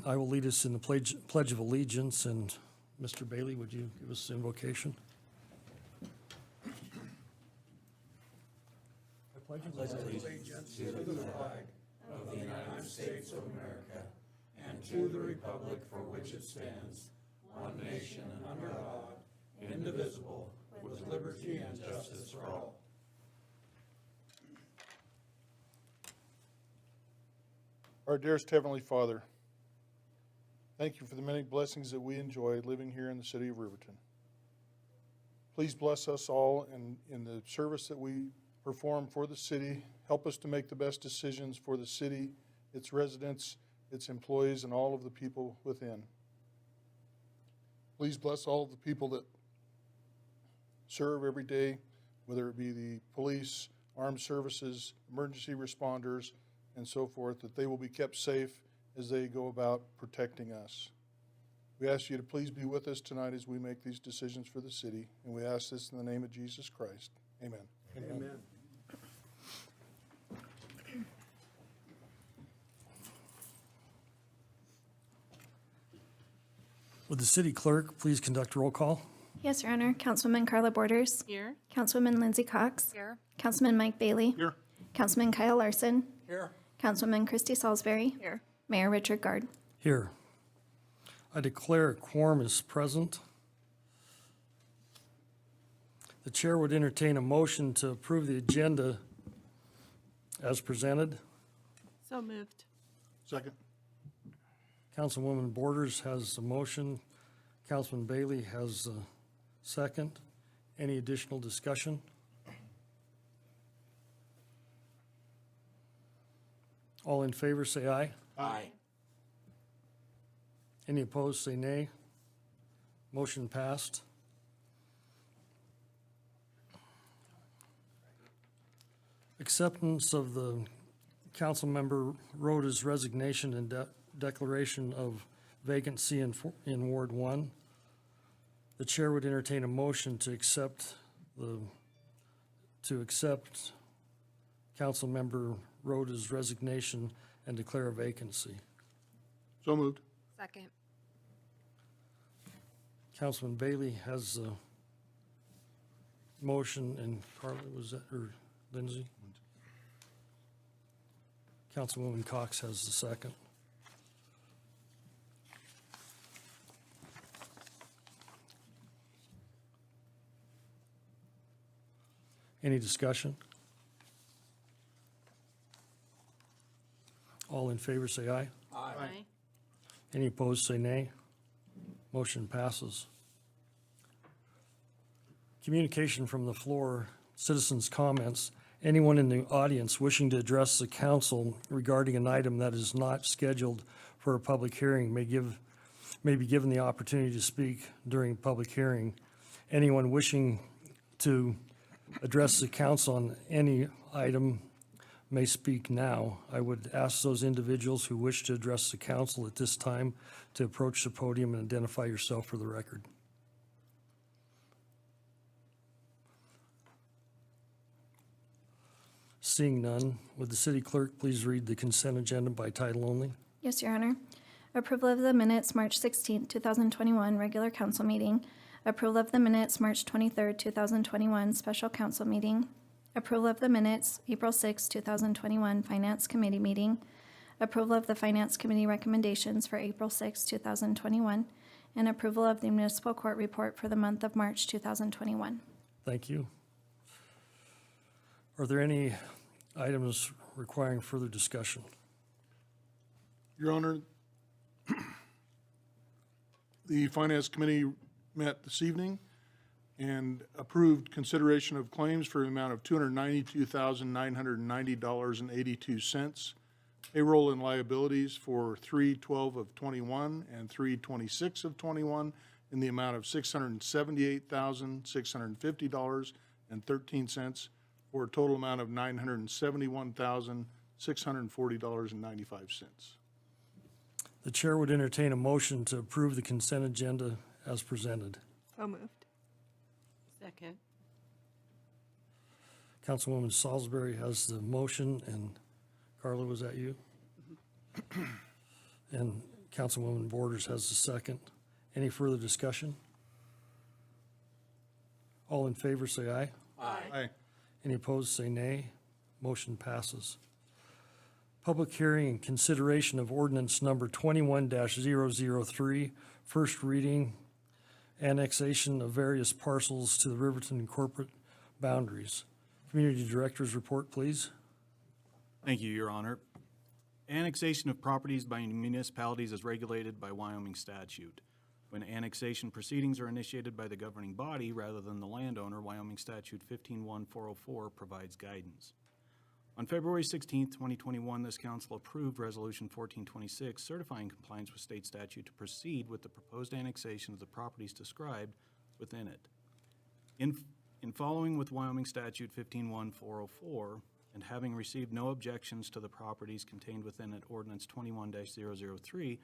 I will lead us in the Pledge of Allegiance, and Mr. Bailey, would you give us the invocation? I pledge allegiance to the flag of the United States of America and to the republic for which it stands, one nation under God, indivisible, with liberty and justice for all. Our dearest Heavenly Father, thank you for the many blessings that we enjoy living here in the city of Riverton. Please bless us all in the service that we perform for the city. Help us to make the best decisions for the city, its residents, its employees, and all of the people within. Please bless all of the people that serve every day, whether it be the police, armed services, emergency responders, and so forth, that they will be kept safe as they go about protecting us. We ask you to please be with us tonight as we make these decisions for the city, and we ask this in the name of Jesus Christ. Amen. Amen. Would the city clerk please conduct a roll call? Yes, Your Honor. Councilwoman Carla Borders. Here. Councilwoman Lindsay Cox. Here. Councilman Mike Bailey. Here. Councilman Kyle Larson. Here. Councilwoman Christy Salisbury. Here. Mayor Richard Gard. Here. I declare a quorum is present. The chair would entertain a motion to approve the agenda as presented. So moved. Second. Councilwoman Borders has a motion. Councilman Bailey has a second. Any additional discussion? All in favor, say aye. Aye. Any opposed, say nay. Motion passed. Acceptance of the councilmember ROTA'S resignation and declaration of vacancy in Ward 1. The chair would entertain a motion to accept councilmember ROTA'S resignation and declare a vacancy. So moved. Second. Councilman Bailey has a motion, and Carla, was that, or Lindsay? Councilwoman Cox has the second. Any discussion? All in favor, say aye. Aye. Any opposed, say nay. Motion passes. Communication from the floor, citizens' comments. Anyone in the audience wishing to address the council regarding an item that is not scheduled for a public hearing may be given the opportunity to speak during public hearing. Anyone wishing to address the council on any item may speak now. I would ask those individuals who wish to address the council at this time to approach the podium and identify yourself for the record. Seeing none, would the city clerk please read the consent agenda by title only? Yes, Your Honor. Approval of the minutes, March 16, 2021, regular council meeting. Approval of the minutes, March 23, 2021, special council meeting. Approval of the minutes, April 6, 2021, Finance Committee meeting. Approval of the Finance Committee recommendations for April 6, 2021. And approval of the municipal court report for the month of March 2021. Thank you. Are there any items requiring further discussion? Your Honor, the Finance Committee met this evening and approved consideration of claims for an amount of $292,990.82. Payroll and liabilities for 3/12 of 21 and 3/26 of 21 in the amount of $678,650.13 for a total amount of $971,640.95. The chair would entertain a motion to approve the consent agenda as presented. So moved. Second. Councilwoman Salisbury has the motion, and Carla, was that you? And Councilwoman Borders has the second. Any further discussion? All in favor, say aye. Aye. Any opposed, say nay. Motion passes. Public hearing and consideration of ordinance number 21-003, first reading, annexation of various parcels to the Riverton corporate boundaries. Community Director's report, please. Thank you, Your Honor. Annexation of properties by municipalities is regulated by Wyoming statute. When annexation proceedings are initiated by the governing body rather than the landowner, Wyoming Statute 15-1404 provides guidance. On February 16, 2021, this council approved Resolution 1426, certifying compliance with state statute to proceed with the proposed annexation of the properties described within it. In following with Wyoming Statute 15-1404, and having received no objections to the properties contained within it, Ordinance 21-003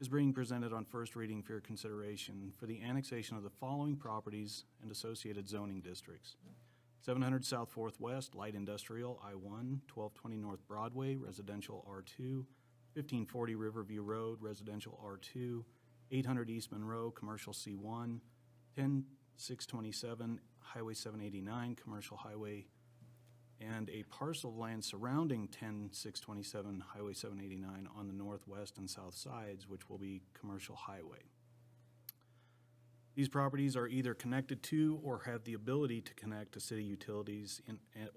is being presented on first reading for your consideration for the annexation of the following properties and associated zoning districts: 700 South 4th West, Light Industrial, I-1, 1220 North Broadway, Residential R2, 1540 Riverview Road, Residential R2, 800 East Monroe, Commercial C1, 10627 Highway 789, Commercial Highway, and a parcel of land surrounding 10627 Highway 789 on the northwest and south sides, which will be Commercial Highway. These properties are either connected to or have the ability to connect to city utilities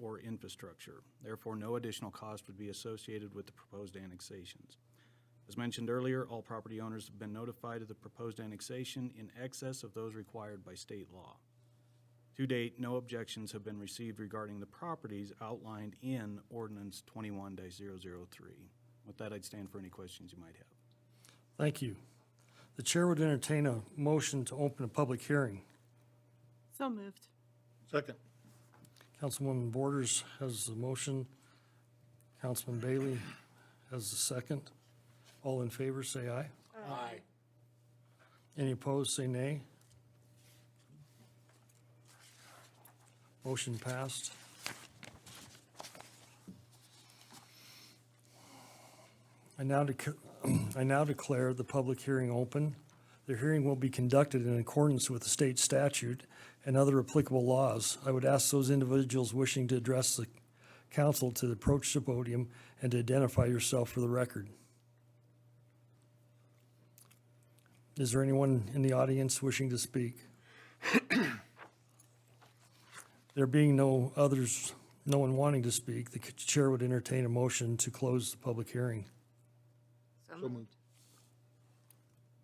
or infrastructure. Therefore, no additional cost would be associated with the proposed annexations. As mentioned earlier, all property owners have been notified of the proposed annexation in excess of those required by state law. To date, no objections have been received regarding the properties outlined in Ordinance 21-003. With that, I'd stand for any questions you might have. Thank you. The chair would entertain a motion to open a public hearing. So moved. Second. Councilwoman Borders has the motion. Councilman Bailey has the second. All in favor, say aye. Aye. Any opposed, say nay. Motion passed. I now declare the public hearing open. The hearing will be conducted in accordance with the state statute and other applicable laws. I would ask those individuals wishing to address the council to approach the podium and to identify yourself for the record. Is there anyone in the audience wishing to speak? There being no one wanting to speak, the chair would entertain a motion to close the public hearing. So moved.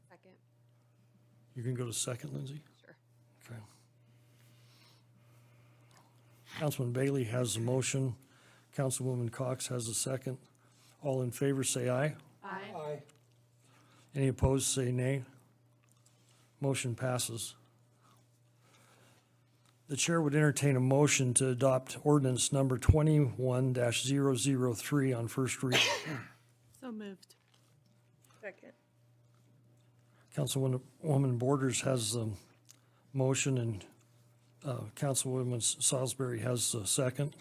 Second. You can go to second, Lindsay? Sure. Okay. Councilman Bailey has the motion. Councilwoman Cox has the second. All in favor, say aye. Aye. Any opposed, say nay. Motion passes. The chair would entertain a motion to adopt ordinance number 21-003 on first reading. So moved. Second. Councilwoman Borders has the motion, and Councilwoman Salisbury has the second.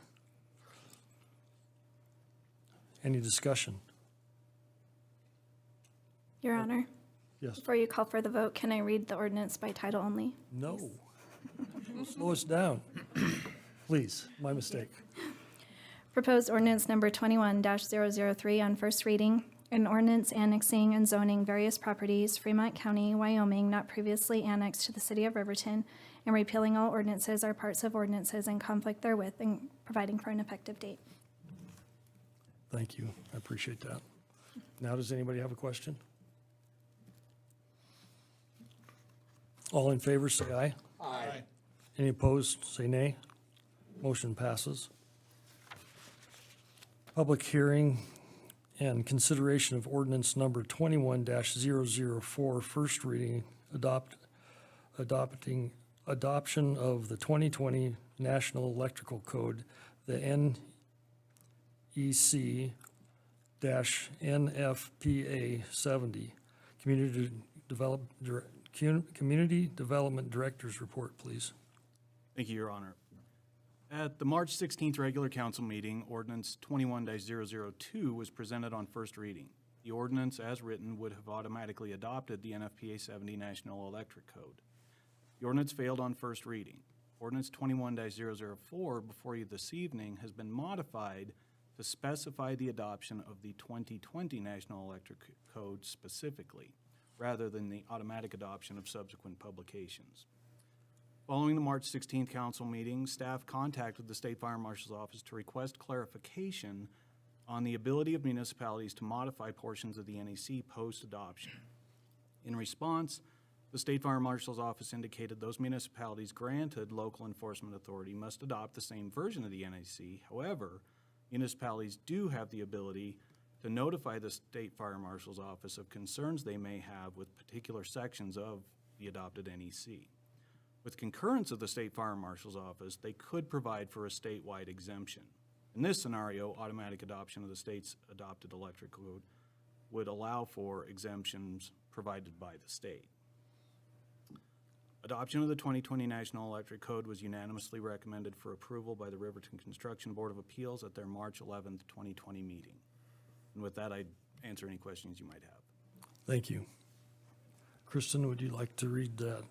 Any discussion? Your Honor, Yes. before you call for the vote, can I read the ordinance by title only? No. Slow us down. Please, my mistake. Proposed ordinance number 21-003 on first reading, an ordinance annexing and zoning various properties, Fremont County, Wyoming, not previously annexed to the city of Riverton, and repealing all ordinances or parts of ordinances in conflict therewith, and providing for an effective date. Thank you. I appreciate that. Now, does anybody have a question? All in favor, say aye. Aye. Any opposed, say nay. Motion passes. Public hearing and consideration of ordinance number 21-004, first reading, adoption of the 2020 National Electrical Code, the NEC-NFPA 70. Community Development Director's report, please. Thank you, Your Honor. At the March 16th regular council meeting, ordinance 21-002 was presented on first reading. The ordinance as written would have automatically adopted the NFPA 70 National Electric Code. The ordinance failed on first reading. Ordinance 21-004 before you this evening has been modified to specify the adoption of the 2020 National Electric Code specifically, rather than the automatic adoption of subsequent publications. Following the March 16th council meeting, staff contacted the State Fire Marshal's Office to request clarification on the ability of municipalities to modify portions of the NEC post-adoption. In response, the State Fire Marshal's Office indicated those municipalities granted local enforcement authority must adopt the same version of the NEC. However, municipalities do have the ability to notify the State Fire Marshal's Office of concerns they may have with particular sections of the adopted NEC. With concurrence of the State Fire Marshal's Office, they could provide for a statewide exemption. In this scenario, automatic adoption of the state's adopted electric code would allow for exemptions provided by the state. Adoption of the 2020 National Electric Code was unanimously recommended for approval by the Riverton Construction Board of Appeals at their March 11th, 2020 meeting. And with that, I'd answer any questions you might have. Thank you. Kristen, would you like to read that?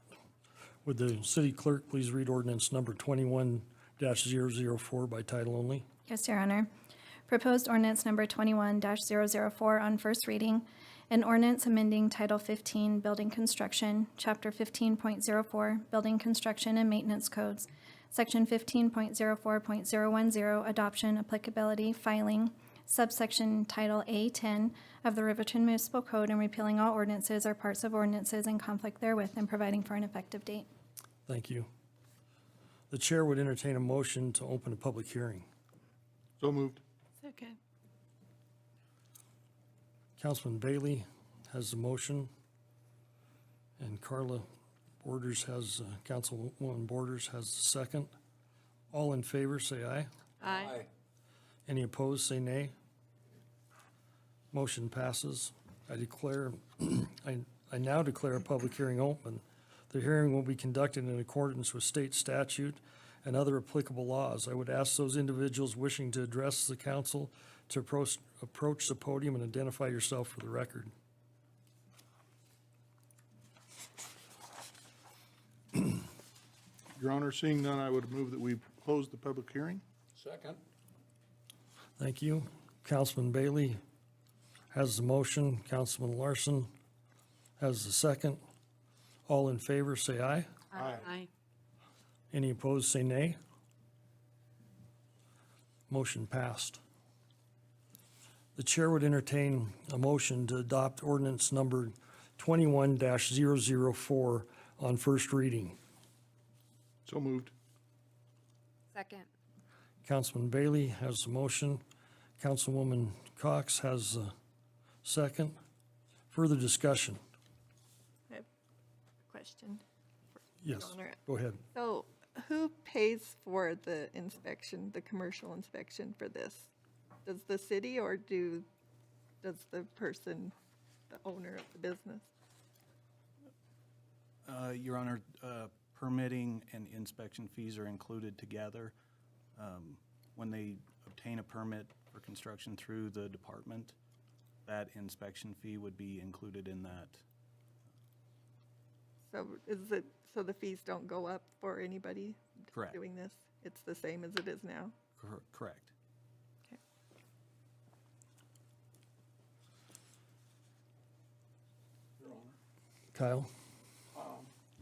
Would the city clerk please read ordinance number 21-004 by title only? Yes, Your Honor. Proposed ordinance number 21-004 on first reading, an ordinance amending Title 15 Building Construction, Chapter 15.04 Building Construction and Maintenance Codes, Section 15.04.010 Adoption, Applicability, Filing, subsection Title A10 of the Riverton Municipal Code, and repealing all ordinances or parts of ordinances in conflict therewith and providing for an effective date. Thank you. The chair would entertain a motion to open a public hearing. So moved. Second. Councilman Bailey has the motion, and Carla Borders has, Councilwoman Borders has the second. All in favor, say aye. Aye. Any opposed, say nay. Motion passes. I now declare a public hearing open. The hearing will be conducted in accordance with state statute and other applicable laws. I would ask those individuals wishing to address the council to approach the podium and identify yourself for the record. Your Honor, seeing none, I would move that we close the public hearing. Second. Thank you. Councilman Bailey has the motion. Councilman Larson has the second. All in favor, say aye. Aye. Any opposed, say nay. Motion passed. The chair would entertain a motion to adopt ordinance number 21-004 on first reading. So moved. Second. Councilman Bailey has the motion. Councilwoman Cox has the second. Further discussion? I have a question. Yes, Honor. go ahead. So who pays for the inspection, the commercial inspection for this? Does the city or does the person, the owner of the business? Your Honor, permitting and inspection fees are included together. When they obtain a permit for construction through the department, that inspection fee would be included in that. So so the fees don't go up for anybody Correct. doing this? It's the same as it is now? Correct. Okay. Kyle?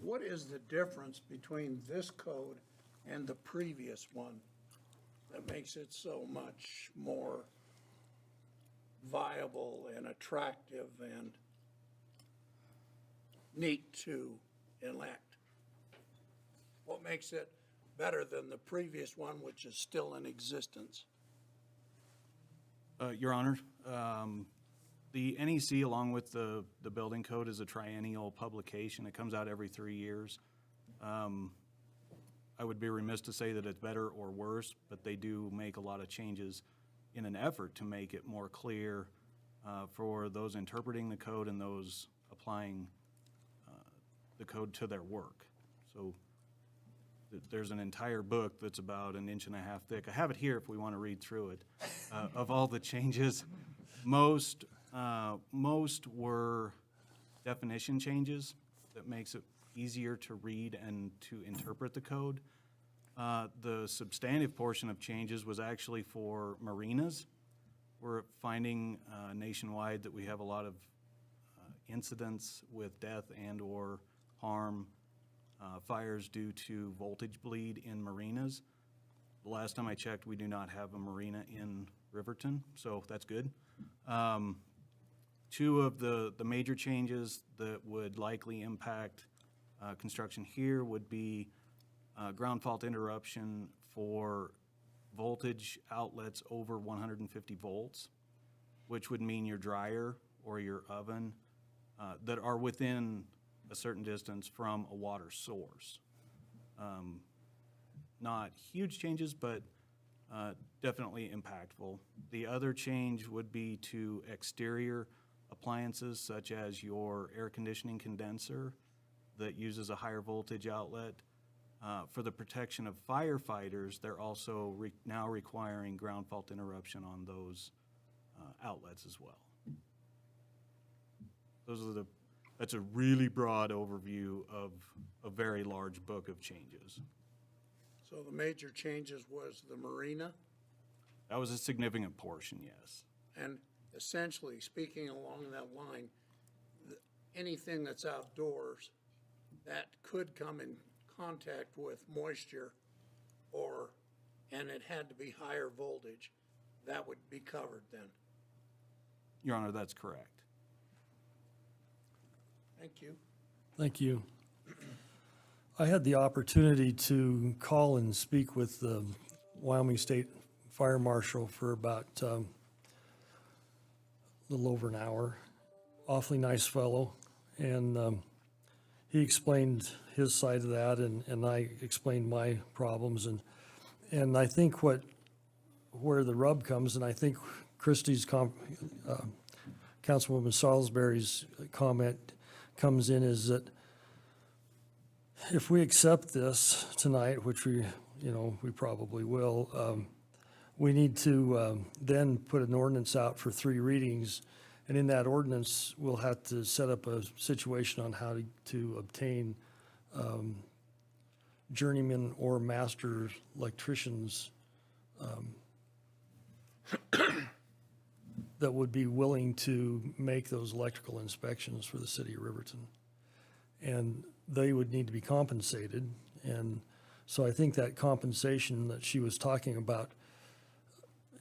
What is the difference between this code and the previous one that makes it so much more viable and attractive and neat to enact? What makes it better than the previous one, which is still in existence? Your Honor, the NEC, along with the building code, is a triennial publication. It comes out every 3 years. I would be remiss to say that it's better or worse, but they do make a lot of changes in an effort to make it more clear for those interpreting the code and those applying the code to their work. So there's an entire book that's about 1.5 inches thick. I have it here if we want to read through it, of all the changes. Most Most were definition changes that makes it easier to read and to interpret the code. The substantive portion of changes was actually for marinas. We're finding nationwide that we have a lot of incidents with death and/or harm, fires due to voltage bleed in marinas. The last time I checked, we do not have a marina in Riverton, so that's good. Two of the major changes that would likely impact construction here would be ground fault interruption for voltage outlets over 150 volts, which would mean your dryer or your oven that are within a certain distance from a water source. Not huge changes, but definitely impactful. The other change would be to exterior appliances such as your air conditioning condenser that uses a higher voltage outlet. For the protection of firefighters, they're also now requiring ground fault interruption on those outlets as well. That's a really broad overview of a very large book of changes. So the major changes was the marina, That was a significant portion, yes. and essentially, speaking along that line, anything that's outdoors that could come in contact with moisture and it had to be higher voltage, that would be covered then. Your Honor, that's correct. Thank you. Thank you. I had the opportunity to call and speak with the Wyoming State Fire Marshal for about a little over an hour. Awfully nice fellow. And he explained his side of that, and I explained my problems. And I think where the rub comes, and I think Christie's, Councilwoman Salisbury's comment comes in, is that if we accept this tonight, which we probably will, we need to then put an ordinance out for 3 readings. And in that ordinance, we'll have to set up a situation on how to obtain journeyman or master electricians that would be willing to make those electrical inspections for the city of Riverton. And they would need to be compensated. And so I think that compensation that she was talking about,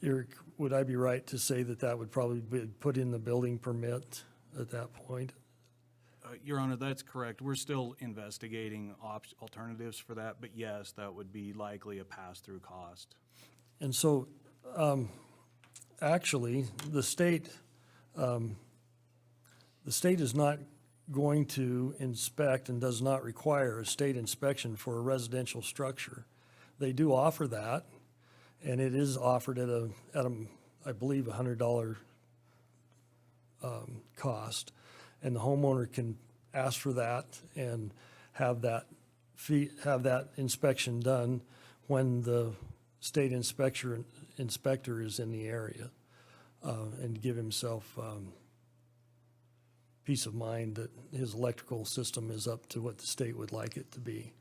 Eric, would I be right to say that that would probably be put in the building permit at that point? Your Honor, that's correct. We're still investigating alternatives for that, but yes, that would be likely a pass-through cost. And so, actually, the state is not going to inspect and does not require a state inspection for a residential structure. They do offer that, and it is offered at I believe, $100 cost. And the homeowner can ask for that and have that inspection done when the state inspector is in the area, and give himself peace of mind that his electrical system is up to what the state would like it to be.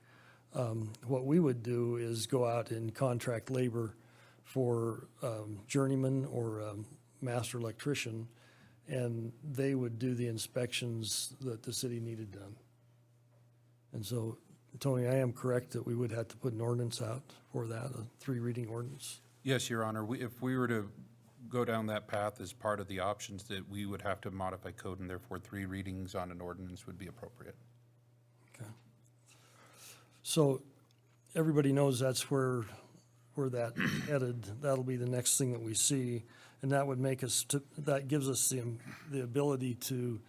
What we would do is go out and contract labor for journeyman or master electrician, and they would do the inspections that the city needed done. And so, Tony, I am correct that we would have to put an ordinance out for that, a 3-reading ordinance. Yes, Your Honor. If we were to go down that path as part of the options, that we would have to modify code, and therefore 3 readings on an ordinance would be appropriate. Okay. So everybody knows that's where that headed. That'll be the next thing that we see, and that would make us, that gives us the ability to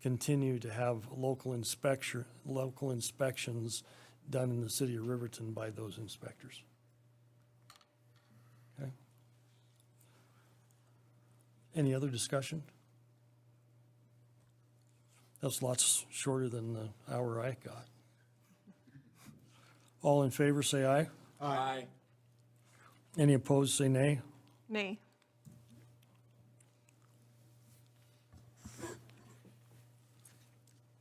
continue to have local inspections done in the city of Riverton by those inspectors. Okay. Any other discussion? That's lots shorter than the hour I got. All in favor, say aye. Aye. Any opposed, say nay. Nay.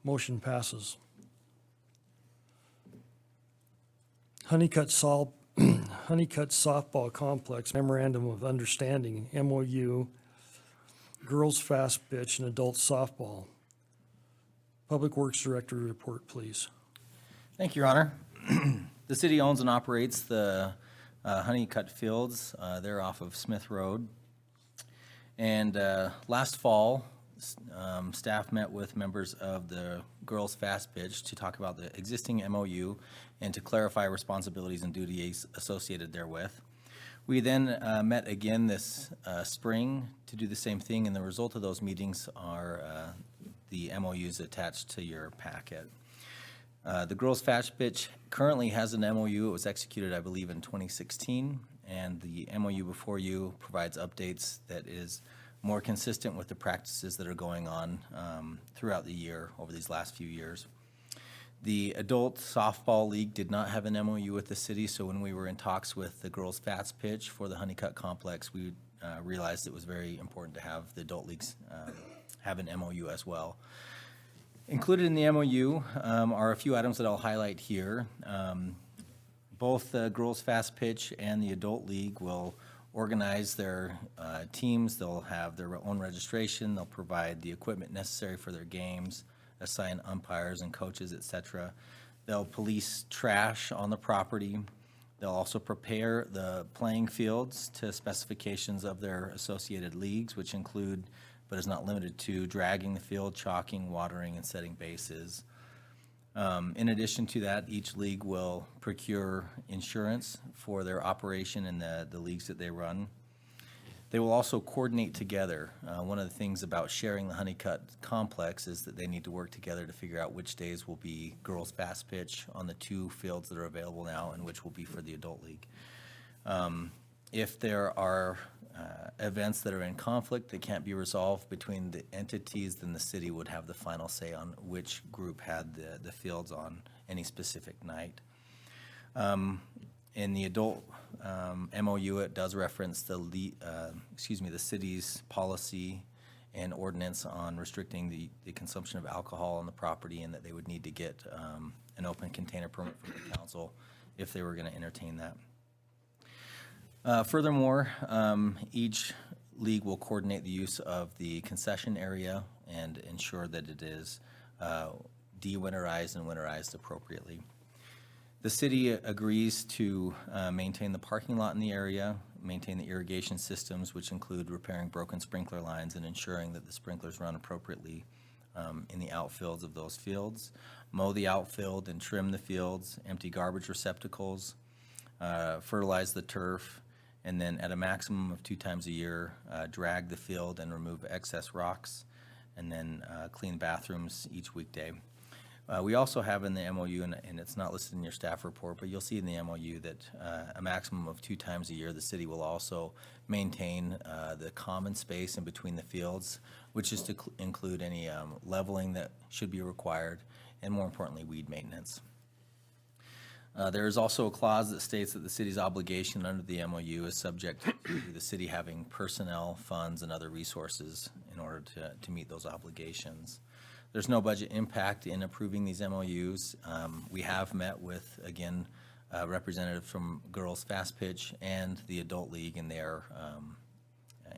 Motion passes. HONEYCUTT Softball Complex Memorandum of Understanding, MOU, Girls Fast Pitch and Adult Softball. Public Works Director report, please. Thank you, Your Honor. The city owns and operates the HONEYCUTT fields. They're off of Smith Road. And last fall, staff met with members of the Girls Fast Pitch to talk about the existing MOU and to clarify responsibilities and duties associated therewith. We then met again this spring to do the same thing, and the result of those meetings are the MOUs attached to your packet. The Girls Fast Pitch currently has an MOU. It was executed, I believe, in 2016, and the MOU before you provides updates that is more consistent with the practices that are going on throughout the year over these last few years. The Adult Softball League did not have an MOU with the city, so when we were in talks with the Girls Fast Pitch for the HONEYCUTT complex, we realized it was very important to have the adult leagues have an MOU as well. Included in the MOU are a few items that I'll highlight here. Both the Girls Fast Pitch and the Adult League will organize their teams. They'll have their own registration. They'll provide the equipment necessary for their games, assign umpires and coaches, etc. They'll police trash on the property. They'll also prepare the playing fields to specifications of their associated leagues, which include, but is not limited to, dragging the field, chalking, watering, and setting bases. In addition to that, each league will procure insurance for their operation and the leagues that they run. They will also coordinate together. One of the things about sharing the HONEYCUTT complex is that they need to work together to figure out which days will be girls fast pitch on the 2 fields that are available now and which will be for the adult league. If there are events that are in conflict that can't be resolved between the entities, then the city would have the final say on which group had the fields on any specific night. In the adult MOU, it does reference the city's policy and ordinance on restricting the consumption of alcohol on the property, and that they would need to get an open container permit from the council if they were going to entertain that. Furthermore, each league will coordinate the use of the concession area and ensure that it is de-winterized and winterized appropriately. The city agrees to maintain the parking lot in the area, maintain the irrigation systems, which include repairing broken sprinkler lines and ensuring that the sprinklers run appropriately in the outfields of those fields, mow the outfield and trim the fields, empty garbage receptacles, fertilize the turf, and then at a maximum of 2 times a year, drag the field and remove excess rocks, and then clean bathrooms each weekday. We also have in the MOU, and it's not listed in your staff report, but you'll see in the MOU that a maximum of 2 times a year, the city will also maintain the common space in between the fields, which is to include any leveling that should be required, and more importantly, weed maintenance. There is also a clause that states that the city's obligation under the MOU is subject to the city having personnel, funds, and other resources in order to meet those obligations. There's no budget impact in approving these MOUs. We have met with, again, a representative from Girls Fast Pitch and the Adult League, and they are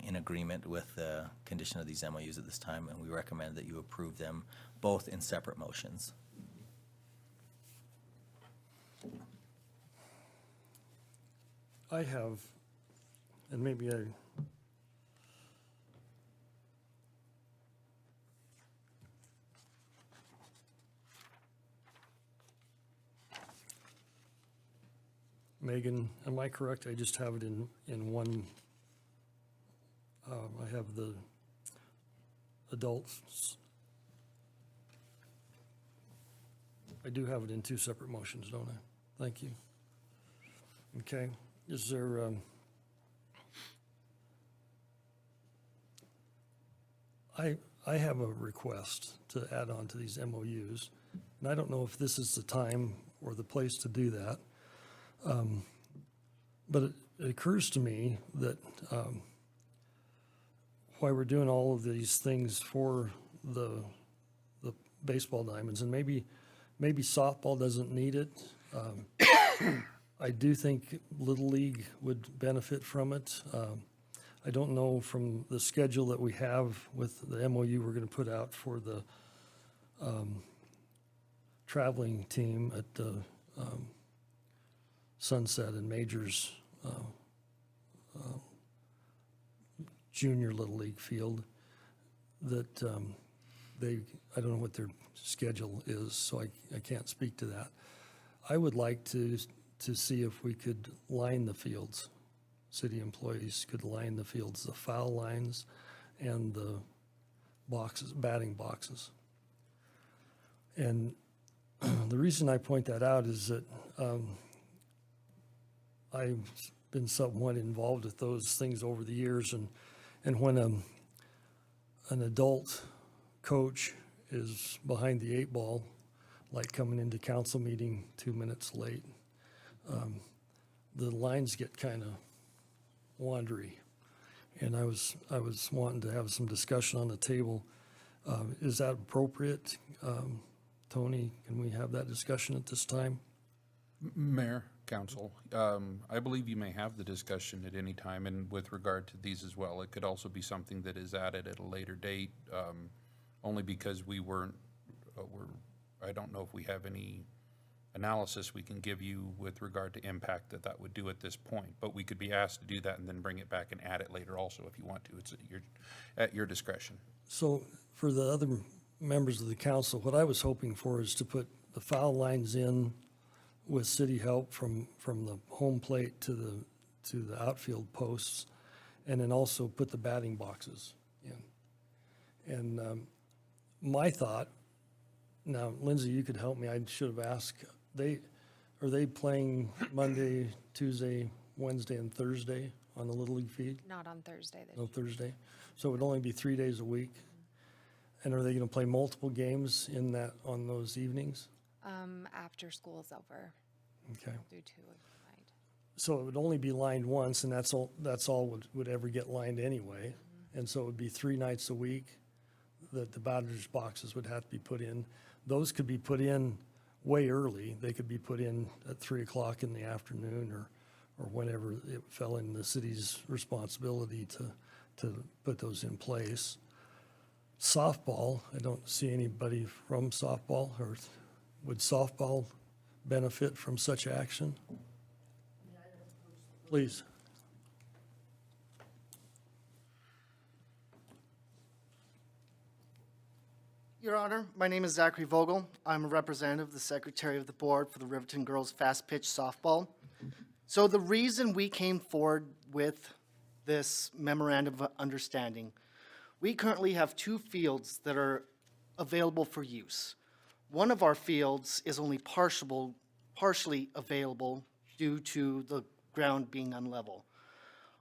in agreement with the condition of these MOUs at this time, and we recommend that you approve them both in separate motions. I have, and maybe Megan, am I correct? I just have it in one, I have the adults. I do have it in 2 separate motions, don't I? Thank you. Okay, is there, I have a request to add on to these MOUs, and I don't know if this is the time or the place to do that. But it occurs to me that why we're doing all of these things for the baseball diamonds, and maybe softball doesn't need it. I do think Little League would benefit from it. I don't know from the schedule that we have with the MOU we're gonna put out for the traveling team at the Sunset and Majors Junior Little League field, that I don't know what their schedule is, so I can't speak to that. I would like to see if we could line the fields. City employees could line the fields, the foul lines and the boxes, batting boxes. And the reason I point that out is that I've been somewhat involved with those things over the years, and when an adult coach is behind the 8 ball, like coming into council meeting 2 minutes late, the lines get kind of wandery. And I was wanting to have some discussion on the table. Is that appropriate? Tony, can we have that discussion at this time? Mayor, council, I believe you may have the discussion at any time, and with regard to these as well, it could also be something that is added at a later date, only because we weren't, I don't know if we have any analysis we can give you with regard to impact that would do at this point, but we could be asked to do that and then bring it back and add it later also if you want to. It's at your discretion. So for the other members of the council, what I was hoping for is to put the foul lines in with city help from the home plate to the outfield posts, and then also put the batting boxes in. And my thought, now Lindsay, you could help me, I should have asked, are they playing Monday, Tuesday, Wednesday, and Thursday on the Little League feed? Not on Thursday this No year. Thursday? So it would only be 3 days a week? And are they gonna play multiple games on those evenings? After school's over, Okay. do 2 a night. So it would only be lined once, and that's all would ever get lined anyway. And so it would be 3 nights a week that the batters boxes would have to be put in. Those could be put in way early. They could be put in at 3 o'clock in the afternoon or whenever it fell in the city's responsibility to put those in place. Softball, I don't see anybody from softball, or would softball benefit from such action? Please. Your Honor, my name is Zachary Vogel. I'm a representative, the Secretary of the Board for the Riverton Girls Fast Pitch Softball. So the reason we came forward with this memorandum of understanding, we currently have 2 fields that are available for use. One of our fields is only partially available due to the ground being unlevel.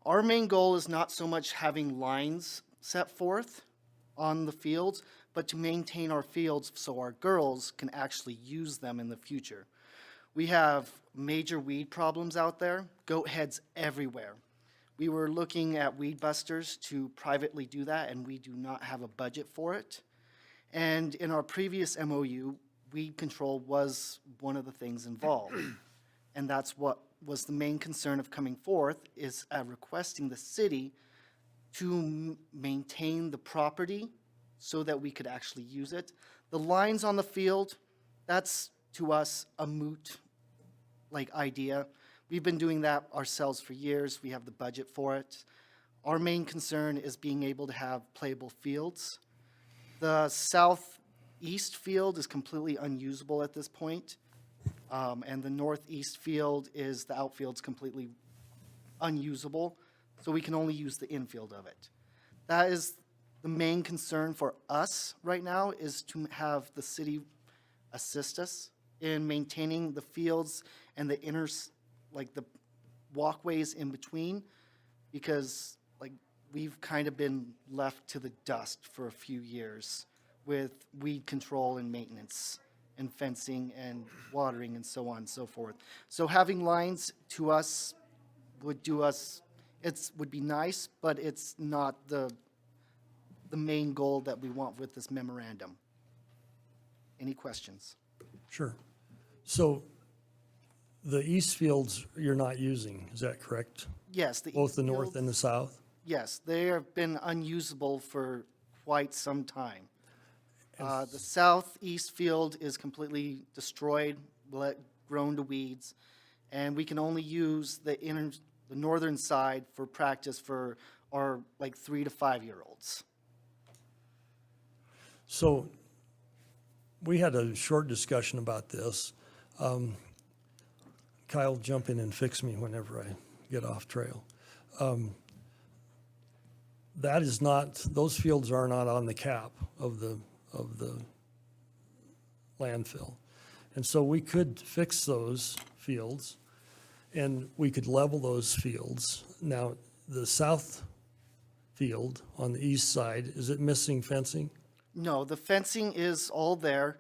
Our main goal is not so much having lines set forth on the fields, but to maintain our fields so our girls can actually use them in the future. We have major weed problems out there, goat heads everywhere. We were looking at weed busters to privately do that, and we do not have a budget for it. And in our previous MOU, weed control was one of the things involved. And that's what was the main concern of coming forth, is requesting the city to maintain the property so that we could actually use it. The lines on the field, that's to us a moot idea. We've been doing that ourselves for years. We have the budget for it. Our main concern is being able to have playable fields. The southeast field is completely unusable at this point. And the northeast field the outfield's completely unusable. So we can only use the infield of it. That is the main concern for us right now, is to have the city assist us in maintaining the fields and the the walkways in between, because we've kind of been left to the dust for a few years with weed control and maintenance and fencing and watering and so on and so forth. So having lines to us would be nice, but it's not the main goal that we want with this memorandum. Any questions? Sure. So the east fields you're not using, is that correct? Yes, the Both east the north fields- and the south? Yes, they have been unusable for quite some time. The southeast field is completely destroyed, grown to weeds, and we can only use the northern side for practice for our like 3 to 5 year olds. So we had a short discussion about this. Kyle, jump in and fix me whenever I get off trail. That is not, those fields are not on the cap of the landfill. And so we could fix those fields and we could level those fields. Now, the south field on the east side, is it missing fencing? No, the fencing is all there.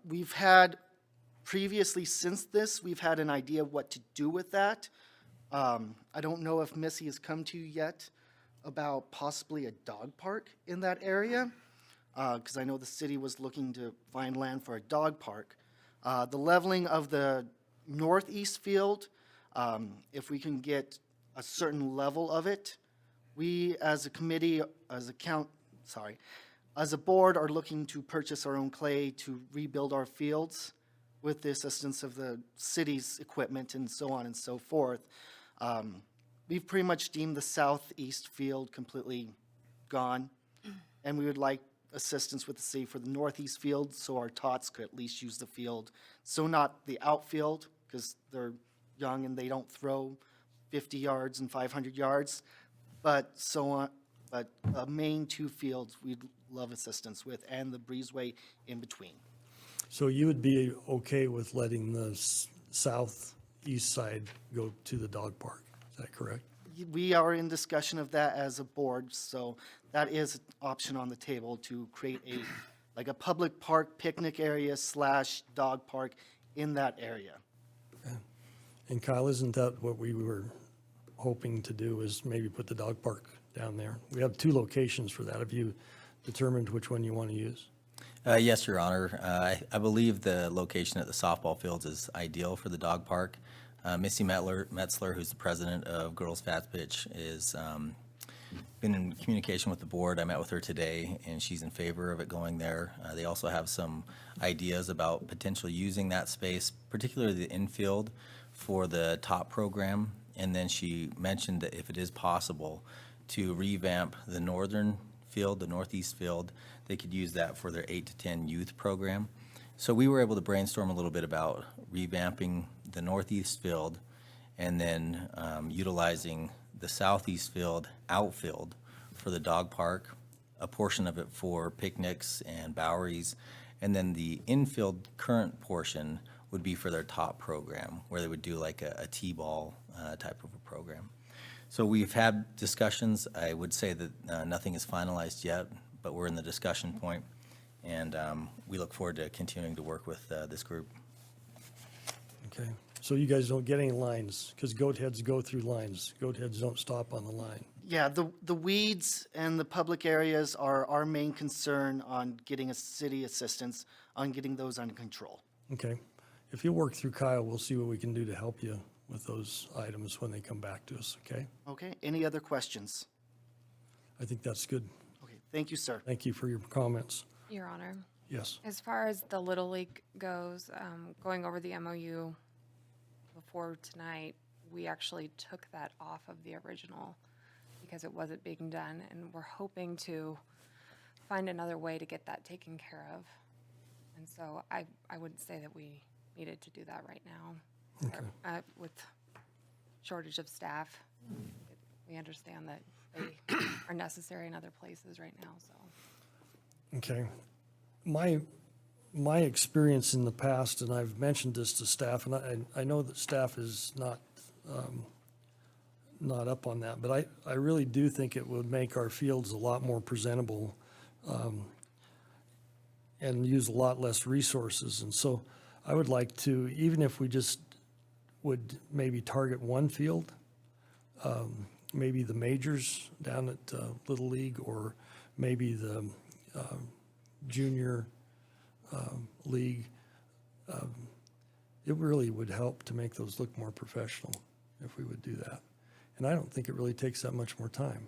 We've had previously, since this, we've had an idea of what to do with that. I don't know if Missy has come to you yet about possibly a dog park in that area, because I know the city was looking to find land for a dog park. The leveling of the northeast field, if we can get a certain level of it, we as a committee, as a board are looking to purchase our own clay to rebuild our fields with the assistance of the city's equipment and so on and so forth. We've pretty much deemed the southeast field completely gone, and we would like assistance with the city for the northeast field so our tots could at least use the field. So not the outfield, because they're young and they don't throw 50 yards and 500 yards, but so on. But main two fields we'd love assistance with, and the breezeway in between. So you would be okay with letting the southeast side go to the dog park, is that correct? We are in discussion of that as a board, so that is an option on the table to create like a public park picnic area / dog park in that area. And Kyle, isn't that what we were hoping to do, is maybe put the dog park down there? We have 2 locations for that. Have you determined which one you want to use? Yes, Your Honor. I believe the location at the softball fields is ideal for the dog park. Missy Metzler, who's the president of Girls Fast Pitch, is been in communication with the board. I met with her today, and she's in favor of it going there. They also have some ideas about potentially using that space, particularly the infield, for the top program. And then she mentioned that if it is possible to revamp the northern field, the northeast field, they could use that for their 8 to 10 youth program. So we were able to brainstorm a little bit about revamping the northeast field and then utilizing the southeast field outfield for the dog park, a portion of it for picnics and Boweries, and then the infield current portion would be for their top program, where they would do like a T-ball type of a program. So we've had discussions. I would say that nothing is finalized yet, but we're in the discussion point, and we look forward to continuing to work with this group. Okay, so you guys don't get any lines, because goat heads go through lines. Goat heads don't stop on the line. Yeah, the weeds and the public areas are our main concern on getting a city assistance on getting those under control. Okay, if you work through Kyle, we'll see what we can do to help you with those items when they come back to us, okay? Okay, any other questions? I think that's good. Okay, thank you, sir. Thank you for your comments. Your Honor, Yes. as far as the Little League goes, going over the MOU before tonight, we actually took that off of the original because it wasn't being done, and we're hoping to find another way to get that taken care of. And so I wouldn't say that we needed to do that right now. With shortage of staff, we understand that they are necessary in other places right now, so. Okay. My experience in the past, and I've mentioned this to staff, and I know that staff is not up on that, but I really do think it would make our fields a lot more presentable and use a lot less resources. And so I would like to, even if we just would maybe target one field, maybe the majors down at Little League, or maybe the junior league, it really would help to make those look more professional if we would do that. And I don't think it really takes that much more time.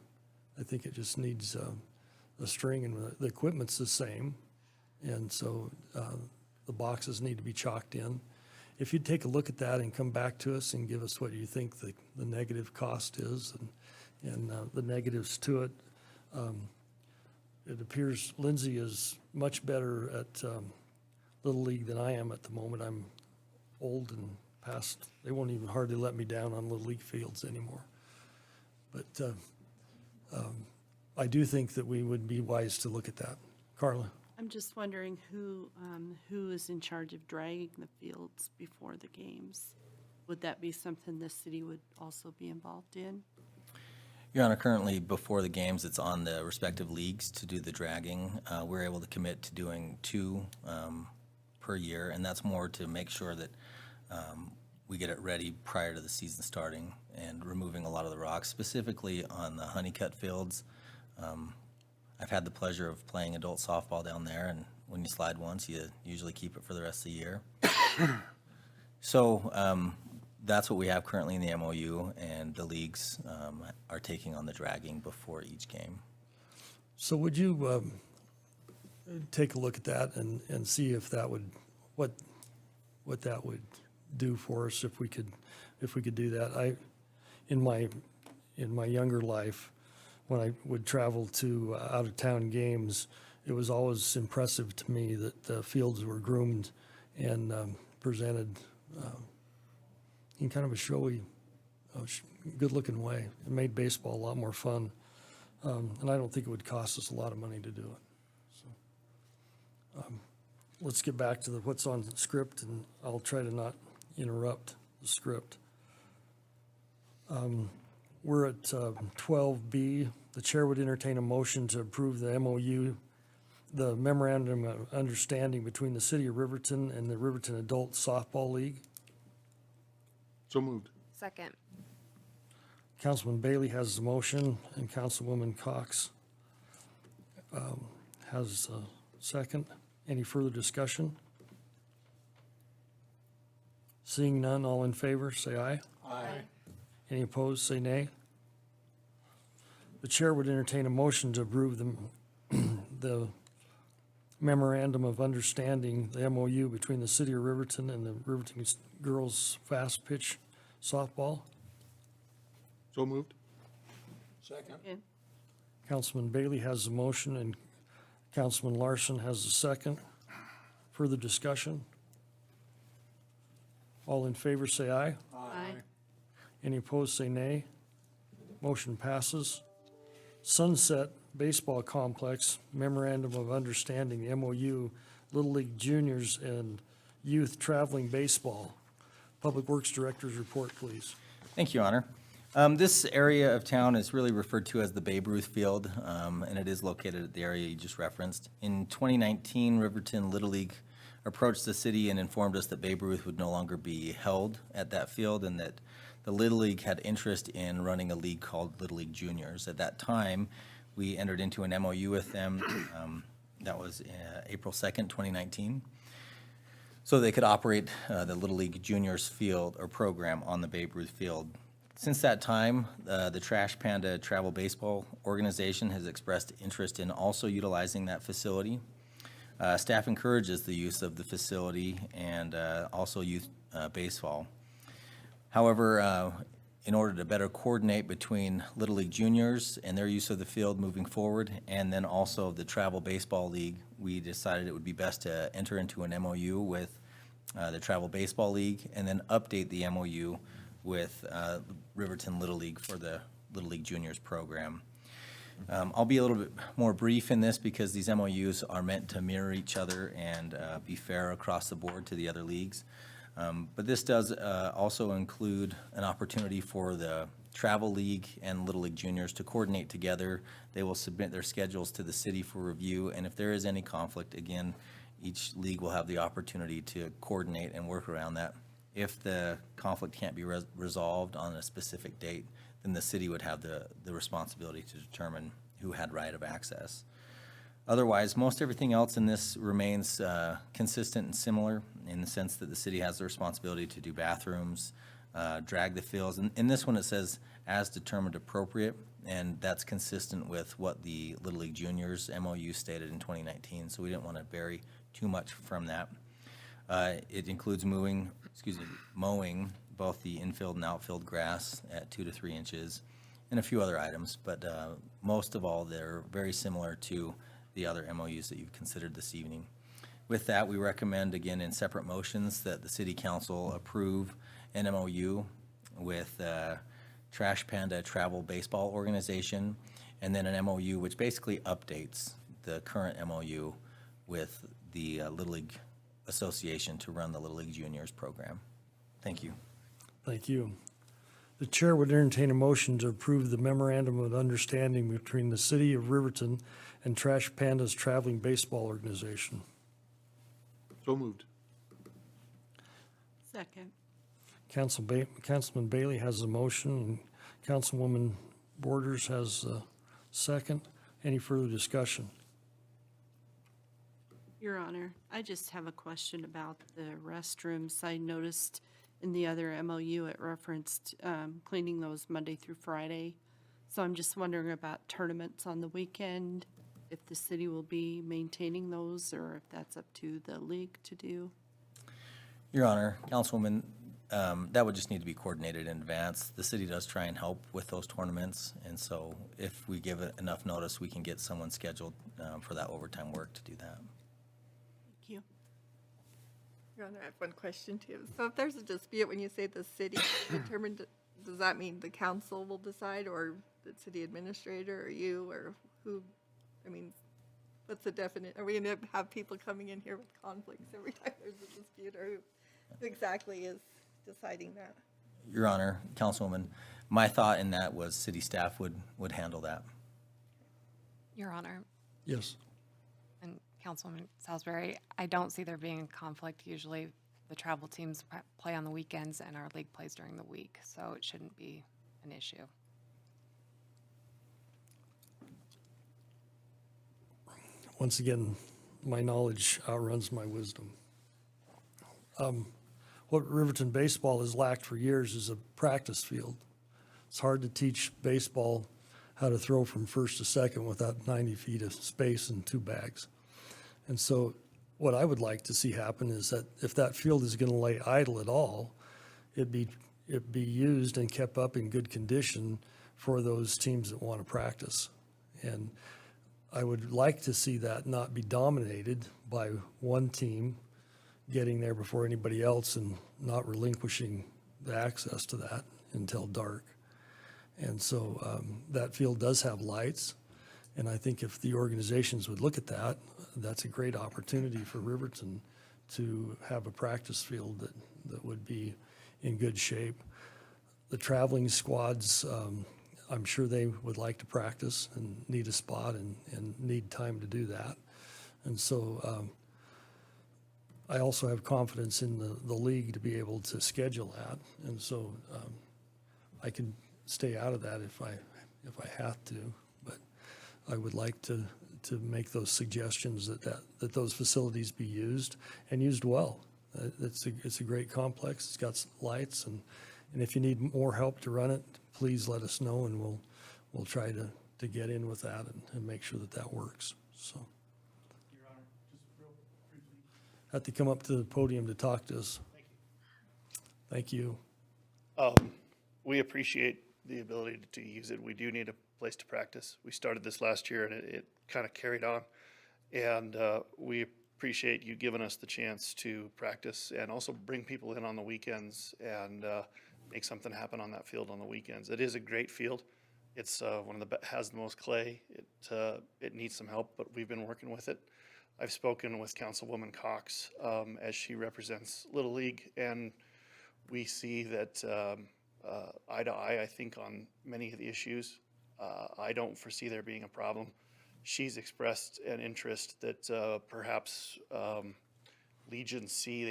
I think it just needs a string, and the equipment's the same. And so the boxes need to be chalked in. If you'd take a look at that and come back to us and give us what you think the negative cost is and the negatives to it. It appears Lindsay is much better at Little League than I am at the moment. I'm old and past, they won't even hardly let me down on Little League fields anymore. But I do think that we would be wise to look at that. Carla? I'm just wondering who is in charge of dragging the fields before the games? Would that be something the city would also be involved in? Your Honor, currently before the games, it's on the respective leagues to do the dragging. We're able to commit to doing 2 per year, and that's more to make sure that we get it ready prior to the season starting and removing a lot of the rocks, specifically on the HONEYCUTT fields. I've had the pleasure of playing adult softball down there, and when you slide once, you usually keep it for the rest of the year. So that's what we have currently in the MOU, and the leagues are taking on the dragging before each game. So would you take a look at that and see if that would, what that would do for us if we could do that? In my younger life, when I would travel to out-of-town games, it was always impressive to me that the fields were groomed and presented in kind of a showy, good-looking way. It made baseball a lot more fun, and I don't think it would cost us a lot of money to do it. So, let's get back to what's on the script, and I'll try to not interrupt the script. We're at 12B. The chair would entertain a motion to approve the MOU, the Memorandum of Understanding between the City of Riverton and the Riverton Adult Softball League. So moved. Second. Councilman Bailey has the motion, and Councilwoman Cox has a second. Any further discussion? Seeing none, all in favor, say aye. Aye. Any opposed, say nay. The chair would entertain a motion to approve the Memorandum of Understanding, the MOU between the City of Riverton and the Riverton Girls Fast Pitch Softball. So moved. Second. And Councilman Bailey has the motion, and Councilman Larson has the second. Further discussion? All in favor, say aye. aye. Any opposed, say nay. Motion passes. Sunset Baseball Complex Memorandum of Understanding, MOU, Little League Juniors and Youth Traveling Baseball. Public Works Director's report, please. Thank you, Your Honor. This area of town is really referred to as the Babe Ruth Field, and it is located at the area you just referenced. In 2019, Riverton Little League approached the city and informed us that Babe Ruth would no longer be held at that field, and that the Little League had interest in running a league called Little League Juniors. At that time, we entered into an MOU with them. That was April 2nd, 2019. So they could operate the Little League Juniors field or program on the Babe Ruth field. Since that time, the Trash Panda Travel Baseball Organization has expressed interest in also utilizing that facility. Staff encourages the use of the facility and also youth baseball. However, in order to better coordinate between Little League Juniors and their use of the field moving forward, and then also the Travel Baseball League, we decided it would be best to enter into an MOU with the Travel Baseball League and then update the MOU with Riverton Little League for the Little League Juniors program. I'll be a little bit more brief in this because these MOUs are meant to mirror each other and be fair across the board to the other leagues. But this does also include an opportunity for the Travel League and Little League Juniors to coordinate together. They will submit their schedules to the city for review, and if there is any conflict, again, each league will have the opportunity to coordinate and work around that. If the conflict can't be resolved on a specific date, then the city would have the responsibility to determine who had right of access. Otherwise, most everything else in this remains consistent and similar in the sense that the city has the responsibility to do bathrooms, drag the fields. And in this one, it says as determined appropriate, and that's consistent with what the Little League Juniors MOU stated in 2019, so we didn't want to vary too much from that. It includes mowing both the infield and outfield grass at 2 to 3 inches, and a few other items, but most of all, they're very similar to the other MOUs that you've considered this evening. With that, we recommend, again, in separate motions, that the city council approve an MOU with Trash Panda Travel Baseball Organization, and then an MOU which basically updates the current MOU with the Little League Association to run the Little League Juniors program. Thank you. Thank you. The chair would entertain a motion to approve the memorandum of understanding between the city of Riverton and Trash Panda's Traveling Baseball Organization. So moved. Second. Councilman Bailey has a motion, and Councilwoman Borders has a second. Any further discussion? Your Honor, I just have a question about the restrooms. I noticed in the other MOU it referenced cleaning those Monday through Friday. So I'm just wondering about tournaments on the weekend, if the city will be maintaining those or if that's up to the league to do. Your Honor, Councilwoman, that would just need to be coordinated in advance. The city does try and help with those tournaments, and so if we give it enough notice, we can get someone scheduled for that overtime work to do that. Thank you. Your Honor, I have one question too. So if there's a dispute, when you say the city determined, does that mean the council will decide, or the city administrator, or you, or who? I mean, what's the definite, are we gonna have people coming in here with conflicts every time there's a dispute, or who exactly is deciding that? Your Honor, Councilwoman, my thought in that was city staff would handle that. Your Honor, Yes. and Councilwoman Salisbury, I don't see there being a conflict. Usually the travel teams play on the weekends and our league plays during the week, so it shouldn't be an issue. Once again, my knowledge outruns my wisdom. What Riverton baseball has lacked for years is a practice field. It's hard to teach baseball how to throw from first to second without 90 feet of space and 2 bags. And so what I would like to see happen is that if that field is going to lay idle at all, it be used and kept up in good condition for those teams that want to practice. And I would like to see that not be dominated by one team getting there before anybody else and not relinquishing the access to that until dark. And so that field does have lights, and I think if the organizations would look at that, that's a great opportunity for Riverton to have a practice field that would be in good shape. The traveling squads, I'm sure they would like to practice and need a spot and need time to do that. And so I also have confidence in the league to be able to schedule that. And so I can stay out of that if I have to, but I would like to make those suggestions that those facilities be used and used well. It's a great complex. It's got lights, and if you need more help to run it, please let us know, and we'll try to get in with that and make sure that works. So, Your Honor, just real briefly. have to come up to the podium to talk to us. Thank you. Thank you. We appreciate the ability to use it. We do need a place to practice. We started this last year and it kind of carried on. And we appreciate you giving us the chance to practice and also bring people in on the weekends and make something happen on that field on the weekends. It is a great field. It's one of the has the most clay. It needs some help, but we've been working with it. I've spoken with Councilwoman Cox as she represents Little League, and we see that eye to eye, I think, on many of the issues. I don't foresee there being a problem. She's expressed an interest that perhaps Legion C,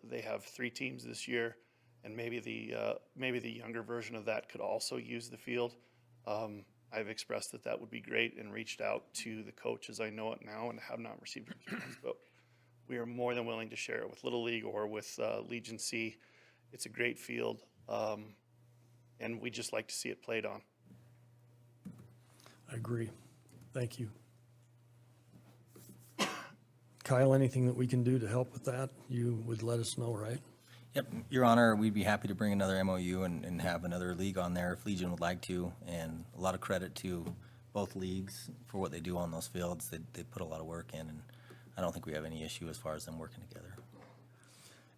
they have 3 teams this year, and maybe the younger version of that could also use the field. I've expressed that that would be great and reached out to the coach as I know it now and have not received a response. But we are more than willing to share it with Little League or with Legion C. It's a great field, and we just like to see it played on. I agree. Thank you. Kyle, anything that we can do to help with that, you would let us know, right? Yep, Your Honor, we'd be happy to bring another MOU and have another league on there if Legion would like to. And a lot of credit to both leagues for what they do on those fields. They put a lot of work in, and I don't think we have any issue as far as them working together.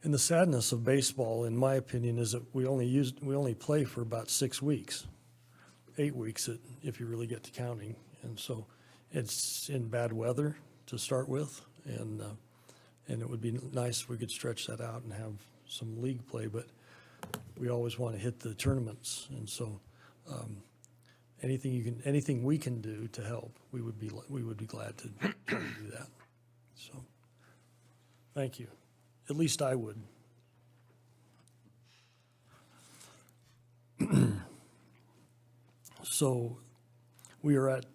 And the sadness of baseball, in my opinion, is that we only play for about 6 weeks, 8 weeks if you really get to counting. And so it's in bad weather to start with, and it would be nice if we could stretch that out and have some league play, but we always want to hit the tournaments. And so anything we can do to help, we would be glad to try to do that. So thank you. At least I would. So we are at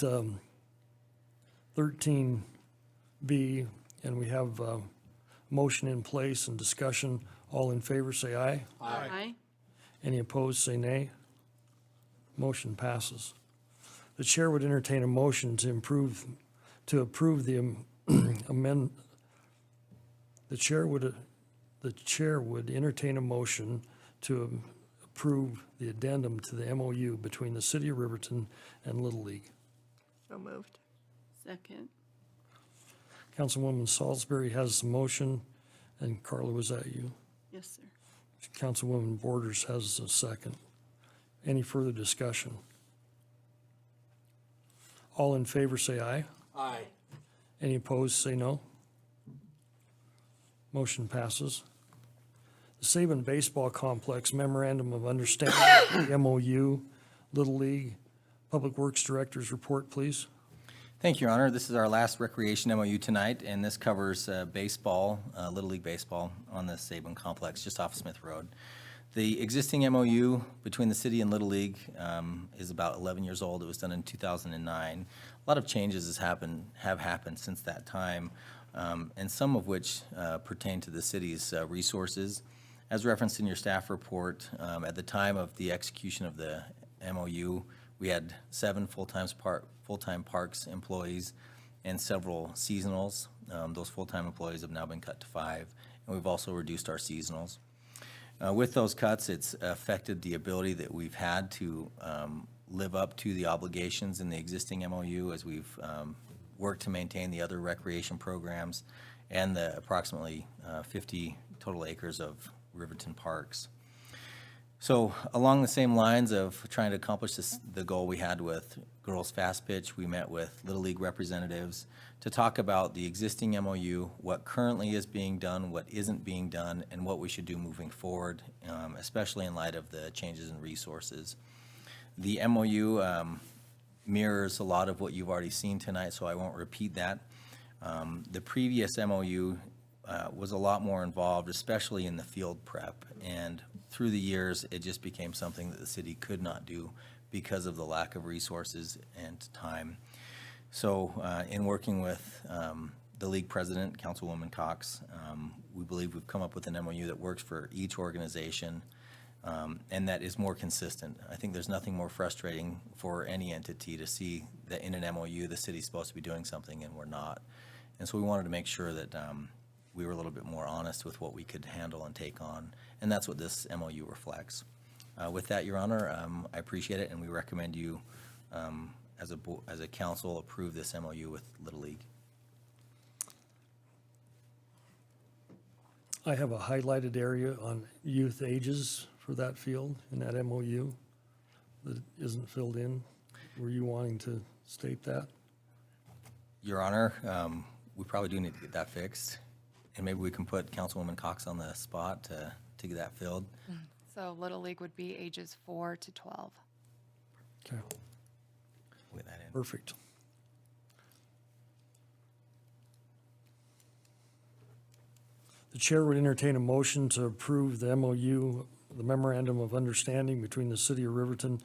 13B, and we have motion in place and discussion. All in favor, say aye. Aye. Any opposed, say nay. Motion passes. The chair would entertain a motion to approve the amend. The chair would entertain a motion to approve the addendum to the MOU between the City of Riverton and Little League. So moved. Second. Councilwoman Salisbury has the motion, and Carla, was that you? Yes, sir. Councilwoman Borders has a second. Any further discussion? All in favor, say aye. Aye. Any opposed, say no. Motion passes. The SABAN Baseball Complex Memorandum of Understanding, MOU, Little League, Public Works Director's report, please. Thank you, Your Honor. This is our last recreation MOU tonight, and this covers baseball, Little League baseball on the Sabin Complex just off Smith Road. The existing MOU between the city and Little League is about 11 years old. It was done in 2009. A lot of changes have happened since that time, and some of which pertain to the city's resources. As referenced in your staff report, at the time of the execution of the MOU, we had 7 full-time parks employees and several seasonals. Those full-time employees have now been cut to 5, and we've also reduced our seasonals. With those cuts, it's affected the ability that we've had to live up to the obligations in the existing MOU as we've worked to maintain the other recreation programs and the approximately 50 total acres of Riverton parks. So along the same lines of trying to accomplish the goal we had with Girls Fast Pitch, we met with Little League representatives to talk about the existing MOU, what currently is being done, what isn't being done, and what we should do moving forward, especially in light of the changes in resources. The MOU mirrors a lot of what you've already seen tonight, so I won't repeat that. The previous MOU was a lot more involved, especially in the field prep, and through the years, it just became something that the city could not do because of the lack of resources and time. So in working with the league president, Councilwoman Cox, we believe we've come up with an MOU that works for each organization and that is more consistent. I think there's nothing more frustrating for any entity to see that in an MOU, the city's supposed to be doing something and we're not. And so we wanted to make sure that we were a little bit more honest with what we could handle and take on, and that's what this MOU reflects. With that, Your Honor, I appreciate it, and we recommend you, as a council, approve this MOU with Little League. I have a highlighted area on youth ages for that field in that MOU that isn't filled in. Were you wanting to state that? Your Honor, we probably do need to get that fixed, and maybe we can put Councilwoman Cox on the spot to get that filled. So Little League would be ages 4 to 12. Okay, We'll get that in. perfect. The chair would entertain a motion to approve the MOU, the Memorandum of Understanding between the City of Riverton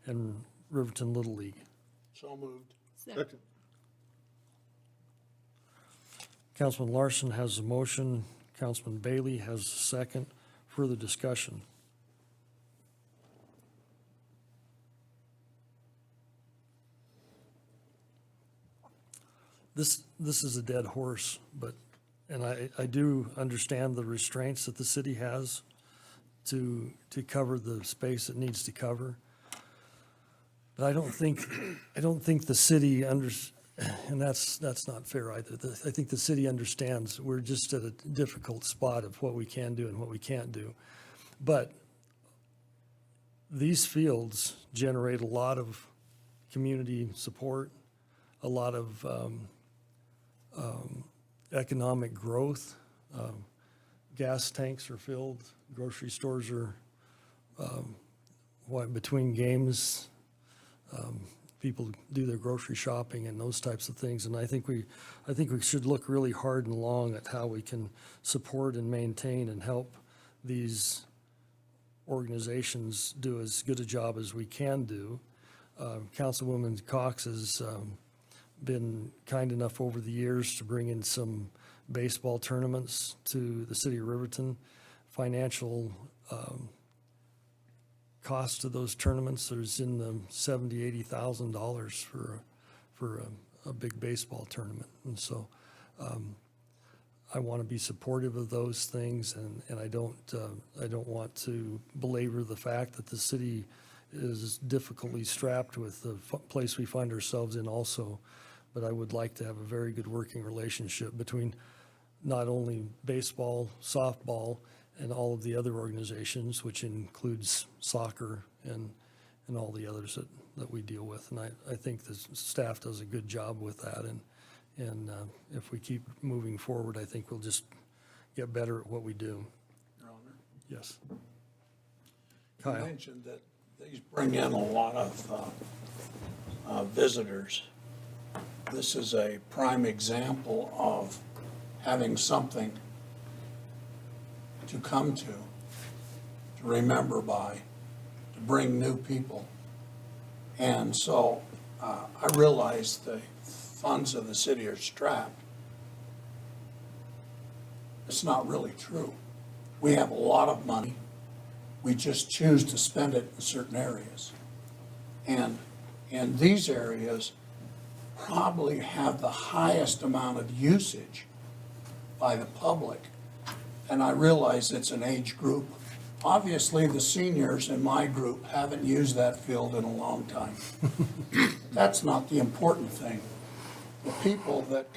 and Riverton Little League. So moved. Second. Councilman Larson has a motion, Councilman Bailey has a second. Further discussion? This is a dead horse, but, and I do understand the restraints that the city has to cover the space it needs to cover. But I don't think the city and that's not fair either. I think the city understands we're just at a difficult spot of what we can do and what we can't do. But these fields generate a lot of community support, a lot of economic growth. Gas tanks are filled, grocery stores are, between games, people do their grocery shopping and those types of things. And I think we should look really hard and long at how we can support and maintain and help these organizations do as good a job as we can do. Councilwoman Cox has been kind enough over the years to bring in some baseball tournaments to the city of Riverton. Financial cost of those tournaments, there's in the $70,000-$80,000 for a big baseball tournament. And so I want to be supportive of those things, and I don't want to belabor the fact that the city is difficultly strapped with the place we find ourselves in also. But I would like to have a very good working relationship between not only baseball, softball, and all of the other organizations, which includes soccer and all the others that we deal with. And I think the staff does a good job with that. And if we keep moving forward, I think we'll just get better at what we do. Your Honor, Yes. you Kyle? mentioned that these bring in a lot of visitors. This is a prime example of having something to come to remember by, to bring new people. And so I realize the funds of the city are strapped. It's not really true. We have a lot of money. We just choose to spend it in certain areas. And these areas probably have the highest amount of usage by the public. And I realize it's an age group. Obviously, the seniors in my group haven't used that field in a long time. That's not the important thing. The people that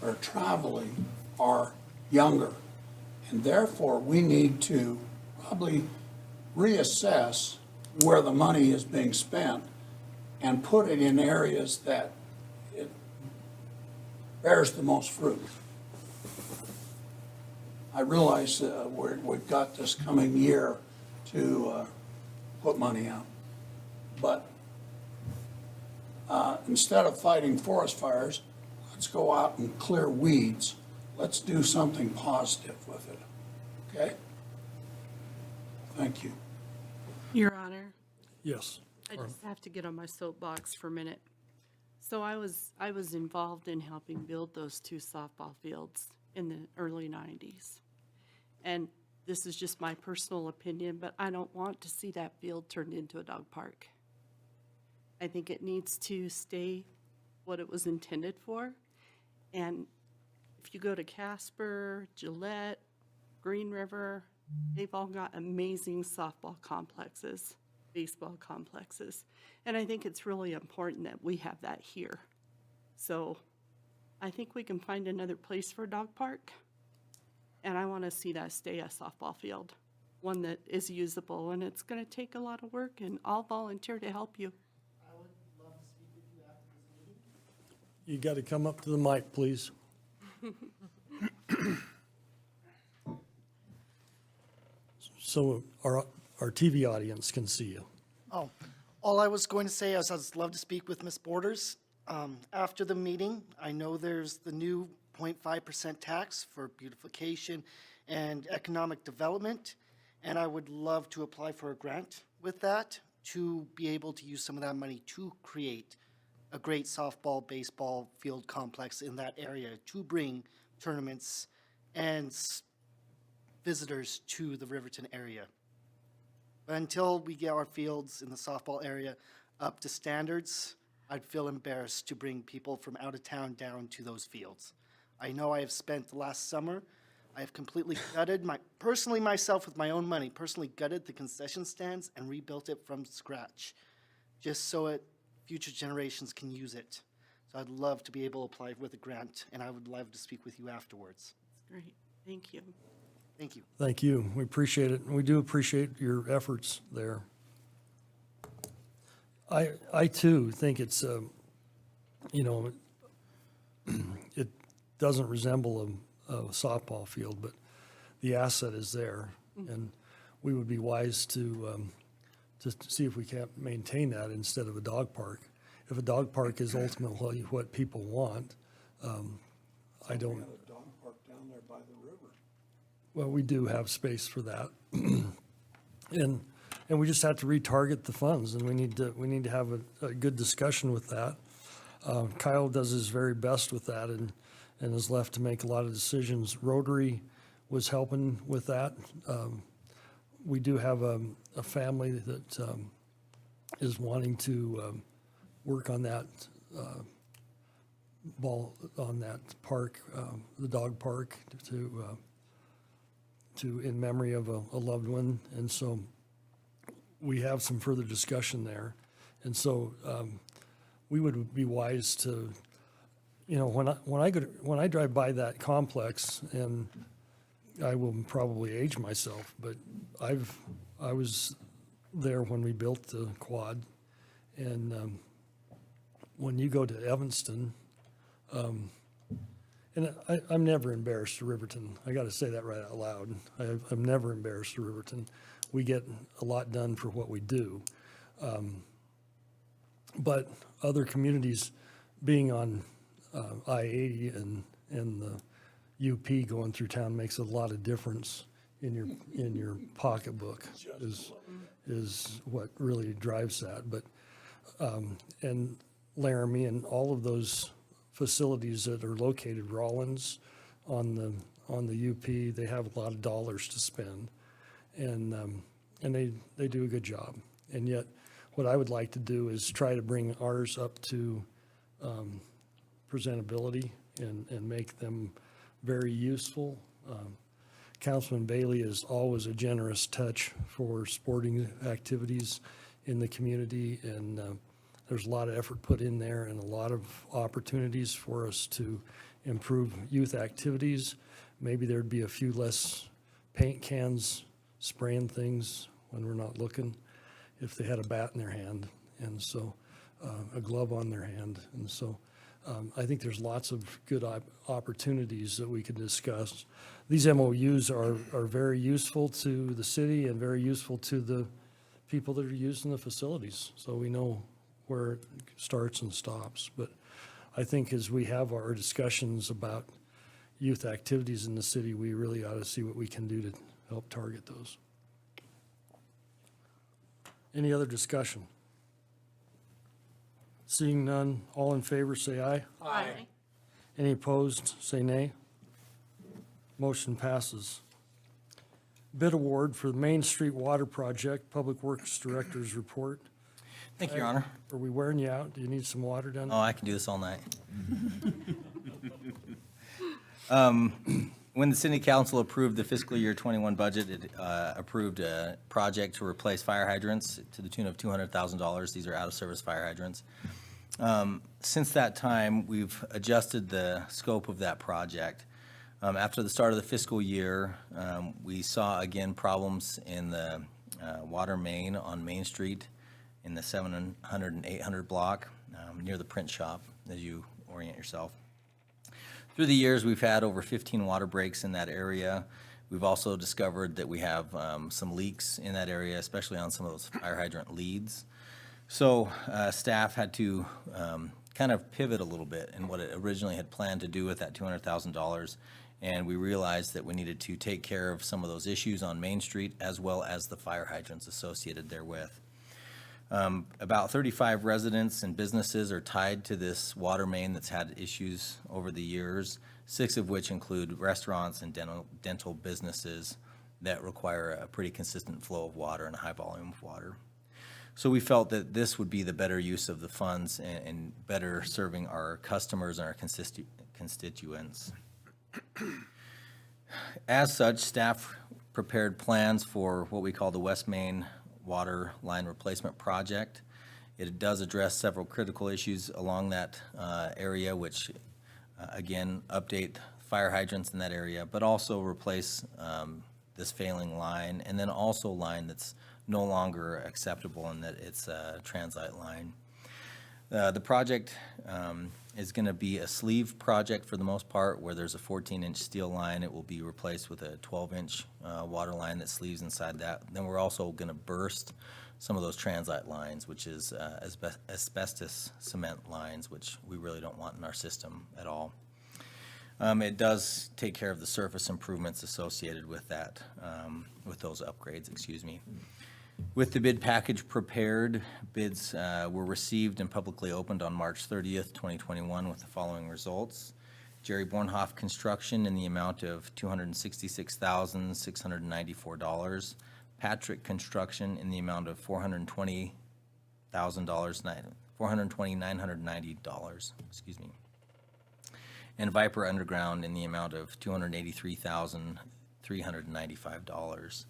are traveling are younger. And therefore, we need to probably reassess where the money is being spent and put it in areas that it bears the most fruit. I realize we've got this coming year to put money out. But instead of fighting forest fires, let's go out and clear weeds. Let's do something positive with it, okay? Thank you. Your Honor, Yes. I just have to get on my soapbox for a minute. So I was involved in helping build those two softball fields in the early 90s. And this is just my personal opinion, but I don't want to see that field turned into a dog park. I think it needs to stay what it was intended for. And if you go to Casper, Gillette, Green River, they've all got amazing softball complexes, baseball complexes. And I think it's really important that we have that here. So I think we can find another place for a dog park. And I want to see that stay a softball field, one that is usable. And it's going to take a lot of work, and I'll volunteer to help you. I would love to speak with you after this meeting. You got to come up to the mic, please. So our TV audience can see you. Oh, all I was going to say is I'd love to speak with Ms. Borders. After the meeting, I know there's the new 0.5% tax for beautification and economic development, and I would love to apply for a grant with that to be able to use some of that money to create a great softball, baseball field complex in that area to bring tournaments and visitors to the Riverton area. But until we get our fields in the softball area up to standards, I'd feel embarrassed to bring people from out of town down to those fields. I know I have spent the last summer, I have completely gutted personally myself with my own money, personally gutted the concession stands and rebuilt it from scratch, just so future generations can use it. So I'd love to be able to apply with a grant, and I would love to speak with you afterwards. Great, thank you. Thank you. Thank you. We appreciate it. And we do appreciate your efforts there. I too think it's, you know, it doesn't resemble a softball field, but the asset is there. And we would be wise to see if we can't maintain that instead of a dog park. If a dog park is ultimately what people want, I don't. We have a dog park down there by the river. Well, we do have space for that. And we just have to retarget the funds, and we need to have a good discussion with that. Kyle does his very best with that and is left to make a lot of decisions. Rotary was helping with that. We do have a family that is wanting to work on that park, the dog park, to in memory of a loved one, and so we have some further discussion there, and so we would be wise to, you know, when I drive by that complex, and I will probably age myself, but I was there when we built the quad, and when you go to Evanston, and I'm never embarrassed to Riverton. I got to say that right out loud. I'm never embarrassed to Riverton. We get a lot done for what we do. But other communities being on I-80 and the UP going through town makes a lot of difference in your pocketbook is what really drives that. But and Laramie and all of those facilities that are located, Rollins on the UP, they have a lot of dollars to spend, and they do a good job. And yet, what I would like to do is try to bring ours up to presentability and make them very useful. Councilman Bailey is always a generous touch for sporting activities in the community, and there's a lot of effort put in there and a lot of opportunities for us to improve youth activities. Maybe there'd be a few less paint cans spraying things when we're not looking if they had a bat in their hand, and so a glove on their hand. And so I think there's lots of good opportunities that we could discuss. These MOUs are very useful to the city and very useful to the people that are using the facilities, so we know where it starts and stops. But I think as we have our discussions about youth activities in the city, we really ought to see what we can do to help target those. Any other discussion? Seeing none, all in favor say aye. Aye. Any opposed, say nay. Motion passes. Bid award for the Main Street Water Project, Public Works Director's report. Thank you, Your Honor. Are we wearing you out? Do you need some water done? Oh, I can do this all night. When the city council approved the fiscal year 21 budget, it approved a project to replace fire hydrants to the tune of $200,000. These are out-of-service fire hydrants. Since that time, we've adjusted the scope of that project. After the start of the fiscal year, we saw again problems in the water main on Main Street in the 700 and 800 block near the print shop as you orient yourself. Through the years, we've had over 15 water breaks in that area. We've also discovered that we have some leaks in that area, especially on some of those fire hydrant leads. So staff had to kind of pivot a little bit in what it originally had planned to do with that $200,000. And we realized that we needed to take care of some of those issues on Main Street as well as the fire hydrants associated therewith. About 35 residents and businesses are tied to this water main that's had issues over the years, 6 of which include restaurants and dental businesses that require a pretty consistent flow of water and a high volume of water. So we felt that this would be the better use of the funds and better serving our customers and our constituents. As such, staff prepared plans for what we call the West Main Water Line Replacement Project. It does address several critical issues along that area, which again, update fire hydrants in that area, but also replace this failing line, and then also line that's no longer acceptable in that it's a transite line. The project is going to be a sleeve project for the most part, where there's a 14-inch steel line. It will be replaced with a 12-inch water line that sleeves inside that. Then we're also going to burst some of those transite lines, which is asbestos cement lines, which we really don't want in our system at all. It does take care of the surface improvements associated with that, with those upgrades, excuse me. With the bid package prepared, bids were received and publicly opened on March 30th, 2021 with the following results. Jerry Bornhoff Construction in the amount of $266,694. Patrick Construction in the amount of $420,990, excuse me. And Viper Underground in the amount of $283,395.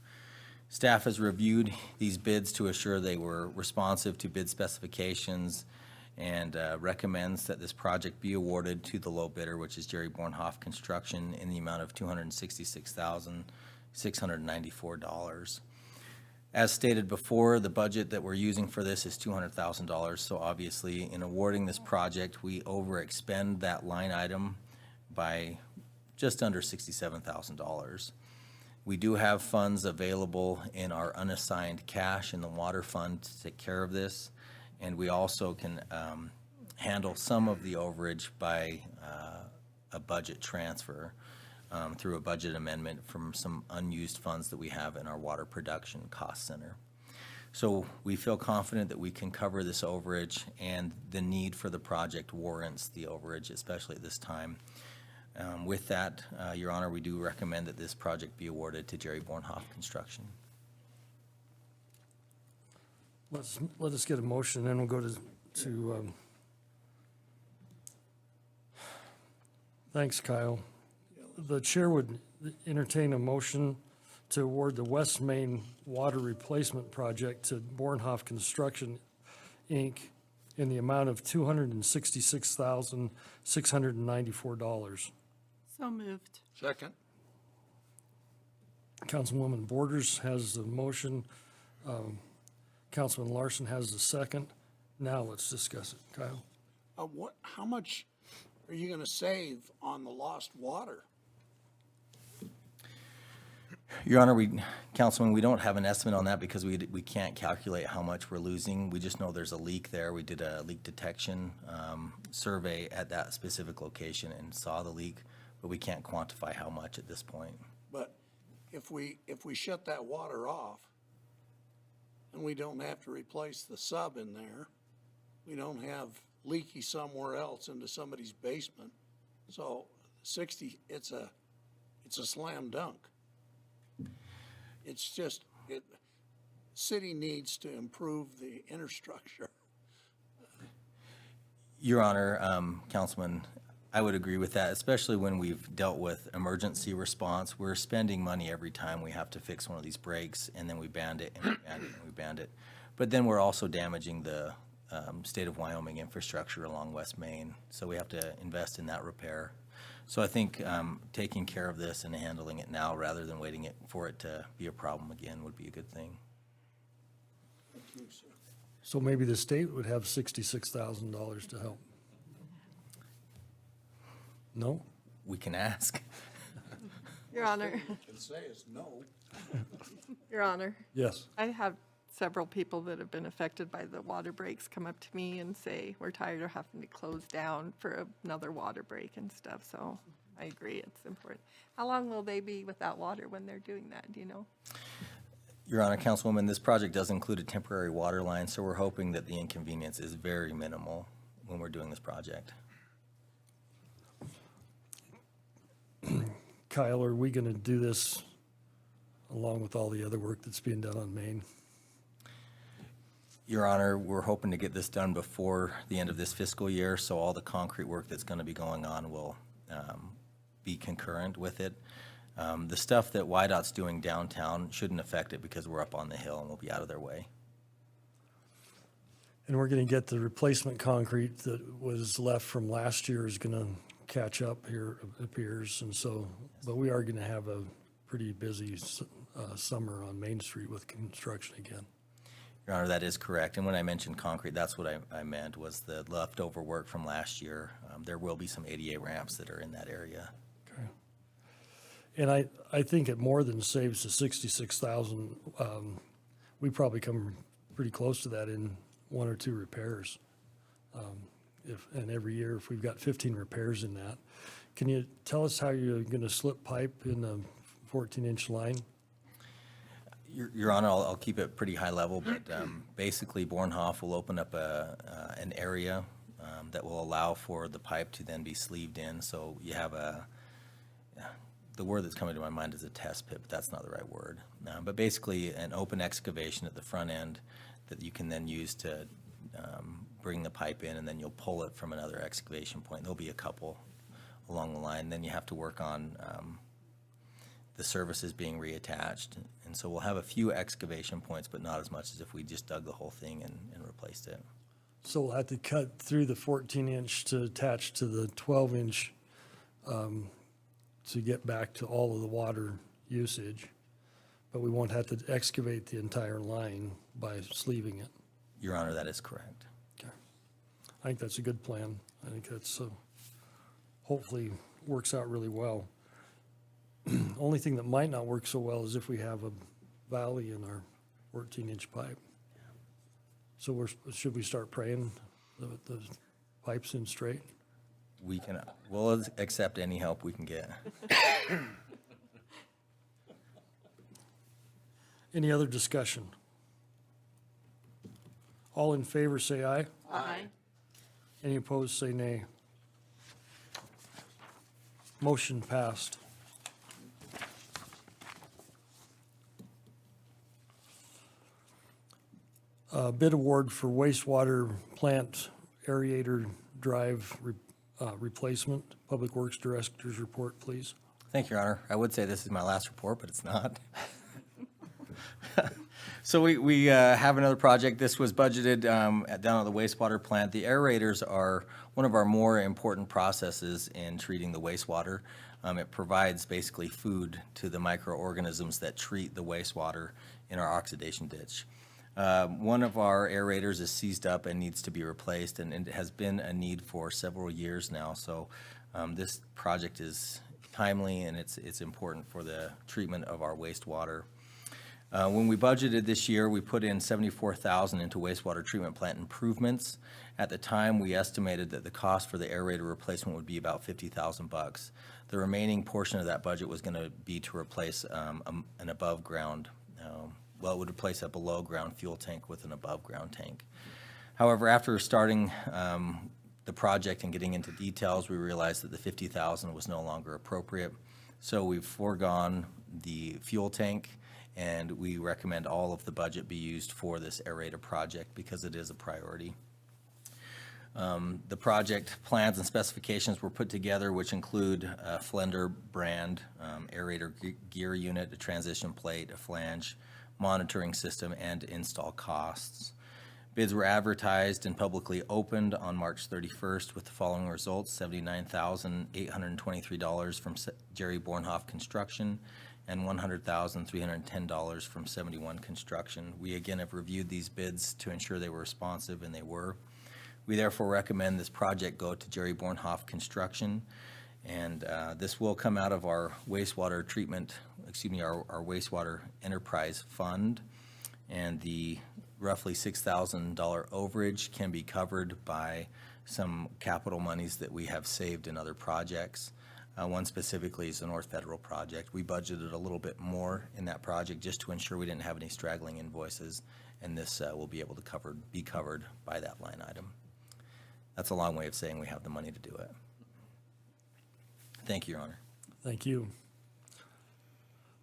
Staff has reviewed these bids to assure they were responsive to bid specifications and recommends that this project be awarded to the low bidder, which is Jerry Bornhoff Construction, in the amount of $266,694. As stated before, the budget that we're using for this is $200,000, so obviously in awarding this project, we overexpend that line item by just under $67,000. We do have funds available in our unassigned cash in the water fund to take care of this, and we also can handle some of the overage by a budget transfer through a budget amendment from some unused funds that we have in our water production cost center. So we feel confident that we can cover this overage, and the need for the project warrants the overage, especially at this time. With that, Your Honor, we do recommend that this project be awarded to Jerry Bornhoff Construction. Let us get a motion, then we'll go to thanks, Kyle. The chair would entertain a motion to award the West Main Water Replacement Project to Bornhoff Construction, Inc. in the amount of $266,694. So moved. Second. Councilwoman Borders has the motion. Councilman Larson has the second. Now let's discuss it. Kyle? How much are you going to save on the lost water? Your Honor, Councilman, we don't have an estimate on that because we can't calculate how much we're losing. We just know there's a leak there. We did a leak detection survey at that specific location and saw the leak, but we can't quantify how much at this point. But if we shut that water off and we don't have to replace the sub in there, we don't have leaky somewhere else into somebody's basement. So 60, it's a slam dunk. It's just, city needs to improve the infrastructure. Your Honor, Councilman, I would agree with that, especially when we've dealt with emergency response. We're spending money every time we have to fix one of these breaks, and then we band it, and we band it, and we band it. But then we're also damaging the state of Wyoming infrastructure along West Main, so we have to invest in that repair. So I think taking care of this and handling it now rather than waiting for it to be a problem again would be a good thing. Thank you, sir. So maybe the state would have $66,000 to help. No? We can ask. Your Honor, You can say is no. Your Honor, Yes. I have several people that have been affected by the water breaks come up to me and say, we're tired of having to close down for another water break and stuff, so I agree, it's important. How long will they be without water when they're doing that, do you know? Your Honor, Councilwoman, this project does include a temporary water line, so we're hoping that the inconvenience is very minimal when we're doing this project. Kyle, are we gonna do this along with all the other work that's being done on Main? Your Honor, we're hoping to get this done before the end of this fiscal year, so all the concrete work that's gonna be going on will be concurrent with it. The stuff that YDOT's doing downtown shouldn't affect it because we're up on the hill and we'll be out of their way. And we're gonna get the replacement concrete that was left from last year is gonna catch up here, it appears, and so, but we are gonna have a pretty busy summer on Main Street with construction again. Your Honor, that is correct. And when I mentioned concrete, that's what I meant was the leftover work from last year. There will be some ADA ramps that are in that area. Okay. And I think it more than saves the 66,000. We probably come pretty close to that in 1 or 2 repairs. And every year, if we've got 15 repairs in that. Can you tell us how you're gonna slip pipe in a 14-inch line? Your Honor, I'll keep it pretty high level, but basically Bornhoff will open up an area that will allow for the pipe to then be sleeved in. So you have the word that's coming to my mind is a test pit, but that's not the right word. But basically an open excavation at the front end that you can then use to bring the pipe in, and then you'll pull it from another excavation point. There'll be a couple along the line. Then you have to work on the services being reattached. And so we'll have a few excavation points, but not as much as if we just dug the whole thing and replaced it. So we'll have to cut through the 14-inch to attach to the 12-inch to get back to all of the water usage. But we won't have to excavate the entire line by sleeving it. Your Honor, that is correct. Okay. I think that's a good plan. I think that's hopefully works out really well. Only thing that might not work so well is if we have a valley in our 14-inch pipe. So should we start praying the pipes in straight? We'll accept any help we can get. Any other discussion? All in favor, say aye. Aye. Any opposed, say nay. Motion passed. Bid award for wastewater plant aerator drive replacement. Public Works Director's report, please. Thank you, Your Honor. I would say this is my last report, but it's not. So we have another project. This was budgeted down at the wastewater plant. The aerators are one of our more important processes in treating the wastewater. It provides basically food to the microorganisms that treat the wastewater in our oxidation ditch. One of our aerators is seized up and needs to be replaced, and it has been a need for several years now. So this project is timely, and it's important for the treatment of our wastewater. When we budgeted this year, we put in $74,000 into wastewater treatment plant improvements. At the time, we estimated that the cost for the aerator replacement would be about $50,000. The remaining portion of that budget was going to be to replace an above ground, it would replace a below ground fuel tank with an above ground tank. However, after starting the project and getting into details, we realized that the $50,000 was no longer appropriate. So we've foregone the fuel tank, and we recommend all of the budget be used for this aerator project because it is a priority. The project plans and specifications were put together, which include a Flender brand aerator gear unit, a transition plate, a flange, monitoring system, and install costs. Bids were advertised and publicly opened on March 31st with the following results: $79,823 from Jerry Bornhoff Construction and $100,310 from 71 Construction. We again have reviewed these bids to ensure they were responsive, and they were. We therefore recommend this project go to Jerry Bornhoff Construction, and this will come out of our wastewater treatment, our wastewater enterprise fund, and the roughly $6,000 overage can be covered by some capital monies that we have saved in other projects. One specifically is the North Federal project. We budgeted a little bit more in that project just to ensure we didn't have any straggling invoices, and this will be able to be covered by that line item. That's a long way of saying we have the money to do it. Thank you, Your Honor. Thank you.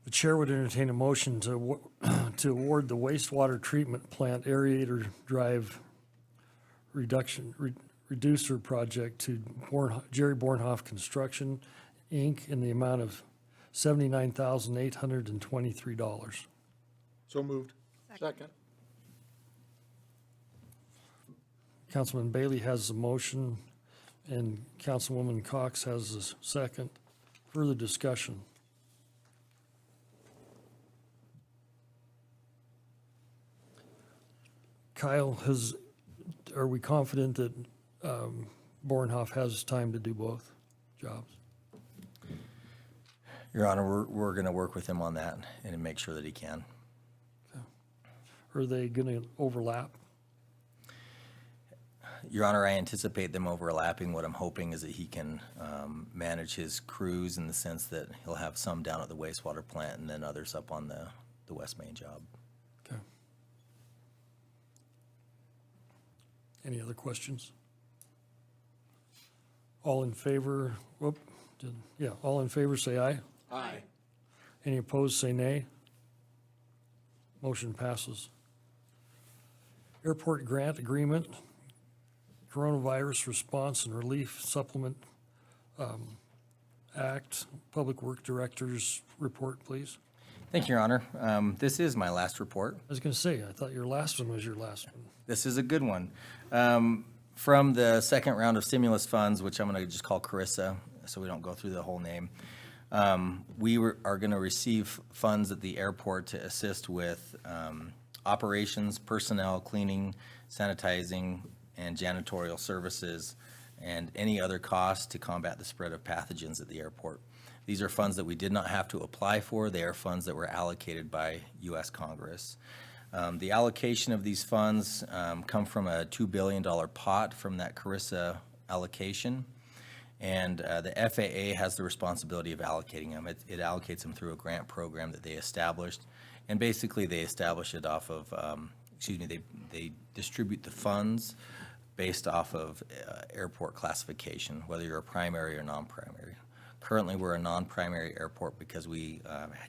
The chair would entertain a motion to award the wastewater treatment plant aerator drive reducer project to Jerry Bornhoff Construction, Inc. in the amount of $79,823. So moved. Second. Councilman Bailey has the motion, and Councilwoman Cox has the second. Further discussion? Kyle, are we confident that Bornhoff has time to do both jobs? Your Honor, we're going to work with him on that and make sure that he can. Are they going to overlap? Your Honor, I anticipate them overlapping. What I'm hoping is that he can manage his crews in the sense that he'll have some down at the wastewater plant and then others up on the West Main job. Okay. Any other questions? All in favor, all in favor say aye. Aye. Any opposed say nay. Motion passes. Airport Grant Agreement, Coronavirus Response and Relief Supplement Act, Public Work Director's report, please. Thank you, Your Honor. This is my last report. I was going to say, I thought your last one was your last one. This is a good one. From the second round of stimulus funds, which I'm going to just call Carissa, so we don't go through the whole name, we are going to receive funds at the airport to assist with operations, personnel, cleaning, sanitizing, and janitorial services, and any other costs to combat the spread of pathogens at the airport. These are funds that we did not have to apply for. They are funds that were allocated by U.S. Congress. The allocation of these funds come from a $2 billion pot from that Carissa allocation, and the FAA has the responsibility of allocating them. It allocates them through a grant program that they established, and basically they establish it off of, they distribute the funds based off of airport classification, whether you're a primary or non-primary. Currently, we're a non-primary airport because we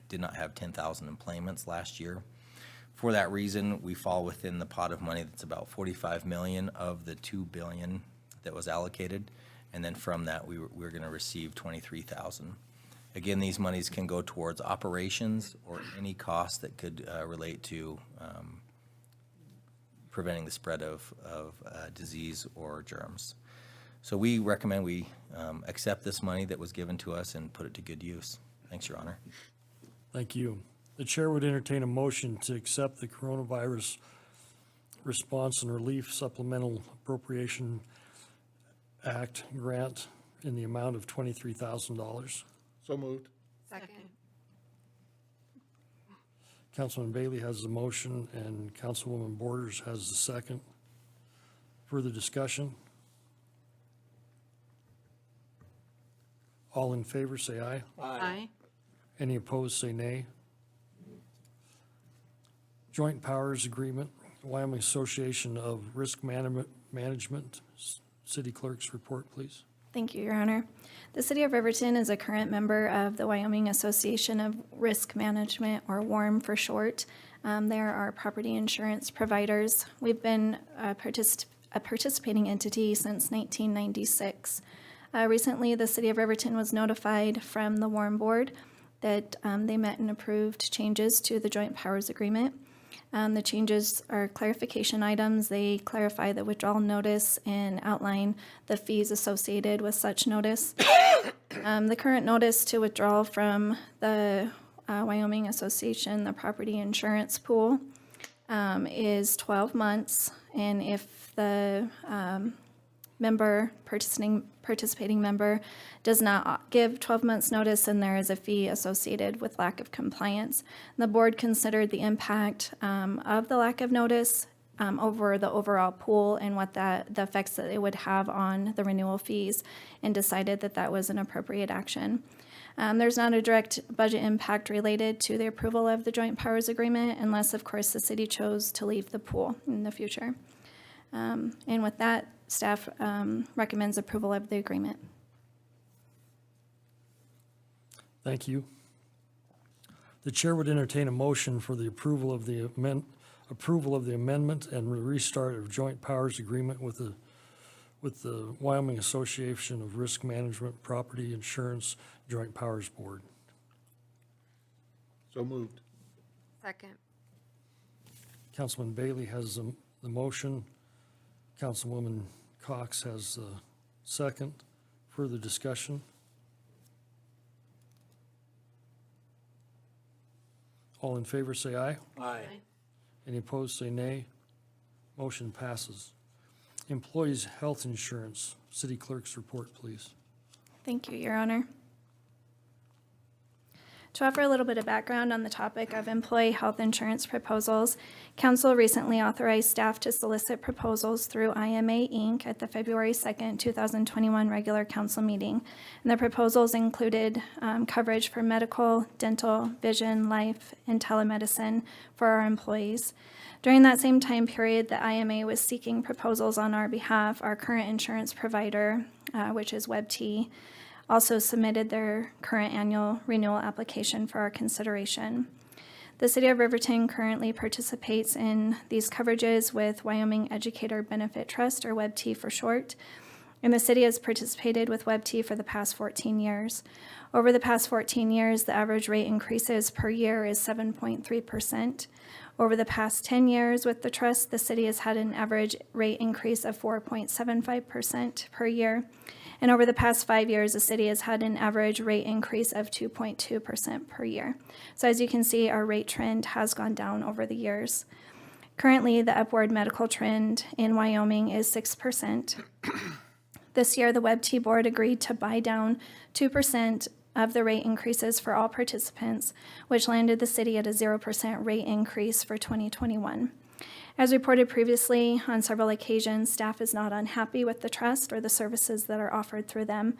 did not have 10,000 employments last year. For that reason, we fall within the pot of money that's about $45 million of the $2 billion that was allocated, and then from that, we're going to receive $23,000. Again, these monies can go towards operations or any costs that could relate to preventing the spread of disease or germs. So we recommend we accept this money that was given to us and put it to good use. Thanks, Your Honor. Thank you. The chair would entertain a motion to accept the Coronavirus Response and Relief Supplemental Appropriation Act grant in the amount of $23,000. So moved. Second. Councilman Bailey has the motion and Councilwoman Borders has the second. Further discussion? All in favor say aye. Aye. Any opposed say nay. Joint Powers Agreement, Wyoming Association of Risk Management. City Clerk's report, please. Thank you, Your Honor. The City of Riverton is a current member of the Wyoming Association of Risk Management, or WARM for short. There are property insurance providers. We've been a participating entity since 1996. Recently, the City of Riverton was notified from the WARM Board that they met and approved changes to the Joint Powers Agreement. The changes are clarification items. They clarify the withdrawal notice and outline the fees associated with such notice. The current notice to withdraw from the Wyoming Association, the property insurance pool, is 12 months. And if the participating member does not give 12 months notice, and there is a fee associated with lack of compliance. The board considered the impact of the lack of notice over the overall pool and what the effects that it would have on the renewal fees, and decided that that was an appropriate action. There's not a direct budget impact related to the approval of the joint powers agreement, unless, of course, the city chose to leave the pool in the future. And with that, staff recommends approval of the agreement. Thank you. The chair would entertain a motion for the approval of the amendment and restart of joint powers agreement with the Wyoming Association of Risk Management Property Insurance Joint Powers Board. So moved. Second. Councilman Bailey has the motion. Councilwoman Cox has the second. Further discussion? All in favor, say aye. Aye. Any opposed, say nay. Motion passes. Employees' health insurance, city clerk's report, please. Thank you, Your Honor. To offer a little bit of background on the topic of employee health insurance proposals, Council recently authorized staff to solicit proposals through IMA Inc. at the February 2nd, 2021 regular council meeting. And the proposals included coverage for medical, dental, vision, life, and telemedicine for our employees. During that same time period, the IMA was seeking proposals on our behalf. Our current insurance provider, which is WebT, also submitted their current annual renewal application for our consideration. The City of Riverton currently participates in these coverages with Wyoming Educator Benefit Trust, or WebT for short, and the city has participated with WebT for the past 14 years. Over the past 14 years, the average rate increases per year is 7.3%. Over the past 10 years with the trust, the city has had an average rate increase of 4.75% per year. And over the past 5 years, the city has had an average rate increase of 2.2% per year. So as you can see, our rate trend has gone down over the years. Currently, the upward medical trend in Wyoming is 6%. This year, the WebT board agreed to buy down 2% of the rate increases for all participants, which landed the city at a 0% rate increase for 2021. As reported previously, on several occasions, staff is not unhappy with the trust or the services that are offered through them.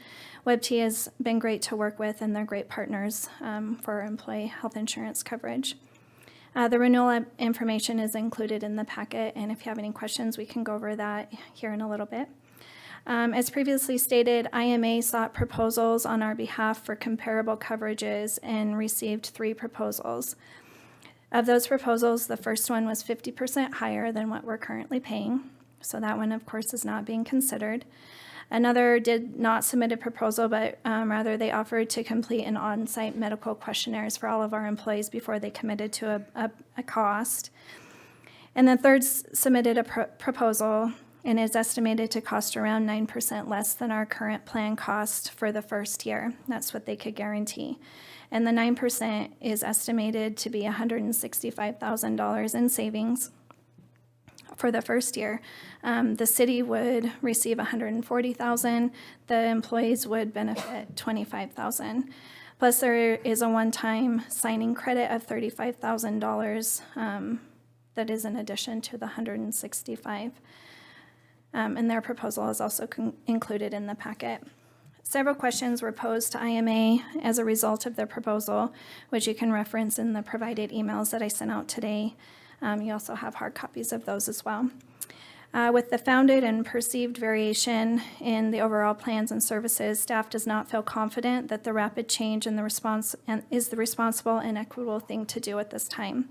WebT has been great to work with, and they're great partners for our employee health insurance coverage. The renewal information is included in the packet, and if you have any questions, we can go over that here in a little bit. As previously stated, IMA sought proposals on our behalf for comparable coverages and received 3 proposals. Of those proposals, the first one was 50% higher than what we're currently paying, so that one, of course, is not being considered. Another did not submit a proposal, but rather they offered to complete an on-site medical questionnaires for all of our employees before they committed to a cost. And the third submitted a proposal and is estimated to cost around 9% less than our current plan cost for the first year. That's what they could guarantee. And the 9% is estimated to be $165,000 in savings for the first year. The city would receive $140,000. The employees would benefit $25,000. Plus, there is a one-time signing credit of $35,000 that is in addition to the $165,000. And their proposal is also included in the packet. Several questions were posed to IMA as a result of their proposal, which you can reference in the provided emails that I sent out today. You also have hard copies of those as well. With the founded and perceived variation in the overall plans and services, staff does not feel confident that the rapid change in the response is the responsible and equitable thing to do at this time.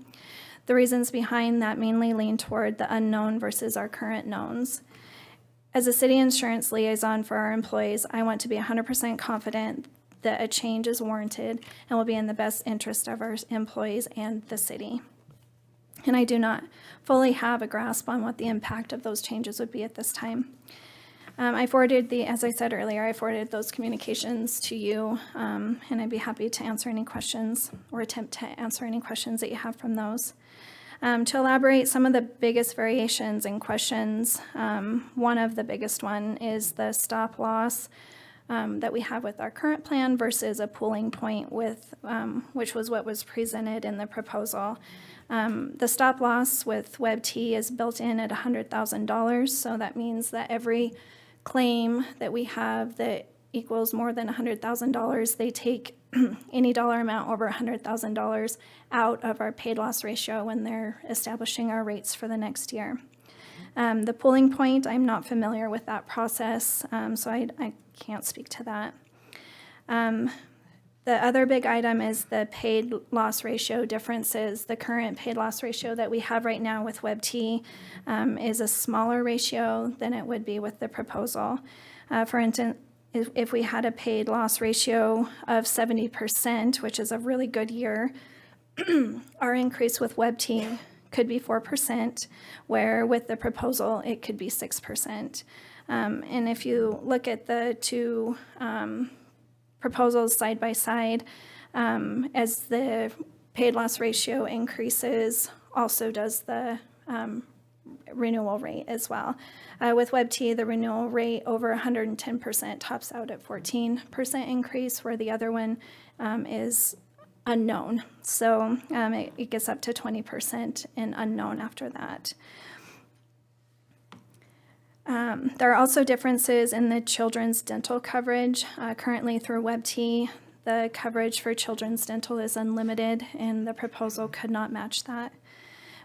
The reasons behind that mainly lean toward the unknown versus our current knowns. As a city insurance liaison for our employees, I want to be 100% confident that a change is warranted and will be in the best interest of our employees and the city. And I do not fully have a grasp on what the impact of those changes would be at this time. I forwarded as I said earlier, I forwarded those communications to you, and I'd be happy to answer any questions or attempt to answer any questions that you have from those. To elaborate, some of the biggest variations in questions, one of the biggest one is the stop loss that we have with our current plan versus a pooling point with, which was what was presented in the proposal. The stop loss with WebT is built in at $100,000, so that means that every claim that we have that equals more than $100,000, they take any dollar amount over $100,000 out of our paid loss ratio when they're establishing our rates for the next year. The pooling point, I'm not familiar with that process, so I can't speak to that. The other big item is the paid loss ratio differences. The current paid loss ratio that we have right now with WebT is a smaller ratio than it would be with the proposal. For instance, if we had a paid loss ratio of 70%, which is a really good year, our increase with WebT could be 4%, where with the proposal, it could be 6%. And if you look at the two proposals side by side, as the paid loss ratio increases, also does the renewal rate as well. With WebT, the renewal rate over 110% tops out at 14% increase, where the other one is unknown. So it gets up to 20% in unknown after that. There are also differences in the children's dental coverage. Currently through WebT, the coverage for children's dental is unlimited, and the proposal could not match that.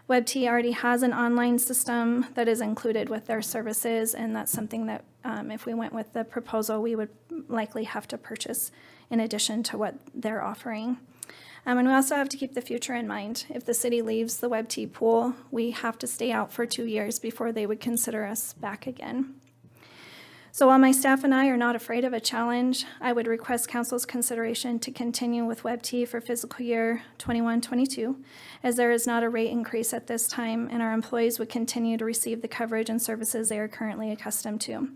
WebT already has an online system that is included with their services, and that's something that if we went with the proposal, we would likely have to purchase in addition to what they're offering. And we also have to keep the future in mind. If the city leaves the WebT pool, we have to stay out for 2 years before they would consider us back again. So while my staff and I are not afraid of a challenge, I would request council's consideration to continue with WebT for fiscal year 21-22, as there is not a rate increase at this time, and our employees would continue to receive the coverage and services they are currently accustomed to.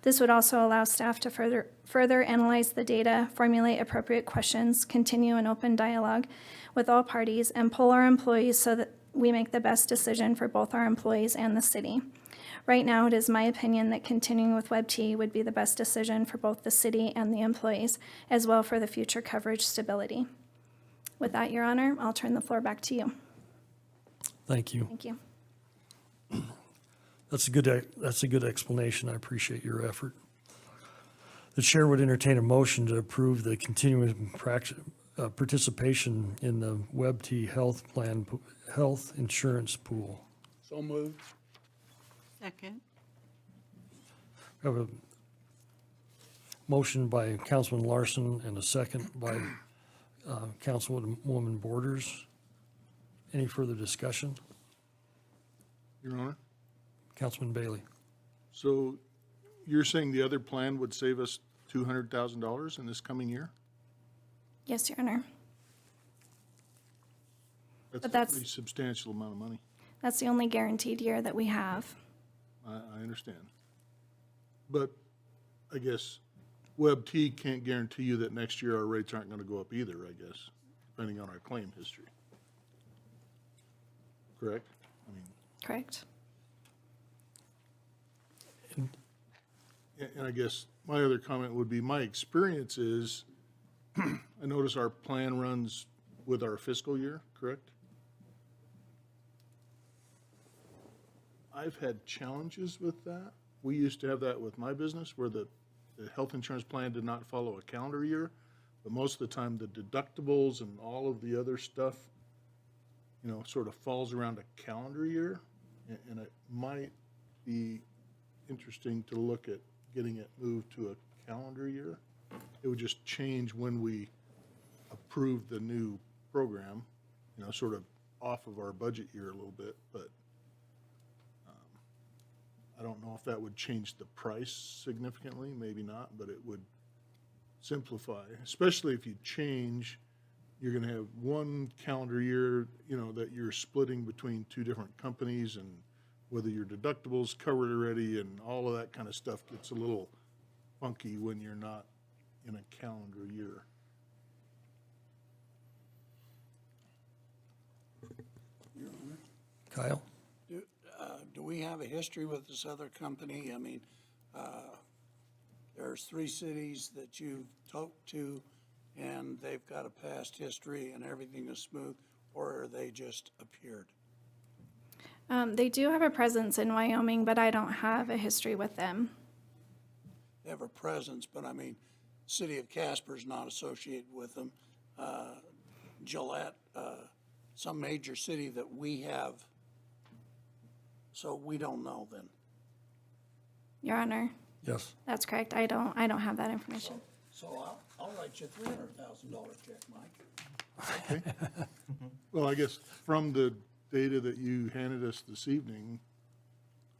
This would also allow staff to further analyze the data, formulate appropriate questions, continue an open dialogue with all parties, and poll our employees so that we make the best decision for both our employees and the city. Right now, it is my opinion that continuing with WebT would be the best decision for both the city and the employees, as well for the future coverage stability. With that, Your Honor, I'll turn the floor back to you. Thank you. Thank you. That's a good explanation. I appreciate your effort. The chair would entertain a motion to approve the continuing participation in the WebT health insurance pool. So moved. Second. I have a motion by Councilman Larson and a second by Councilwoman Borders. Any further discussion? Your Honor? Councilman Bailey. So you're saying the other plan would save us $200,000 in this coming year? Yes, Your Honor. That's But a that's- pretty substantial amount of money. That's the only guaranteed year that we have. I understand. But I guess WebT can't guarantee you that next year our rates aren't going to go up either, I guess, depending on our claim history. Correct? I mean, Correct. and I guess my other comment would be, my experience is, I notice our plan runs with our fiscal year, correct? I've had challenges with that. We used to have that with my business, where the health insurance plan did not follow a calendar year, but most of the time, the deductibles and all of the other stuff, you know, sort of falls around a calendar year, and it might be interesting to look at getting it moved to a calendar year. It would just change when we approve the new program, you know, sort of off of our budget year a little bit, but I don't know if that would change the price significantly, maybe not, but it would simplify, especially if you change, you're gonna have one calendar year, you know, that you're splitting between two different companies, and whether your deductible's covered already and all of that kind of stuff gets a little funky when you're not in a calendar year. Kyle? Do we have a history with this other company? I mean, there's 3 cities that you've talked to, and they've got a past history and everything is smooth. or are they just appeared? They do have a presence in Wyoming, but I don't have a history with them. They have a presence, but I mean, city of Casper's not associated with them. Gillette, some major city that we have, so we don't know then. Your Honor, Yes. that's correct. I don't have that information. So I'll write you a $300,000 check, Mike. Well, I guess from the data that you handed us this evening,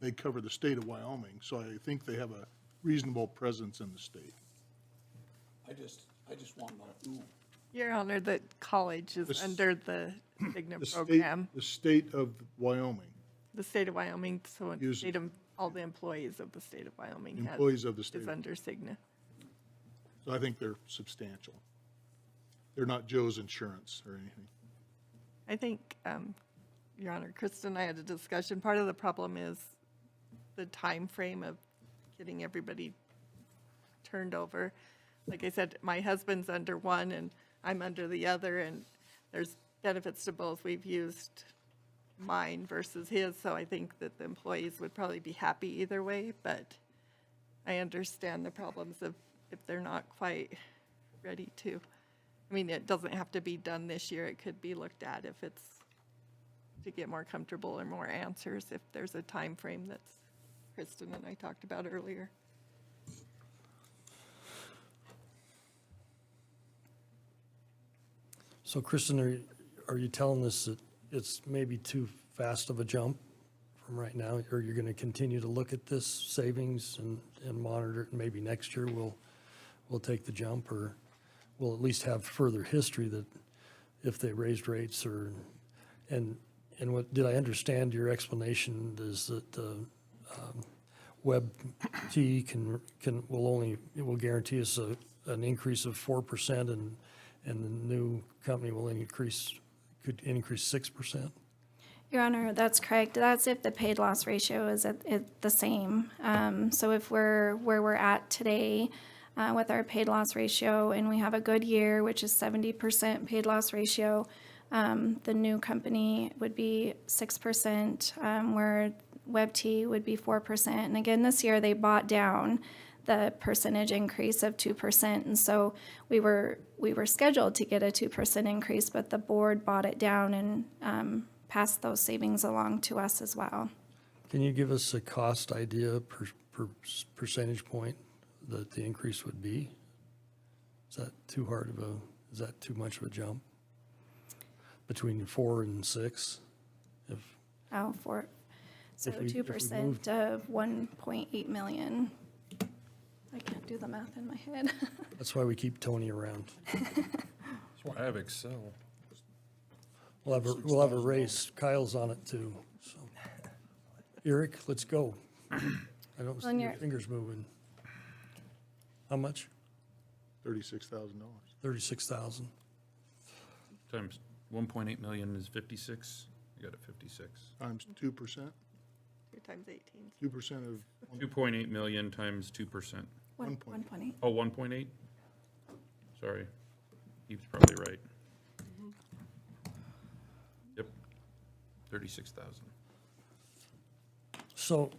they cover the state of Wyoming, so I think they have a reasonable presence in the state. I just want to know who. Your Honor, the college is This- under the Cigna The state, program. the state of Wyoming, The state of Wyoming, so it's Use- all the employees of the state of Wyoming employees of the state. is under Cigna. So I think they're substantial. They're not Joe's Insurance or anything. I think, Your Honor, Kristen and I had a discussion. Part of the problem is the time frame of getting everybody turned over. Like I said, my husband's under one and I'm under the other, and there's benefits to both. We've used mine versus his, so I think that the employees would probably be happy either way, but I understand the problems of if they're not quite ready to. I mean, it doesn't have to be done this year. It could be looked at if it's to get more comfortable or more answers, if there's a time frame that's Kristen and I talked about earlier. So Kristen, are you telling us that it's maybe too fast of a jump from right now? Or you're going to continue to look at this savings and monitor it, and maybe next year we'll take the jump, or we'll at least have further history that if they raised rates or, and what, did I understand your explanation is that the WebT will guarantee us an increase of 4%, and the new company will could increase 6%? Your Honor, that's correct. That's if the paid loss ratio is at the same. So if we're where we're at today with our paid loss ratio, and we have a good year, which is 70% paid loss ratio, the new company would be 6%, where WebT would be 4%. And again, this year they bought down the percentage increase of 2%. And so we were scheduled to get a 2% increase, but the board bought it down and passed those savings along to us as well. Can you give us a cost idea per percentage point that the increase would be? Is that is that too much of a jump? Between 4 and 6? So if we 2% moved- of 1.8 million. I can't do the math in my head. That's why we keep Tony around. That's why I have Excel. We'll have a race. Kyle's on it too, so. Eric, let's go. I don't see your fingers moving. How much? $36,000. 36,000. Times 1.8 million is 56. You got it 56. Times 2%, 2 times 18. 2% of 2.8 million times 2%. 1.8. Oh, 1.8? Sorry. He's probably right. Yep. 36,000. So,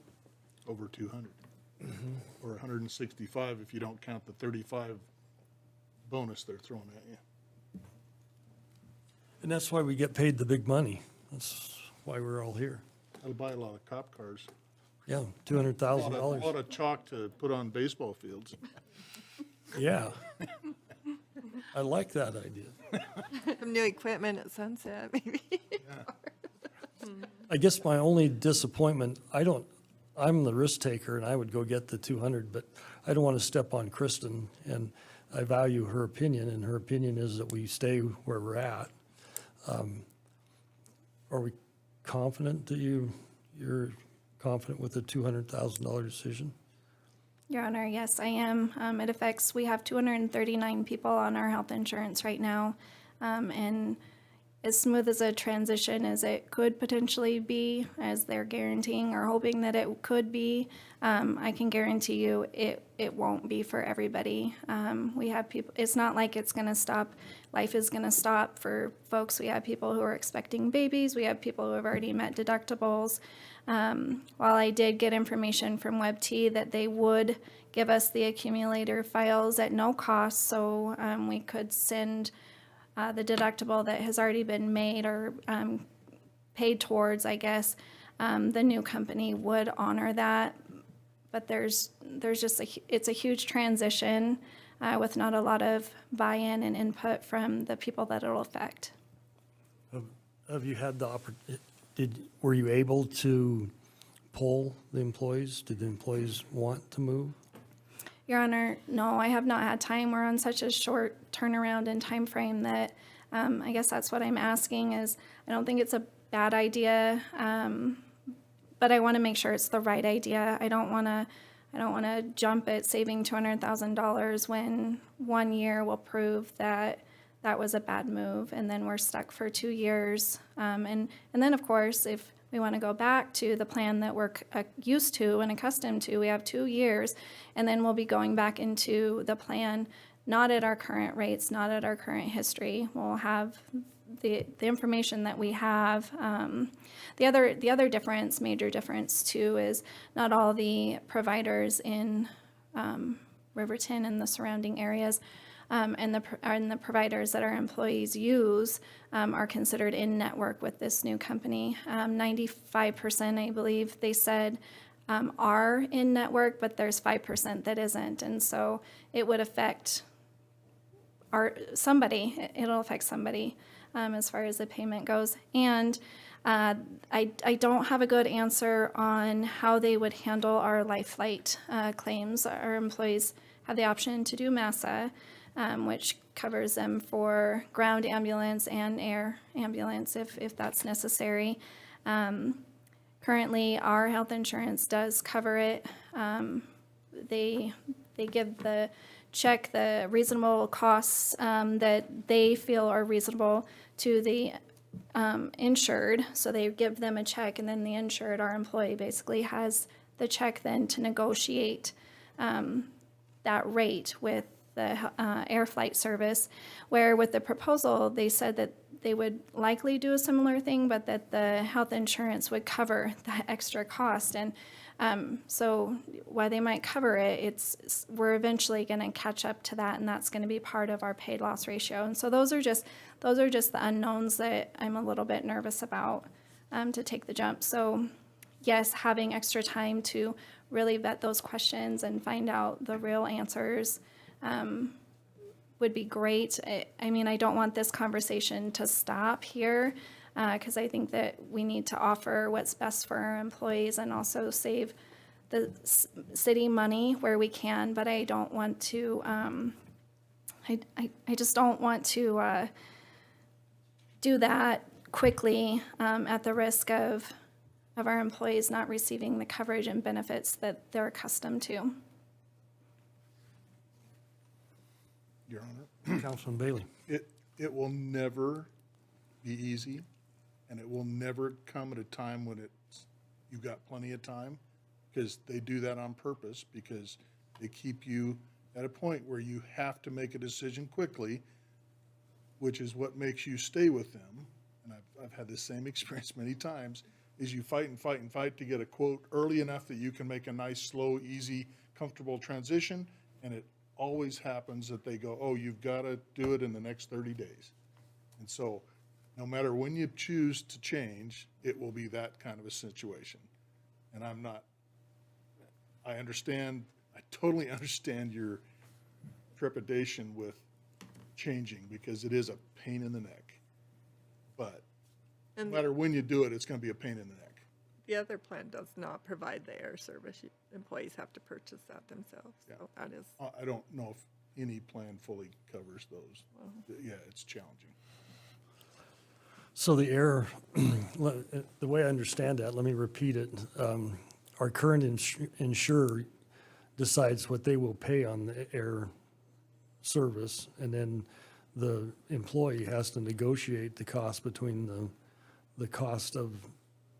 over 200. Or 165 if you don't count the 35 bonus they're throwing at you. and that's why we get paid the big money. That's why we're all here. That'll buy a lot of cop cars. Yeah, A lot $200,000. of chalk to put on baseball fields. Yeah. I like that idea. Some new equipment at Sunset, maybe. I guess my only disappointment, I'm the risk taker and I would go get the 200, but I don't want to step on Kristen, and I value her opinion, and her opinion is that we stay where we're at. Are we confident that you're confident with the $200,000 decision? Your Honor, yes, I am. We have 239 people on our health insurance right now. And as smooth as a transition as it could potentially be, as they're guaranteeing or hoping that it could be, I can guarantee you it won't be for everybody. We have people, it's not like it's gonna stop, life is gonna stop for folks. We have people who are expecting babies, we have people who have already met deductibles. While I did get information from WebT that they would give us the accumulator files at no cost, so we could send the deductible that has already been made or paid towards, I guess, the new company would honor that. But there's just it's a huge transition with not a lot of buy-in and input from the people that it'll affect. Have you had the were you able to poll the employees? Did the employees want to move? Your Honor, no, I have not had time. We're on such a short turnaround and time frame that I guess that's what I'm asking is, I don't think it's a bad idea, but I want to make sure it's the right idea. I don't want to jump at saving $200,000 when 1 year will prove that that was a bad move, and then we're stuck for 2 years. And then, of course, if we want to go back to the plan that we're used to and accustomed to, we have 2 years, and then we'll be going back into the plan, not at our current rates, not at our current history. We'll have the information that we have. The other difference, major difference too, is not all the providers in Riverton and the surrounding areas and the providers that our employees use are considered in network with this new company. 95%, I believe they said, are in network, but there's 5% that isn't. And so it would affect somebody. It'll affect somebody as far as the payment goes. And I don't have a good answer on how they would handle our life flight claims. Our employees have the option to do MASA, which covers them for ground ambulance and air ambulance if that's necessary. Currently, our health insurance does cover it. They give the check the reasonable costs that they feel are reasonable to the insured. So they give them a check, and then the insured, our employee, basically has the check then to negotiate that rate with the air flight service, where with the proposal, they said that they would likely do a similar thing, but that the health insurance would cover that extra cost. And so while they might cover it, we're eventually going to catch up to that, and that's going to be part of our paid loss ratio. And so those are just the unknowns that I'm a little bit nervous about to take the jump. So yes, having extra time to really vet those questions and find out the real answers would be great. I mean, I don't want this conversation to stop here because I think that we need to offer what's best for our employees and also save the city money where we can, but I don't want to, I just don't want to do that quickly at the risk of our employees not receiving the coverage and benefits that they're accustomed to. Your Honor, Councilman Bailey. it will never be easy, and it will never come at a time when you've got plenty of time, because they do that on purpose, because they keep you at a point where you have to make a decision quickly, which is what makes you stay with them. And I've had the same experience many times, is you fight and fight and fight to get a quote early enough that you can make a nice, slow, easy, comfortable transition, and it always happens that they go, oh, you've got to do it in the next 30 days. And so no matter when you choose to change, it will be that kind of a situation. And I totally understand your trepidation with changing, because it is a pain in the neck. But no And matter when you do it, it's going to be a pain in the neck. the other plan does not provide the air service. Employees have to purchase that themselves. So that is, I don't know if any plan fully covers those. Yeah, it's challenging. So the the way I understand that, let me repeat it. Our current insurer decides what they will pay on the air service, and then the employee has to negotiate the cost between the cost of,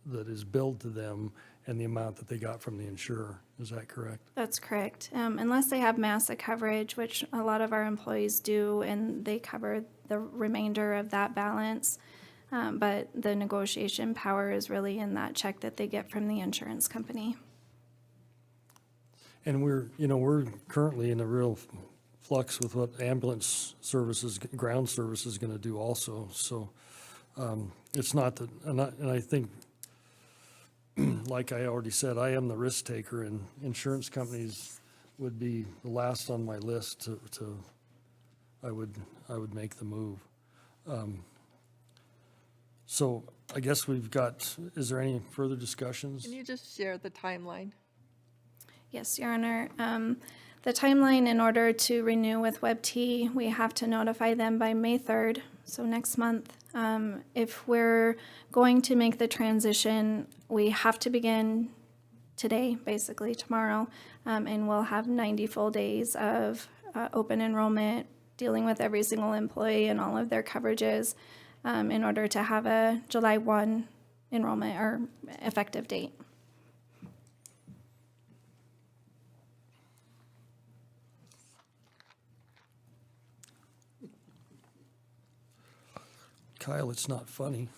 that is billed to them and the amount that they got from the insurer. Is that correct? That's correct. Unless they have MASA coverage, which a lot of our employees do, and they cover the remainder of that balance. But the negotiation power is really in that check that they get from the insurance company. And we're currently in a real flux with what ambulance services, ground service is going to do also. So it's not that, and I think, like I already said, I am the risk taker, and insurance companies would be the last on my list I would make the move. So I guess we've got, is there any further discussions? Can you just share the timeline? Yes, Your Honor. The timeline, in order to renew with WebT, we have to notify them by May 3rd, so next month. If we're going to make the transition, we have to begin today, basically tomorrow, and we'll have 90 full days of open enrollment, dealing with every single employee and all of their coverages in order to have a July 1 enrollment or effective date. Kyle, it's not funny.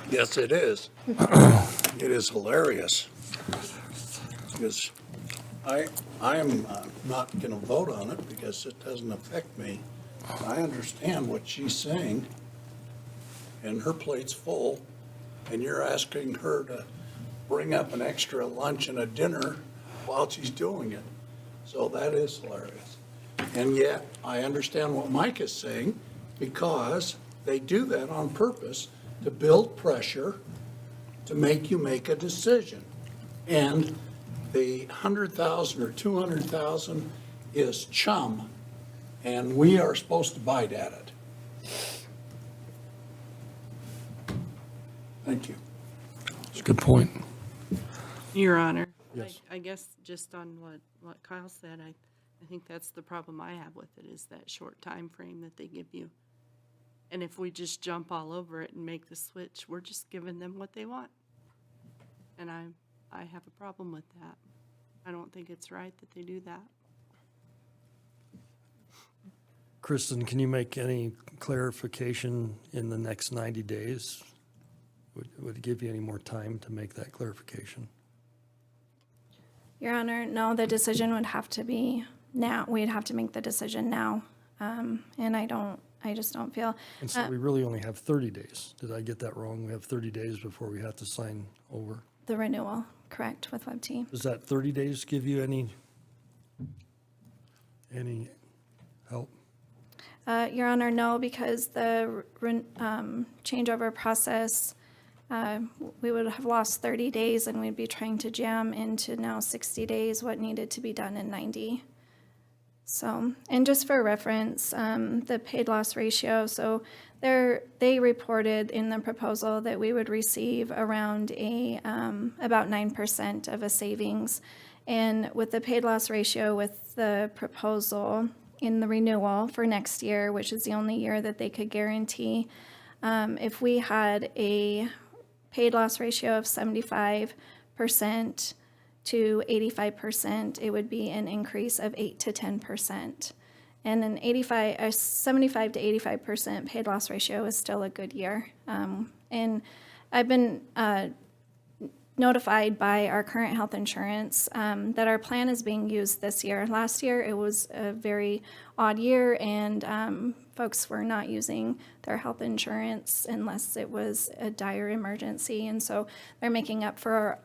Yes, it is. It is hilarious. Because I am not going to vote on it because it doesn't affect me. I understand what she's saying, and her plate's full, and you're asking her to bring up an extra lunch and a dinner while she's doing it. So that is hilarious. And yet, I understand what Mike is saying, because they do that on purpose to build pressure to make you make a decision. And the 100,000 or 200,000 is chum, and we are supposed to bite at it. Thank you. It's a good point. Your Honor. Yes. I guess just on what Kyle said, I think that's the problem I have with it, is that short time frame that they give you. And if we just jump all over it and make the switch, we're just giving them what they want. And I have a problem with that. I don't think it's right that they do that. Kristen, can you make any clarification in the next 90 days? Would it give you any more time to make that clarification? Your Honor, no, the decision would have to be now. We'd have to make the decision now. And I just don't feel. And so we really only have 30 days. Did I get that wrong? We have 30 days before we have to sign over. The renewal, correct, with WebT. Does that 30 days give you any help? Your Honor, no, because the changeover process, we would have lost 30 days, and we'd be trying to jam into now 60 days what needed to be done in 90. So, and just for reference, the paid loss ratio, so they reported in the proposal that we would receive around about 9% of a savings. And with the paid loss ratio, with the proposal in the renewal for next year, which is the only year that they could guarantee, if we had a paid loss ratio of 75% to 85%, it would be an increase of 8 to 10%. And a 75 to 85% paid loss ratio is still a good year. And I've been notified by our current health insurance that our plan is being used this year. Last year, it was a very odd year, and folks were not using their health insurance unless it was a dire emergency. And so they're making up for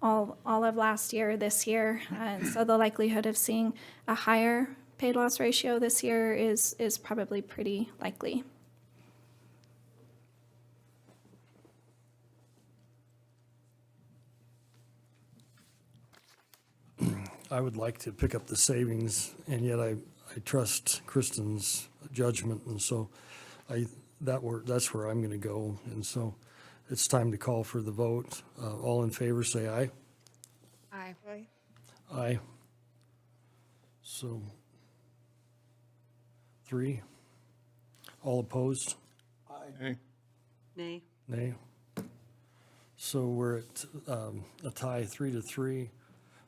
all of last year, this year. And so the likelihood of seeing a higher paid loss ratio this year is probably pretty likely. I would like to pick up the savings, and yet I trust Kristen's judgment, and so that's where I'm going to go. And so it's time to call for the vote. All in favor, say aye. Aye. Aye. So 3. All opposed? Hey, Nay. Nay. So we're at a tie, 3-3.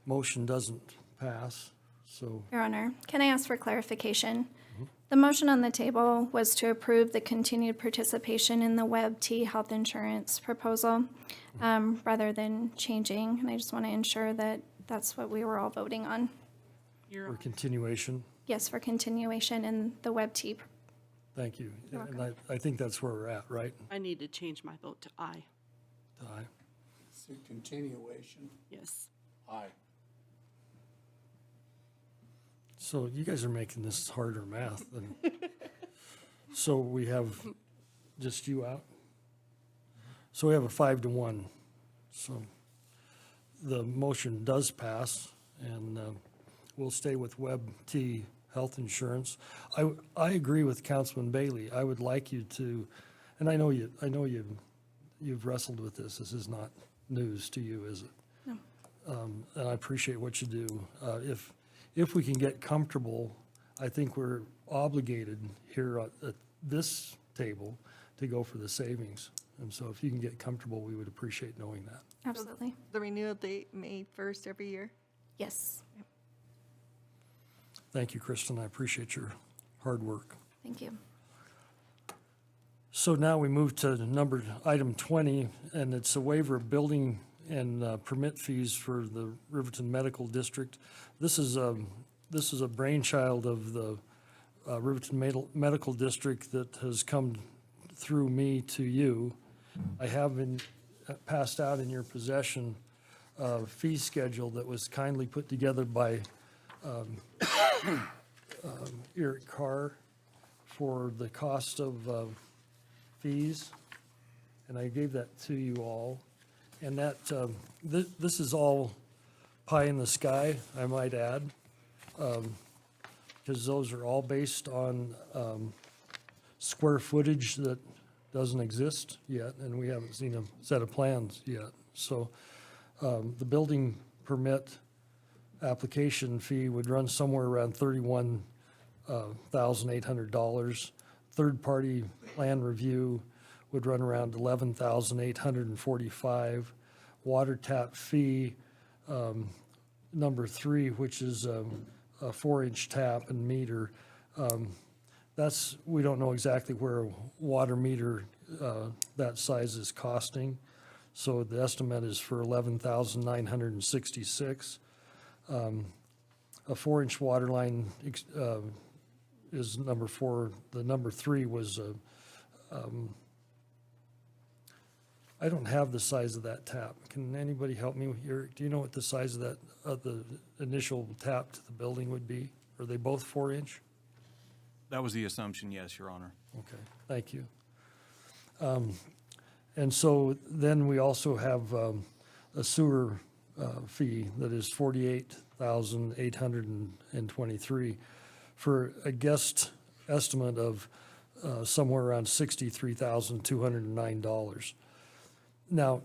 Motion doesn't pass, so Your Honor, can I ask for clarification? The motion on the table was to approve the continued participation in the WebT health insurance proposal rather than changing, and I just want to ensure that that's what we were all voting on. for continuation. Yes, for continuation in the WebT. Thank you. And I think that's where we're at, right? I need to change my vote to aye. Aye. So continuation. Yes. Aye. So you guys are making this harder math than, so we have just you out? So we have a 5-1. So the motion does pass, and we'll stay with WebT Health Insurance. I agree with Councilman Bailey. I would like you to, and I know you've wrestled with this. This is not news to you, is it? No. And I appreciate what you do. If we can get comfortable, I think we're obligated here at this table to go for the savings. And so if you can get comfortable, we would appreciate knowing that. Absolutely. The renewal date, May 1st every year? Yes. Thank you, Kristen. I appreciate your hard work. Thank you. So now we move to item 20, and it's a waiver of building and permit fees for the Riverton Medical District. This is a brainchild of the Riverton Medical District that has come through me to you. I have passed out in your possession a fee schedule that was kindly put together by Eric Carr for the cost of fees, and I gave that to you all. And that, this is all pie in the sky, I might add, because those are all based on square footage that doesn't exist yet, and we haven't seen a set of plans yet. So the building permit application fee would run somewhere around $31,800. Third-party plan review would run around $11,845. Water tap fee, number 3, which is a 4-inch tap and meter. We don't know exactly where a water meter that size is costing. So the estimate is for $11,966. A 4-inch water line is number 4. The number 3 was I don't have the size of that tap. Can anybody help me here? Do you know what the size of that, the initial tap to the building would be? Are they both 4-inch? That was the assumption, yes, Your Honor. Okay, thank you. And so then we also have a sewer fee that is $48,823 for a guest estimate of somewhere around $63,209. Now,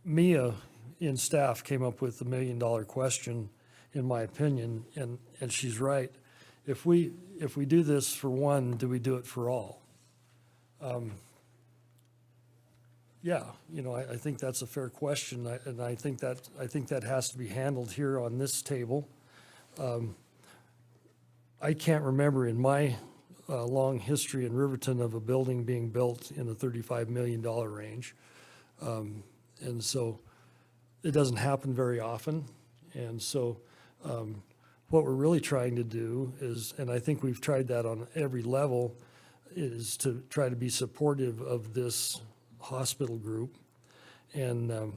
Mia in staff came up with the $1 million question, in my opinion, and she's right. If we do this for one, do we do it for all? Yeah, I think that's a fair question, and I think that has to be handled here on this table. I can't remember in my long history in Riverton of a building being built in the $35 million range. And so it doesn't happen very often. And so what we're really trying to do is, and I think we've tried that on every level, is to try to be supportive of this hospital group. And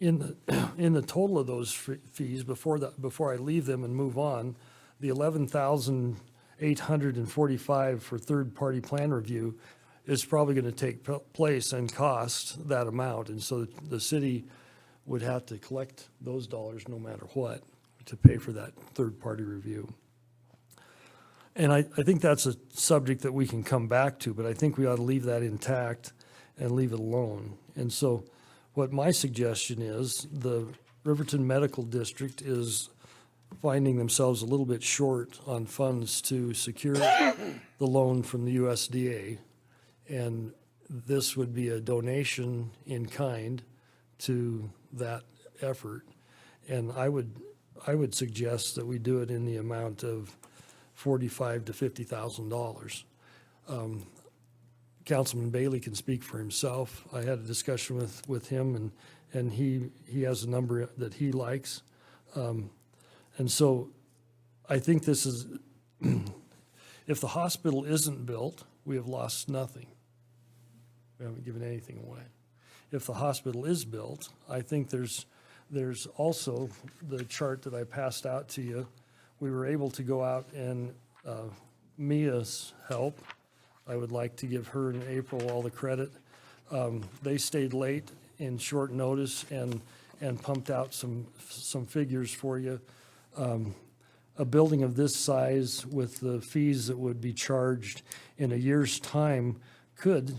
in the total of those fees, before I leave them and move on, the $11,845 for third-party plan review is probably going to take place and cost that amount. And so the city would have to collect those dollars no matter what to pay for that third-party review. And I think that's a subject that we can come back to, but I think we ought to leave that intact and leave it alone. And so what my suggestion is, the Riverton Medical District is finding themselves a little bit short on funds to secure the loan from the USDA. And this would be a donation in kind to that effort. And I would suggest that we do it in the amount of $45,000 to $50,000. Councilman Bailey can speak for himself. I had a discussion with him, and he has a number that he likes. And so I think this is, if the hospital isn't built, we have lost nothing. We haven't given anything away. If the hospital is built, I think there's also the chart that I passed out to you. We were able to go out and Mia's help. I would like to give her and April all the credit. They stayed late in short notice and pumped out some figures for you. A building of this size with the fees that would be charged in a year's time could,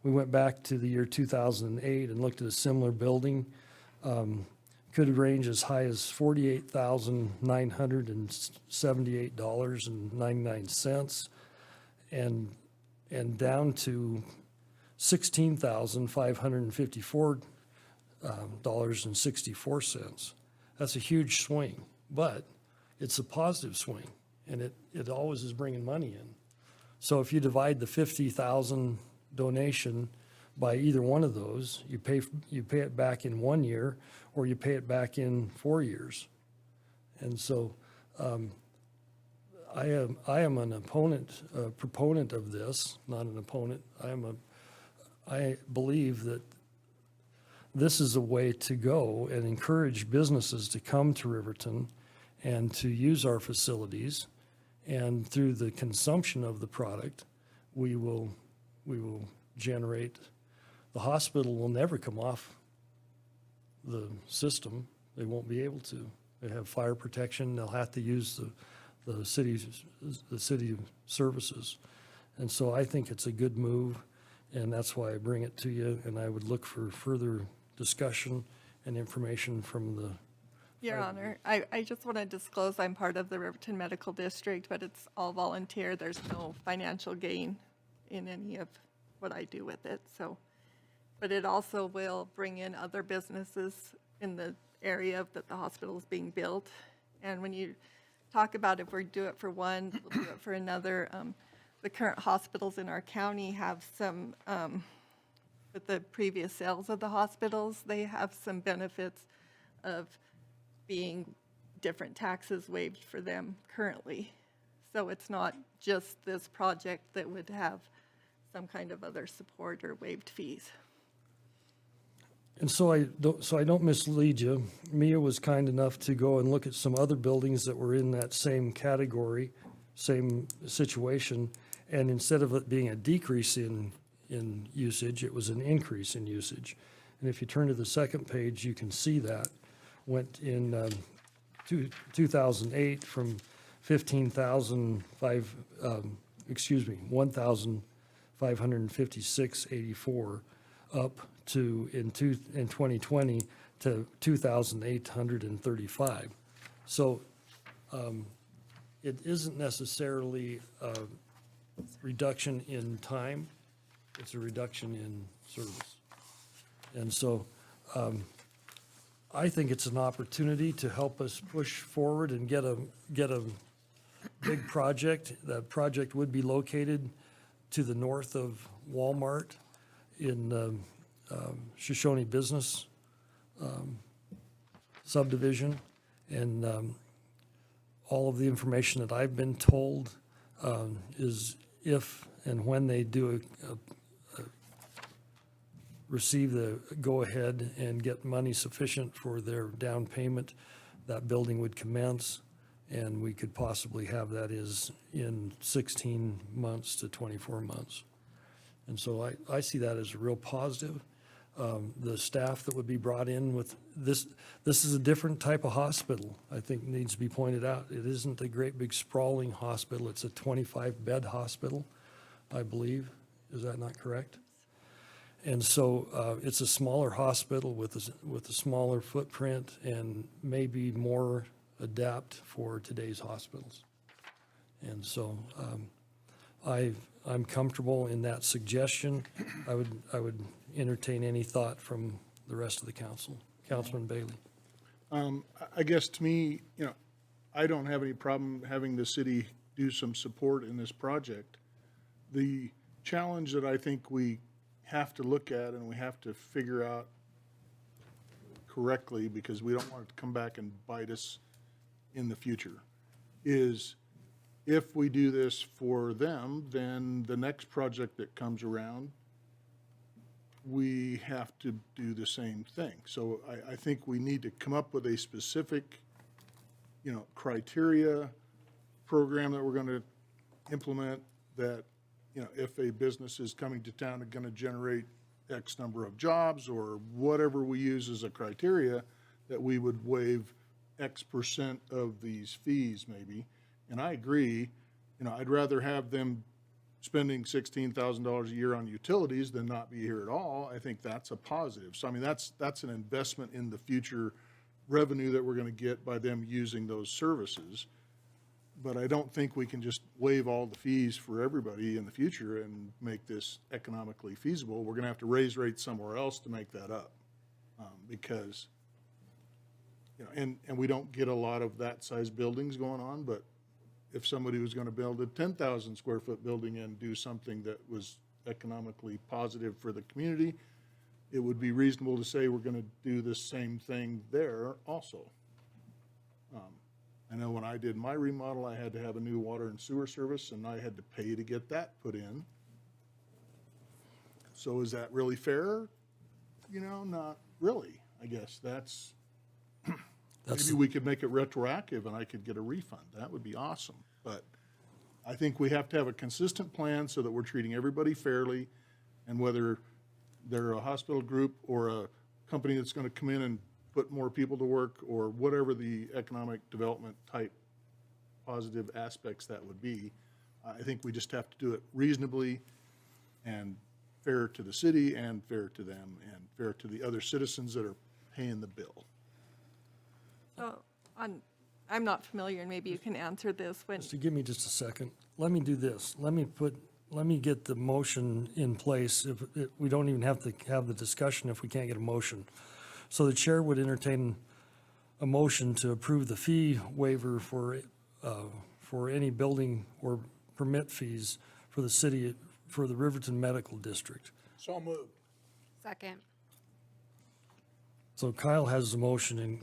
we went back to the year 2008 and looked at a similar building, could range as high as $48,978.99 and down to $16,554.64. That's a huge swing, but it's a positive swing, and it always is bringing money in. So if you divide the 50,000 donation by either one of those, you pay it back in 1 year, or you pay it back in 4 years. And so I am an proponent of this, not an opponent. I believe that this is a way to go and encourage businesses to come to Riverton and to use our facilities. And through the consumption of the product, we will generate. The hospital will never come off the system. They won't be able to. They have fire protection. They'll have to use the city services. And so I think it's a good move, and that's why I bring it to you, and I would look for further discussion and information from the. Your Honor, I just want to disclose I'm part of the Riverton Medical District, but it's all volunteer. There's no financial gain in any of what I do with it, so. But it also will bring in other businesses in the area that the hospital is being built. And when you talk about if we do it for one, we'll do it for another, the current hospitals in our county have some, with the previous sales of the hospitals, they have some benefits of being different taxes waived for them currently. So it's not just this project that would have some kind of other support or waived fees. And so I don't mislead you. Mia was kind enough to go and look at some other buildings that were in that same category, same situation, and instead of it being a decrease in usage, it was an increase in usage. And if you turn to the second page, you can see that went in 2008 from 1,556.84 up to in 2020 to 2,835. So it isn't necessarily a reduction in time, it's a reduction in service. And so I think it's an opportunity to help us push forward and get a big project. That project would be located to the north of Walmart in Shoshone Business subdivision, and all of the information that I've been told is if and when they do receive the go-ahead and get money sufficient for their down payment, that building would commence, and we could possibly have that is in 16 months to 24 months. And so I see that as a real positive. The staff that would be brought in with this is a different type of hospital, I think needs to be pointed out. It isn't a great big sprawling hospital. It's a 25-bed hospital, I believe. Is that not correct? And so it's a smaller hospital with a smaller footprint and maybe more adapt for today's hospitals. And so I'm comfortable in that suggestion. I would entertain any thought from the rest of the council. Councilman Bailey. I guess to me, I don't have any problem having the city do some support in this project. The challenge that I think we have to look at and we have to figure out correctly, because we don't want it to come back and bite us in the future, is if we do this for them, then the next project that comes around, we have to do the same thing. So I think we need to come up with a specific, criteria, program that we're going to implement that, if a business is coming to town and going to generate X number of jobs or whatever we use as a criteria, that we would waive X% of these fees maybe. And I agree, I'd rather have them spending $16,000 a year on utilities than not be here at all. I think that's a positive. So, I mean, that's an investment in the future revenue that we're going to get by them using those services. But I don't think we can just waive all the fees for everybody in the future and make this economically feasible. We're going to have to raise rates somewhere else to make that up, because, and we don't get a lot of that size buildings going on, but if somebody was going to build a 10,000 square foot building and do something that was economically positive for the community, it would be reasonable to say we're going to do the same thing there also. I know when I did my remodel, I had to have a new water and sewer service, and I had to pay to get that put in. So is that really fair? Not really. I guess maybe we could make it retroactive and I could get a refund. That would be awesome. But I think we have to have a consistent plan so that we're treating everybody fairly, and whether they're a hospital group or a company that's going to come in and put more people to work or whatever the economic development type positive aspects that would be, I think we just have to do it reasonably and fair to the city and fair to them and fair to the other citizens that are paying the bill. So, I'm not familiar, and maybe you can answer this when. Just give me just a second. Let me do this. Let me get the motion in place. We don't even have to have the discussion if we can't get a motion. So the chair would entertain a motion to approve the fee waiver for any building or permit fees for the city, for the Riverton Medical District. So moved. Second. So Kyle has the motion, and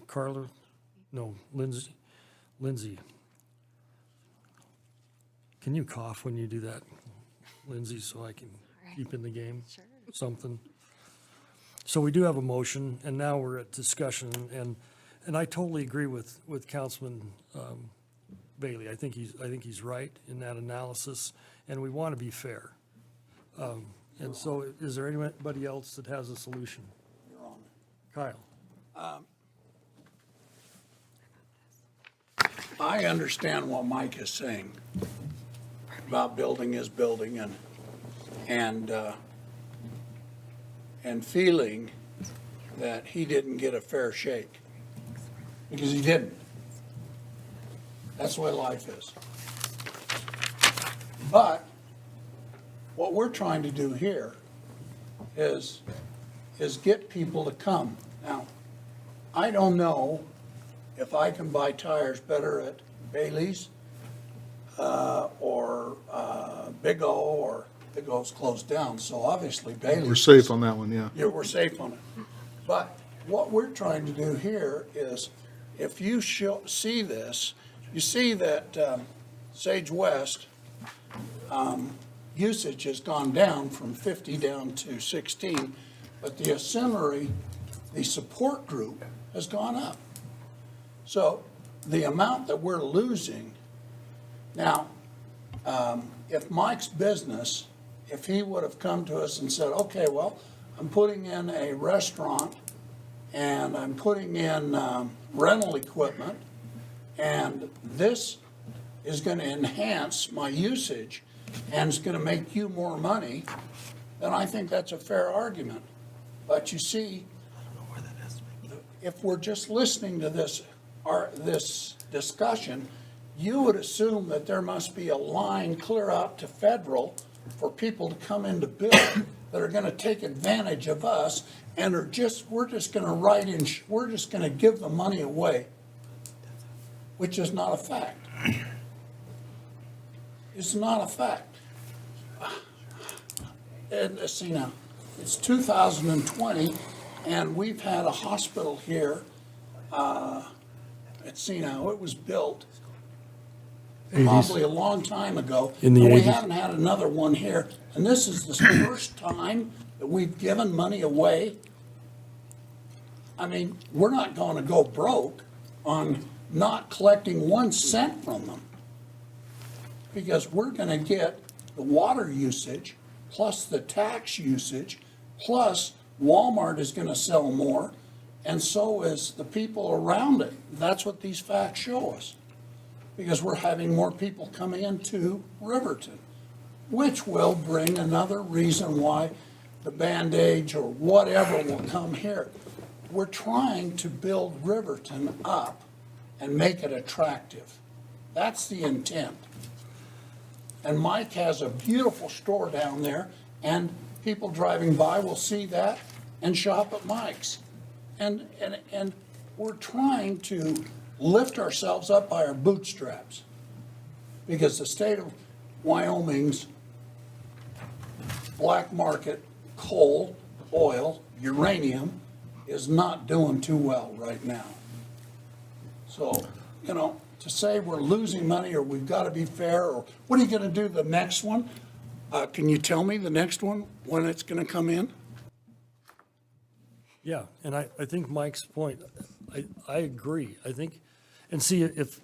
Lindsay. Can you cough when you do that, Lindsay, so I can keep in the game? Sure. Something. So we do have a motion, and now we're at discussion, and I totally agree with Councilman Bailey. I think he's right in that analysis, and we want to be fair. And so is there anybody else that has a solution? Your Honor. Kyle? I understand what Mike is saying about building is building and feeling that he didn't get a fair shake, because he didn't. That's the way life is. But what we're trying to do here is get people to come. Now, I don't know if I can buy tires better at Bailey's or Big O, or Big O's closed down, so obviously Bailey's. We're safe on that one, yeah. Yeah, we're safe on it. But what we're trying to do here is, if you see this, you see that Sage West usage has gone down from 50 down to 16, but the auxiliary, the support group, has gone up. So the amount that we're losing, now, if Mike's business, if he would have come to us and said, okay, well, I'm putting in a restaurant and I'm putting in rental equipment, and this is going to enhance my usage and it's going to make you more money, then I think that's a fair argument. But you see, if we're just listening to this discussion, you would assume that there must be a line clear out to federal for people to come in to build that are gonna take advantage of us and we're just gonna give the money away, which is not a fact. It's not a fact. And see now, it's 2020, and we've had a hospital here. Let's see now, it was built probably a long time ago. In the and we 80s. haven't had another one here. And this is the first time that we've given money away. I mean, we're not gonna go broke on not collecting 1 cent from them. Because we're gonna get the water usage, plus the tax usage, plus Walmart is gonna sell more, and so is the people around it. That's what these facts show us. Because we're having more people coming into Riverton, which will bring another reason why the Band-Aids or whatever will come here. We're trying to build Riverton up and make it attractive. That's the intent. And Mike has a beautiful store down there, and people driving by will see that and shop at Mike's. And we're trying to lift ourselves up by our bootstraps, because the state of Wyoming's black market coal, oil, uranium is not doing too well right now. So, you know, to say we're losing money or we've got to be fair, or what are you going to do the next one? Can you tell me the next one, when it's going to come in? Yeah, and I think Mike's point, I agree. I think, and see, if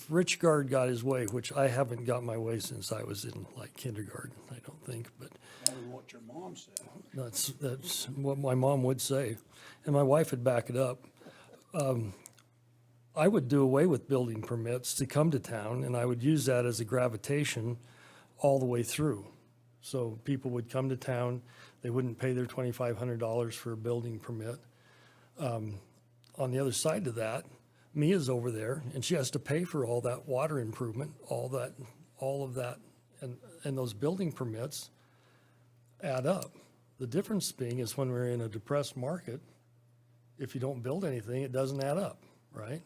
Rich Guard got his way, which I haven't got my way since I was in like kindergarten, I don't think, but That's what your mom said. that's what my mom would say, and my wife would back it up. I would do away with building permits to come to town, and I would use that as a gravitation all the way through. So people would come to town, they wouldn't pay their $2,500 for a building permit. On the other side of that, Mia's over there, and she has to pay for all that water improvement, all of that, and those building permits add up. The difference being is when we're in a depressed market, if you don't build anything, it doesn't add up, right?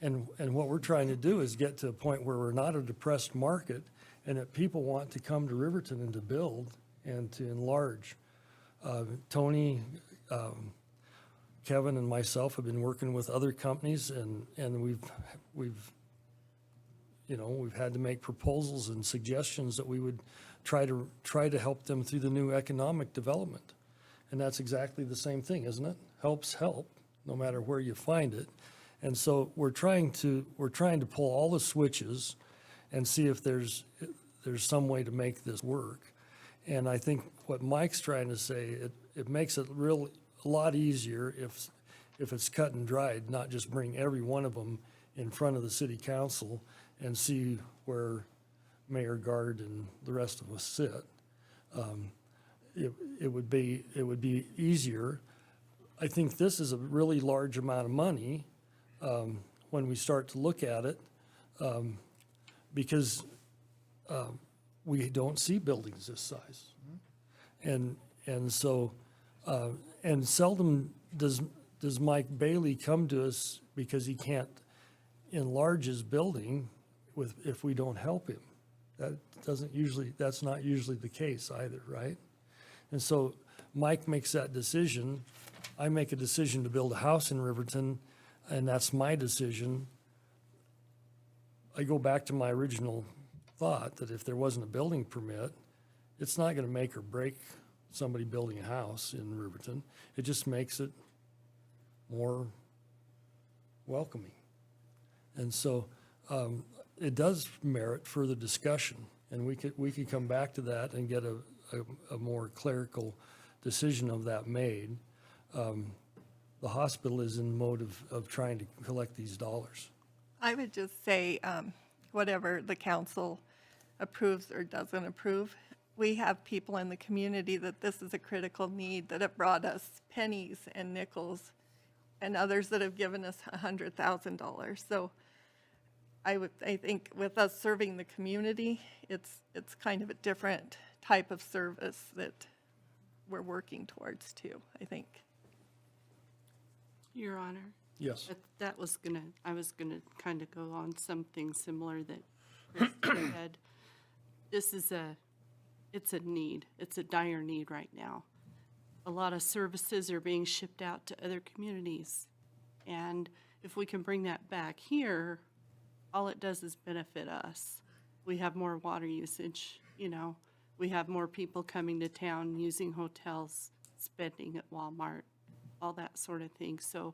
And what we're trying to do is get to a point where we're not a depressed market and that people want to come to Riverton and to build and to enlarge. Tony, Kevin and myself have been working with other companies, and we've had to make proposals and suggestions that we would try to help them through the new economic development. And that's exactly the same thing, isn't it? Helps help, no matter where you find it. And so we're trying to pull all the switches and see if there's some way to make this work. And I think what Mike's trying to say, it makes it really a lot easier if it's cut and dried, not just bring every one of them in front of the city council and see where Mayor Guard and the rest of us sit. It would be easier. I think this is a really large amount of money when we start to look at it, because we don't see buildings this size. And so, and seldom does Mike Bailey come to us because he can't enlarge his building if we don't help him. That's not usually the case either, right? And so Mike makes that decision. I make a decision to build a house in Riverton, and that's my decision. I go back to my original thought that if there wasn't a building permit, it's not gonna make or break somebody building a house in Riverton. It just makes it more welcoming. And so it does merit further discussion, and we could come back to that and get a more clerical decision of that made. The hospital is in mode of trying to collect these dollars. I would just say, whatever the council approves or doesn't approve, we have people in the community that this is a critical need, that have brought us pennies and nickels, and others that have given us $100,000. So I think with us serving the community, it's kind of a different type of service that we're working towards too, I think. Your Honor, Yes. I was gonna kind of go on something similar that Chris said. This is it's a need. It's a dire need right now. A lot of services are being shipped out to other communities. And if we can bring that back here, all it does is benefit us. We have more water usage, you know. We have more people coming to town, using hotels, spending at Walmart, all that sort of thing. So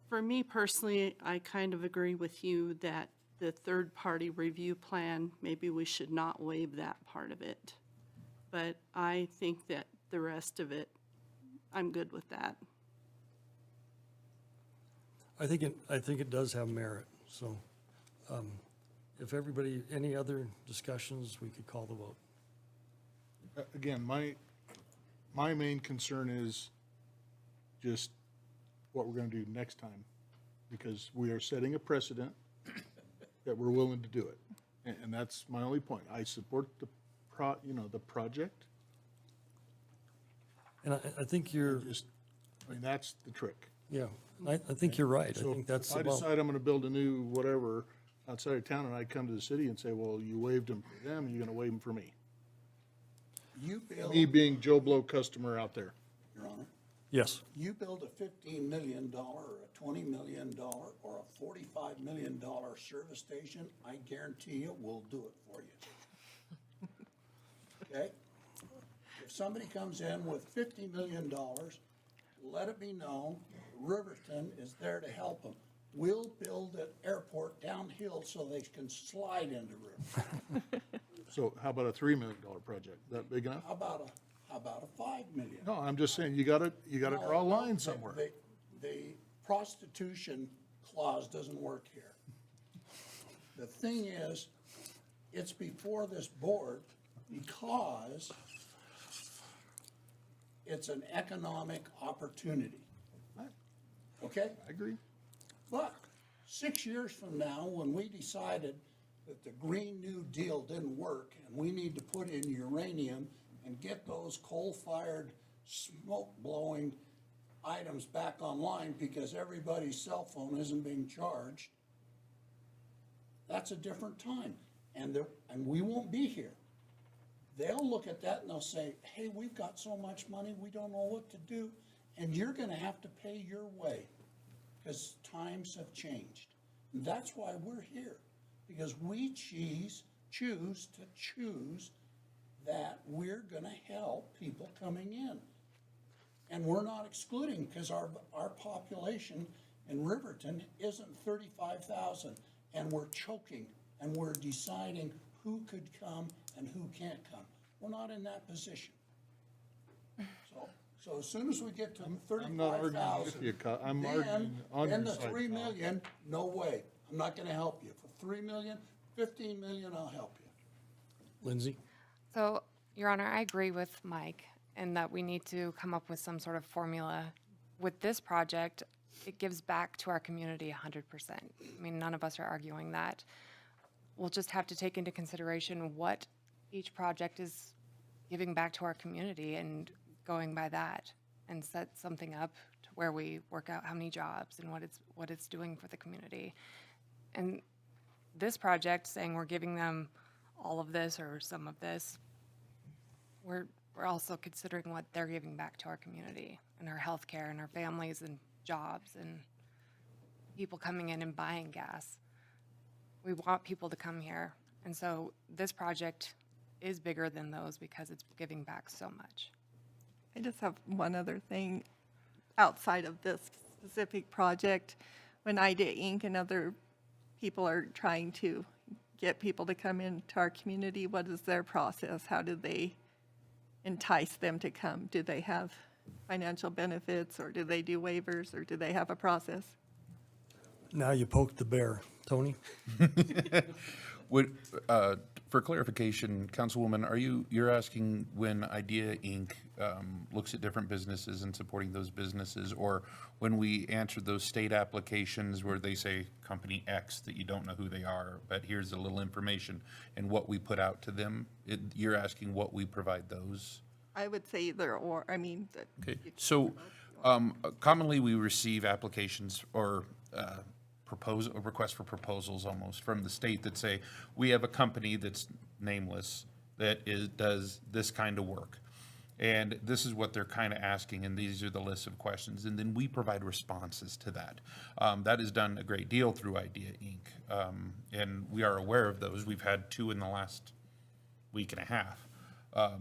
for me personally, I kind of agree with you that the third-party review plan, maybe we should not waive that part of it. But I think that the rest of it, I'm good with that. I think it does have merit, so, if everybody, any other discussions, we could call the vote. Again, my main concern is just what we're gonna do next time, because we are setting a precedent that we're willing to do it. And that's my only point. I support the project. And I think you're, That's the trick. yeah, I think you're right. I So think that's if I about, decide I'm gonna build a new whatever outside of town, and I come to the city and say, well, you waived them for them, you're gonna waive them for me. You build, Me being Joe Blow customer out there. Your Honor, yes. you build a $15 million, or a $20 million, or a $45 million service station, I guarantee you we'll do it for you. Okay? If somebody comes in with $50 million, let it be known, Riverton is there to help them. We'll build an airport downhill so they can slide into Riverton. So how about a $3 million project? That big enough? How about a $5 million? No, I'm just saying, you gotta draw a line somewhere. The prostitution clause doesn't work here. The thing is, it's before this board because it's an economic opportunity. Okay? I agree. But 6 years from now, when we decided that the Green New Deal didn't work and we need to put in uranium and get those coal-fired, smoke-blowing items back online because everybody's cell phone isn't being charged, that's a different time. And we won't be here. They'll look at that and they'll say, hey, we've got so much money, we don't know what to do, and you're gonna have to pay your way because times have changed. And that's why we're here, because we choose that we're gonna help people coming in. And we're not excluding, because our population in Riverton isn't 35,000, and we're choking, and we're deciding who could come and who can't come. We're not in that position. So as soon as we get to I'm not arguing with you, 35,000, I'm arguing on then your the side. 3 million, no way. I'm not gonna help you. For 3 million, 15 million, I'll help you. Lindsay? So, Your Honor, I agree with Mike in that we need to come up with some sort of formula. With this project, it gives back to our community 100%. I mean, none of us are arguing that. We'll just have to take into consideration what each project is giving back to our community and going by that and set something up to where we work out how many jobs and what it's doing for the community. And this project, saying we're giving them all of this or some of this, we're also considering what they're giving back to our community and our healthcare and our families and jobs and people coming in and buying gas. We want people to come here. And so this project is bigger than those because it's giving back so much. I just have one other thing outside of this specific project. When IDA Inc. and other people are trying to get people to come into our community, what is their process? How do they entice them to come? Do they have financial benefits, or do they do waivers, or do they have a process? Now you poked the bear. Tony? Would, for clarification, Councilwoman, you're asking when IDEA Inc. Looks at different businesses and supporting those businesses, or when we answer those state applications where they say company X that you don't know who they are, but here's a little information and what we put out to them? You're asking what we provide those? I would say either or, I mean, that. Okay, so commonly we receive applications or requests for proposals almost from the state that say, we have a company that's nameless that does this kind of work. And this is what they're kind of asking, and these are the lists of questions. And then we provide responses to that. That is done a great deal through IDEA Inc. And we are aware of those. We've had 2 in the last week and a half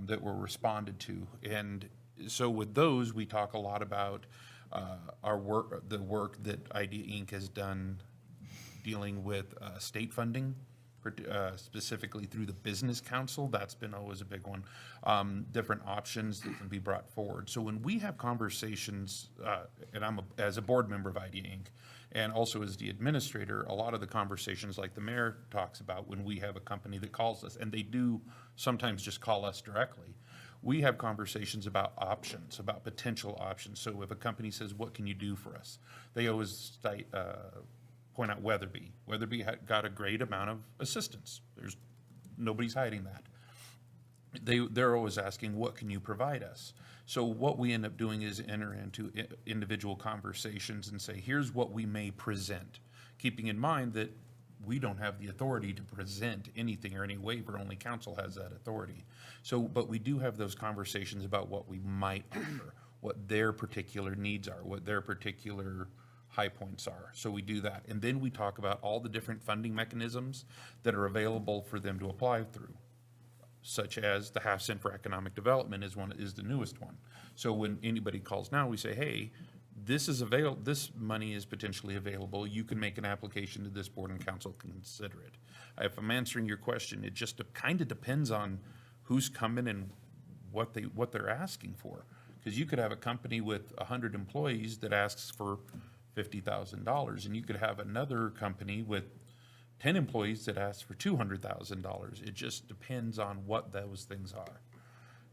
that were responded to. And so with those, we talk a lot about our work, the work that IDEA Inc. has done dealing with state funding, specifically through the Business Council. That's been always a big one. Different options that can be brought forward. So when we have conversations, and I'm as a board member of IDEA Inc., and also as the administrator, a lot of the conversations like the mayor talks about when we have a company that calls us, and they do sometimes just call us directly, we have conversations about options, about potential options. So if a company says, what can you do for us? They always point out Weatherby. Weatherby got a great amount of assistance. Nobody's hiding that. They're always asking, what can you provide us? So what we end up doing is enter into individual conversations and say, here's what we may present, keeping in mind that we don't have the authority to present anything or any waiver, only council has that authority. So, but we do have those conversations about what we might offer, what their particular needs are, what their particular high points are. So we do that. And then we talk about all the different funding mechanisms that are available for them to apply through, such as the half cent for economic development is the newest one. So when anybody calls now, we say, hey, this money is potentially available. You can make an application to this board and council can consider it. If I'm answering your question, it just kind of depends on who's coming and what they're asking for. Because you could have a company with 100 employees that asks for $50,000, and you could have another company with 10 employees that asks for $200,000. It just depends on what those things are.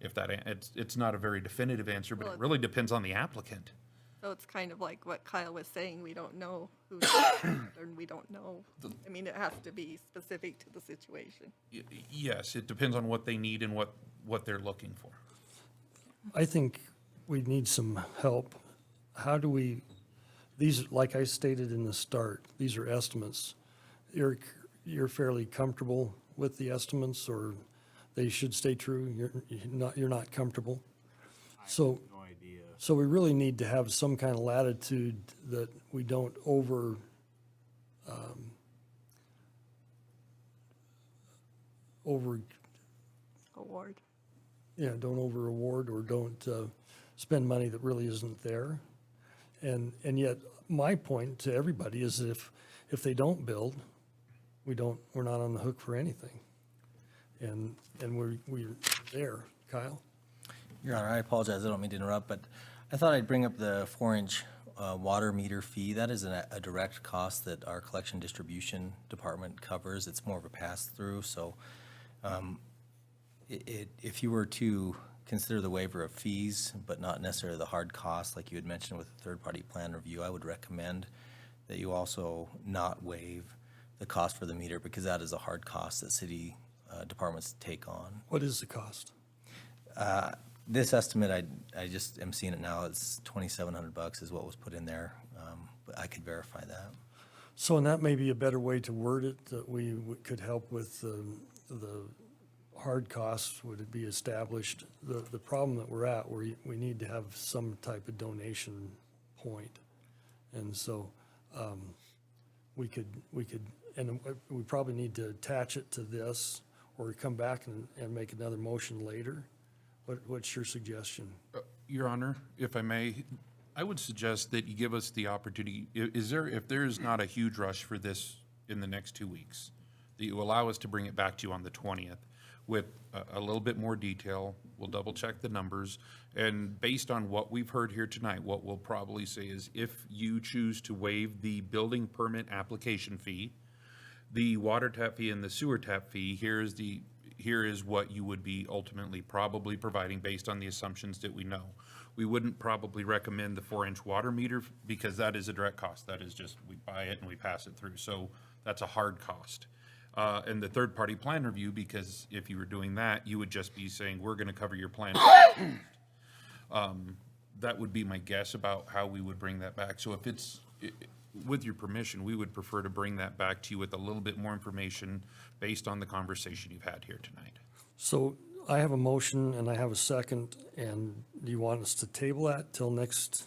If that, it's not a very definitive answer, but it really depends on the applicant. So it's kind of like what Kyle was saying, we don't know who's, and we don't know. I mean, it has to be specific to the situation. Yes, it depends on what they need and what they're looking for. I think we need some help. How do we, these, like I stated in the start, these are estimates. You're fairly comfortable with the estimates, or they should stay true? You're not comfortable? So, No idea. so we really need to have some kind of latitude that we don't over Award. yeah, don't over award or don't spend money that really isn't there. And yet my point to everybody is if they don't build, we're not on the hook for anything. And we're there. Kyle? Your Honor, I apologize, I don't mean to interrupt, but I thought I'd bring up the 4-inch water meter fee. That is a direct cost that our collection distribution department covers. It's more of a pass-through, so if you were to consider the waiver of fees, but not necessarily the hard cost, like you had mentioned with the third-party plan review, I would recommend that you also not waive the cost for the meter, because that is a hard cost that city departments take on. What is the cost? This estimate, I just am seeing it now, it's $2,700 is what was put in there, but I could verify that. So, and that may be a better way to word it, that we could help with the hard costs. Would it be established? The problem that we're at, we need to have some type of donation point. And so we could, and we probably need to attach it to this, or come back and make another motion later. What's your suggestion? Your Honor, if I may, I would suggest that you give us the opportunity, if there is not a huge rush for this in the next 2 weeks, that you allow us to bring it back to you on the 20th with a little bit more detail. We'll double check the numbers, and based on what we've heard here tonight, what we'll probably say is if you choose to waive the building permit application fee, The water tap fee and the sewer tap fee, here is what you would be ultimately probably providing based on the assumptions that we know. We wouldn't probably recommend the 4-inch water meter because that is a direct cost. That is just, we buy it and we pass it through. So that's a hard cost. And the third-party plan review, because if you were doing that, you would just be saying, we're gonna cover your plan. That would be my guess about how we would bring that back. So if it's, with your permission, we would prefer to bring that back to you with a little bit more information based on the conversation you've had here tonight. So I have a motion and I have a second, and do you want us to table that till next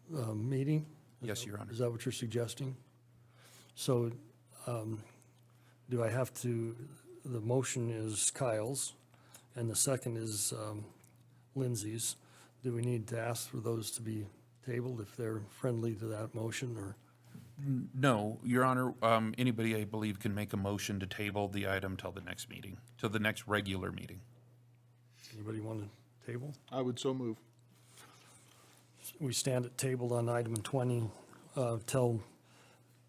meeting? Yes, Your Honor. Is that what you're suggesting? So do I have to, the motion is Kyle's and the second is Lindsay's. Do we need to ask for those to be tabled if they're friendly to that motion, or? No, Your Honor, anybody, I believe, can make a motion to table the item till the next meeting, till the next regular meeting. Anybody want to table? I would so move. We stand at tabled on item 20 till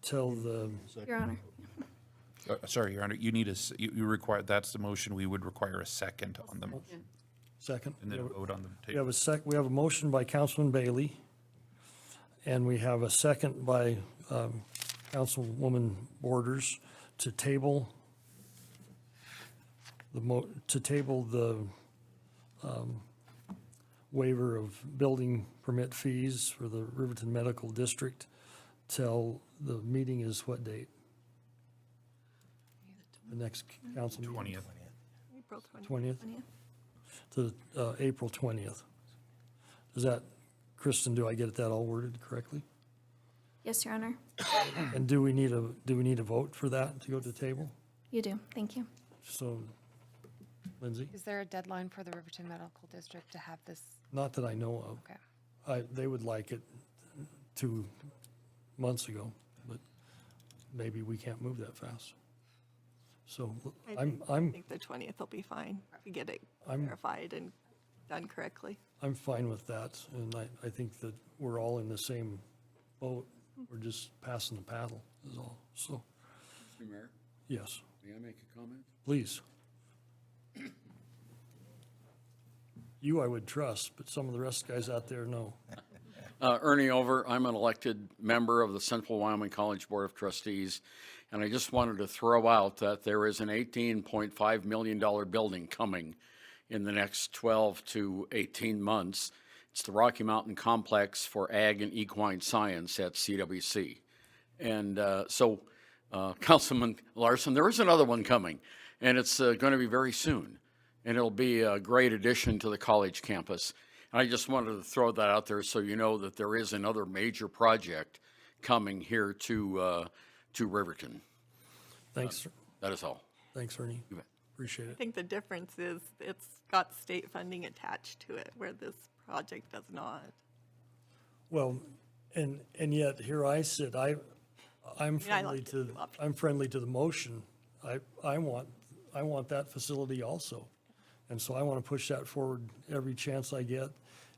the, Your Honor. Sorry, Your Honor, you need you require, that's the motion, we would require a second on the motion, second. and then a vote on the We have table. we have a motion by Councilman Bailey, and we have a second by Councilwoman Borders to table the waiver of building permit fees for the Riverton Medical District till the meeting is what date? The next council meeting? 20th. April 20th. 20th? To April 20th. Is that, Kristen, do I get that all worded correctly? Yes, Your Honor. And do we need a vote for that to go to the table? You do. Thank you. So, Lindsay? Is there a deadline for the Riverton Medical District to have this? Not that I know of. Okay. They would like it 2 months ago, but maybe we can't move that fast. So I think the 20th will be fine to get it clarified and done correctly. I'm fine with that, and I think that we're all in the same boat. We're just passing the paddle is all. So, Mr. Mayor, yes, may I make a comment? please. You I would trust, but some of the rest guys out there, no. Ernie Over, I'm an elected member of the Central Wyoming College Board of Trustees, and I just wanted to throw out that there is an $18.5 million building coming in the next 12 to 18 months. It's the Rocky Mountain Complex for Ag and Equine Science at CWC. And Councilman Larson, there is another one coming, and it's going to be very soon, and it'll be a great addition to the college campus. I just wanted to throw that out there so you know that there is another major project coming here to Riverton. Thanks, That is all. thanks, Ernie. You bet. Appreciate I it. think the difference is it's got state funding attached to it, where this project does not. Well, and yet here I sit, I'm I friendly like to, the option. I'm friendly to the motion. I want that facility also. And so I want to push that forward every chance I get,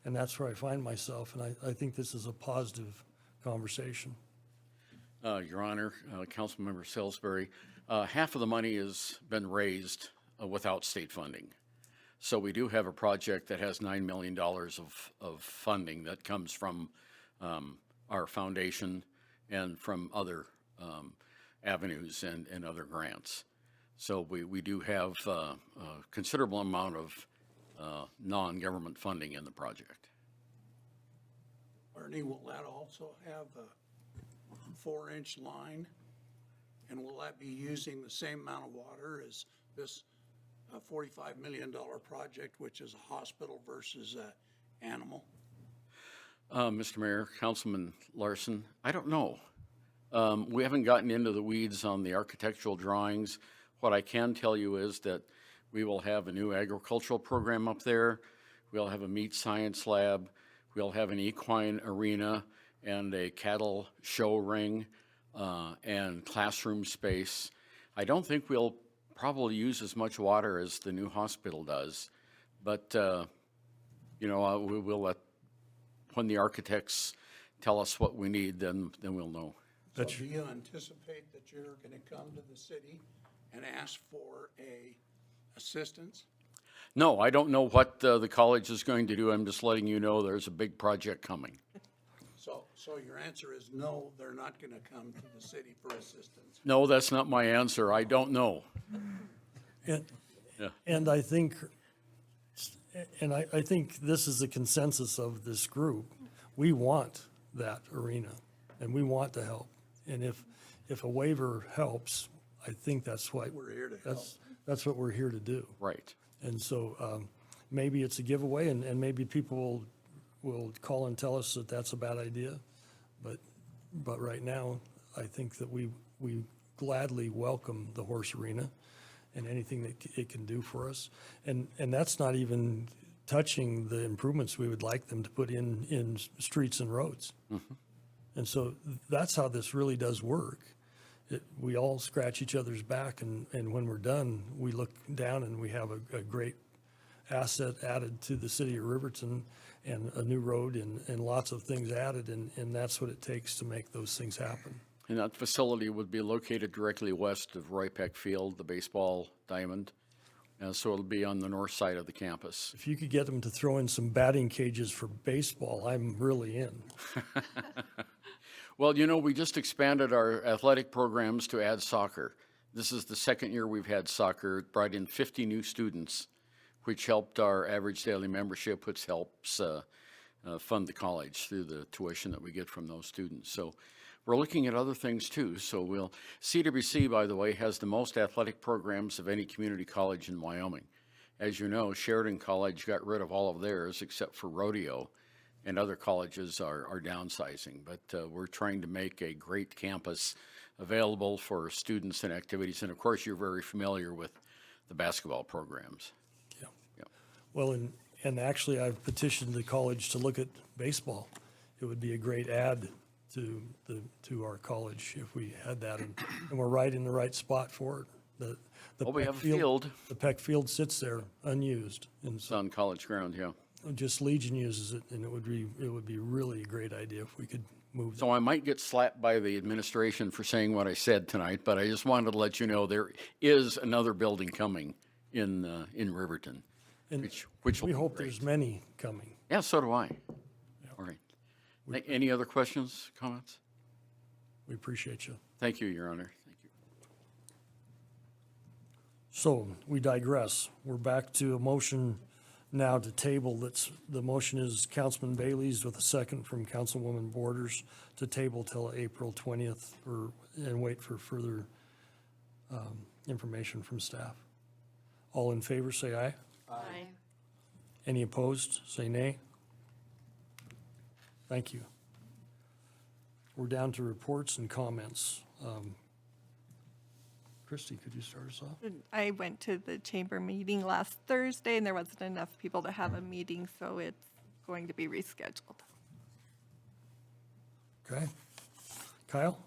and that's where I find myself. And I think this is a positive conversation. Your Honor, Councilmember Salisbury, half of the money has been raised without state funding. So we do have a project that has $9 million of funding that comes from our foundation and from other avenues and other grants. So we do have a considerable amount of non-government funding in the project. Ernie, will that also have a 4-inch line? And will that be using the same amount of water as this $45 million project, which is a hospital versus animal? Mr. Mayor, Councilman Larson, I don't know. We haven't gotten into the weeds on the architectural drawings. What I can tell you is that we will have a new agricultural program up there. We'll have a meat science lab. We'll have an equine arena and a cattle show ring and classroom space. I don't think we'll probably use as much water as the new hospital does, but we will let, when the architects tell us what we need, then we'll know. So That's- do you anticipate that you're gonna come to the city and ask for assistance? No, I don't know what the college is going to do. I'm just letting you know there's a big project coming. So your answer is no, they're not gonna come to the city for assistance? No, that's not my answer. I don't know. And, Yeah. and I think, I think this is the consensus of this group. We want that arena, and we want to help. And if a waiver helps, I think that's what. We're here to help. That's what we're here to do. Right. And so, maybe it's a giveaway, and maybe people will call and tell us that that's a bad idea. But right now, I think that we gladly welcome the horse arena and anything that it can do for us. And that's not even touching the improvements we would like them to put in streets and roads. And so that's how this really does work. We all scratch each other's back, and when we're done, we look down and we have a great asset added to the city of Riverton, and a new road and lots of things added, and that's what it takes to make those things happen. And that facility would be located directly west of Roy Peck Field, the baseball diamond. So it'll be on the north side of the campus. If you could get them to throw in some batting cages for baseball, I'm really in. Well, you know, we just expanded our athletic programs to add soccer. This is the second year we've had soccer. It brought in 50 new students, which helped our average daily membership, which helps fund the college through the tuition that we get from those students. So we're looking at other things too. So CWC, by the way, has the most athletic programs of any community college in Wyoming. As you know, Sheridan College got rid of all of theirs except for rodeo, and other colleges are downsizing. But we're trying to make a great campus available for students and activities. And of course, you're very familiar with the basketball programs. Well, and actually, I've petitioned the college to look at baseball. It would be a great add to our college if we had that, and we're right in the right spot for it. Well, we have a field. The Peck Field sits there unused, and It's on college ground, yeah. just Legion uses it, and it would be really a great idea if we could move. So I might get slapped by the administration for saying what I said tonight, but I just wanted to let you know there is another building coming in Riverton. And Which will we be hope great. there's many coming. Yeah, so do I. All right. Any other questions, comments? We appreciate you. Thank you, Your Honor. Thank you. So we digress. We're back to a motion now to table. The motion is Councilman Bailey's with a second from Councilwoman Borders to table till April 20th and wait for further information from staff. All in favor, say aye. Aye. Any opposed, say nay. Thank you. We're down to reports and comments. Christie, could you start us off? I went to the chamber meeting last Thursday, and there wasn't enough people to have a meeting, so it's going to be rescheduled. Okay. Kyle?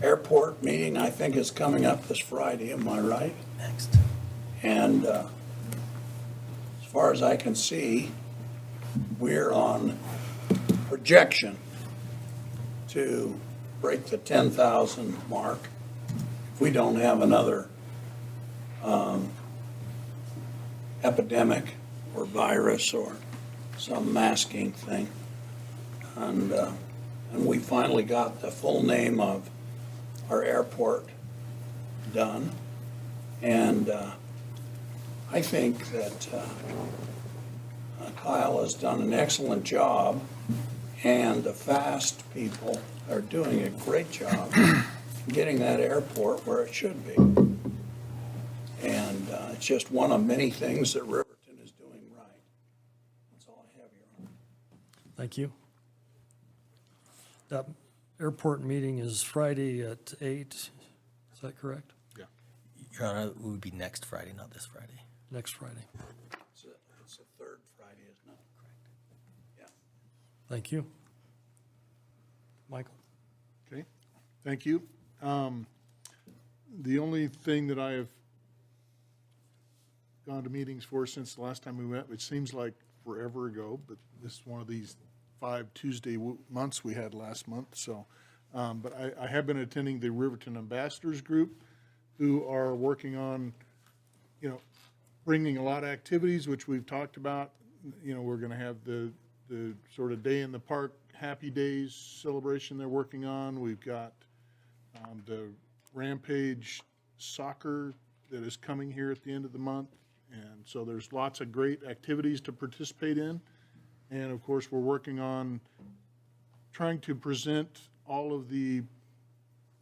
Airport meeting, I think, is coming up this Friday, am I right? Next. And as far as I can see, we're on projection to break the 10,000 mark if we don't have another epidemic or virus or some masking thing. And we finally got the full name of our airport done. And I think that Kyle has done an excellent job, and the FAST people are doing a great job getting that airport where it should be. And it's just one of many things that Riverton is doing right. That's all I have, Your Honor. Thank you. That airport meeting is Friday at 8. Is that correct? Your Honor, it would be next Friday, not this Friday. Next Friday. It's the third Friday, isn't it? Yeah. Thank you. Michael? Okay, thank you. The only thing that I have gone to meetings for since the last time we met, which seems like forever ago, but this is one of these 5 Tuesday months we had last month, so. But I have been attending the Riverton Ambassadors Group, who are working on, bringing a lot of activities, which we've talked about. We're gonna have the sort of day in the park, Happy Days celebration they're working on. We've got the Rampage Soccer that is coming here at the end of the month. And so there's lots of great activities to participate in. And of course, we're working on trying to present all of the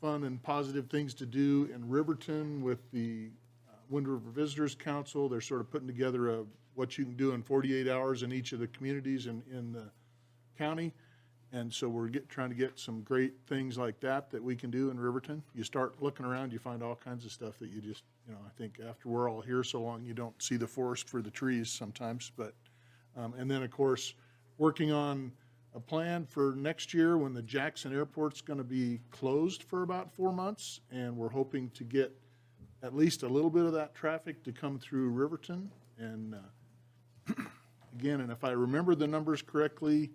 fun and positive things to do in Riverton with the Wind River Visitors Council. They're sort of putting together what you can do in 48 hours in each of the communities in the county. And so we're trying to get some great things like that we can do in Riverton. You start looking around, you find all kinds of stuff that you just, I think after we're all here so long, you don't see the forest for the trees sometimes. But, and then of course, working on a plan for next year when the Jackson Airport's going to be closed for about 4 months. And we're hoping to get at least a little bit of that traffic to come through Riverton. And again, and if I remember the numbers correctly,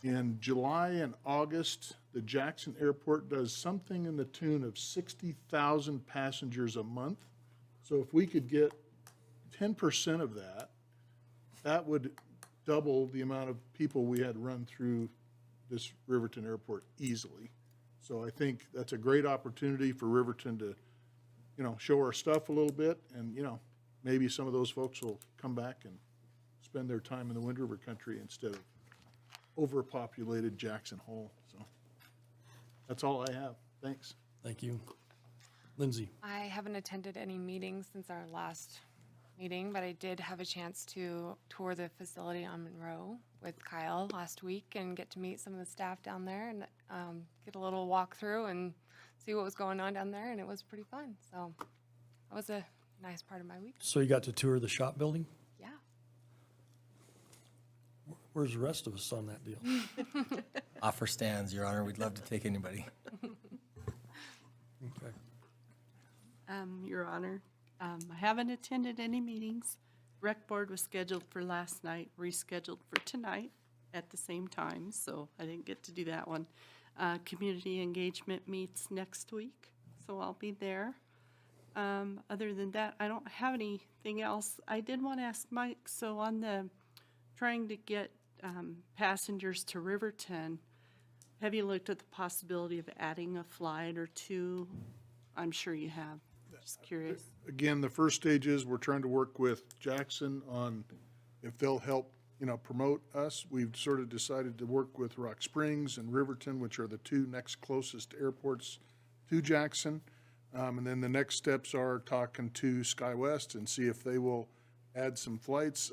in July and August, the Jackson Airport does something in the tune of 60,000 passengers a month. So if we could get 10% of that, that would double the amount of people we had run through this Riverton Airport easily. So I think that's a great opportunity for Riverton to, show our stuff a little bit, and, maybe some of those folks will come back and spend their time in the Wind River country instead of overpopulated Jackson Hole. So that's all I have. Thanks. Thank you. Lindsay? I haven't attended any meetings since our last meeting, but I did have a chance to tour the facility on Monroe with Kyle last week and get to meet some of the staff down there and get a little walk through and see what was going on down there, and it was pretty fun. So that was a nice part of my week. So you got to tour the shop building? Yeah. Where's the rest of us on that deal? Offer stands, Your Honor. We'd love to take anybody. Okay. Your Honor, I haven't attended any meetings. Rec Board was scheduled for last night, rescheduled for tonight at the same time, so I didn't get to do that one. Community engagement meets next week, so I'll be there. Other than that, I don't have anything else. I did want to ask Mike, so on the trying to get passengers to Riverton, have you looked at the possibility of adding a flight or two? I'm sure you have. Just curious. Again, the first stage is we're trying to work with Jackson on if they'll help, promote us. We've sort of decided to work with Rock Springs and Riverton, which are the two next closest airports to Jackson. And then the next steps are talking to SkyWest and see if they will add some flights.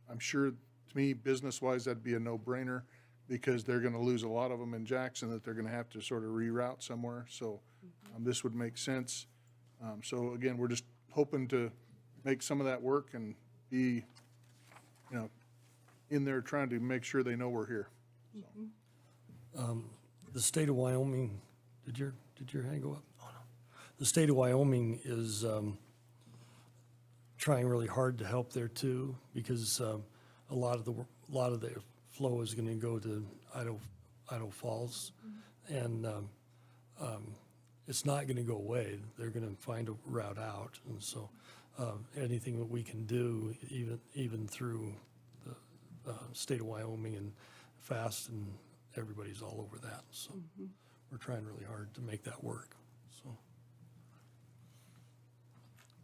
I'm sure, to me, business-wise, that'd be a no-brainer because they're going to lose a lot of them in Jackson that they're going to have to sort of reroute somewhere. So this would make sense. So again, we're just hoping to make some of that work and be, in there trying to make sure they know we're here. The state of Wyoming, did your hand go up? Oh, no. The state of Wyoming is trying really hard to help there too, because a lot of the flow is going to go to Idaho Falls, and it's not going to go away. They're going to find a route out, and so anything that we can do, even through the state of Wyoming and FAST, and everybody's all over that. So we're trying really hard to make that work. So,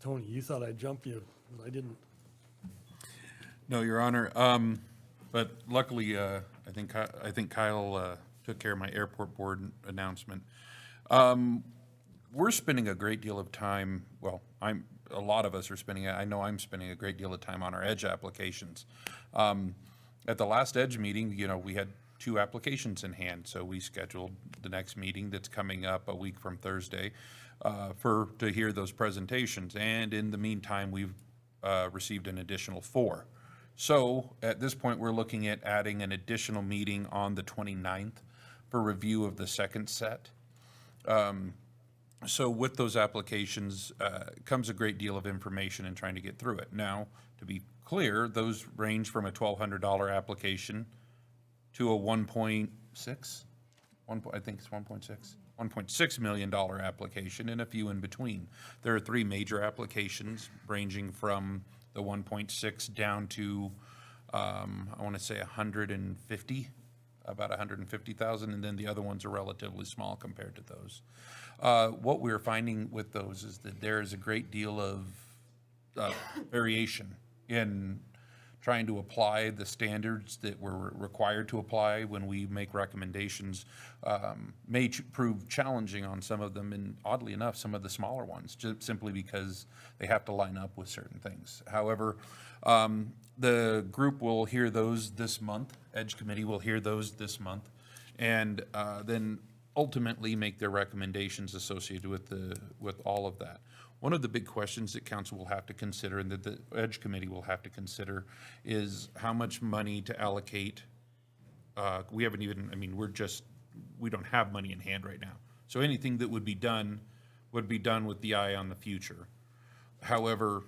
Tony, you thought I'd jump you, but I didn't. No, Your Honor. But luckily, I think Kyle took care of my airport board announcement. We're spending a great deal of time, well, a lot of us are spending, I know I'm spending a great deal of time on our EDGE applications. At the last EDGE meeting, we had 2 applications in hand, so we scheduled the next meeting that's coming up a week from Thursday to hear those presentations. And in the meantime, we've received an additional 4. So at this point, we're looking at adding an additional meeting on the 29th for review of the second set. So with those applications comes a great deal of information in trying to get through it. Now, to be clear, those range from a $1,200 application to a 1.6, I think it's 1.6 million dollar application and a few in between. There are three major applications ranging from the 1.6 down to, I want to say 150, about 150,000, and then the other ones are relatively small compared to those. What we're finding with those is that there is a great deal of variation in trying to apply the standards that we're required to apply when we make recommendations. May prove challenging on some of them, and oddly enough, some of the smaller ones, just simply because they have to line up with certain things. However, the group will hear those this month. Edge Committee will hear those this month, and then ultimately make their recommendations associated with all of that. One of the big questions that council will have to consider and that the Edge Committee will have to consider is how much money to allocate. We haven't even, I mean, we don't have money in hand right now. So anything that would be done with the eye on the future. However,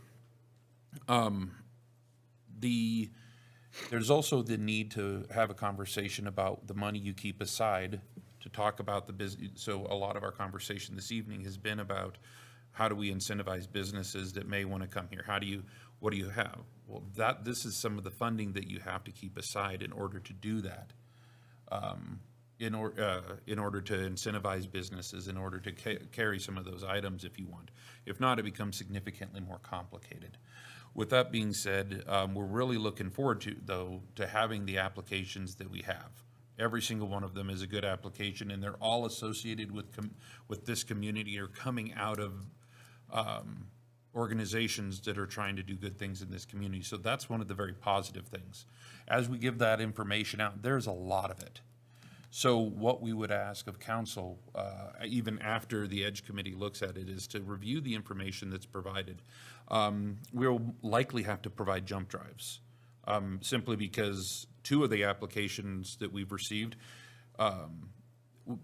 there's also the need to have a conversation about the money you keep aside to talk about the business. So a lot of our conversation this evening has been about how do we incentivize businesses that may want to come here? What do you have? Well, this is some of the funding that you have to keep aside in order to do that. In order to incentivize businesses, in order to carry some of those items if you want. If not, it becomes significantly more complicated. With that being said, we're really looking forward to having the applications that we have. Every single one of them is a good application, and they're all associated with this community or coming out of organizations that are trying to do good things in this community. So that's one of the very positive things. As we give that information out, there's a lot of it. So what we would ask of council, even after the Edge Committee looks at it, is to review the information that's provided. We'll likely have to provide jump drives, simply because two of the applications that we've received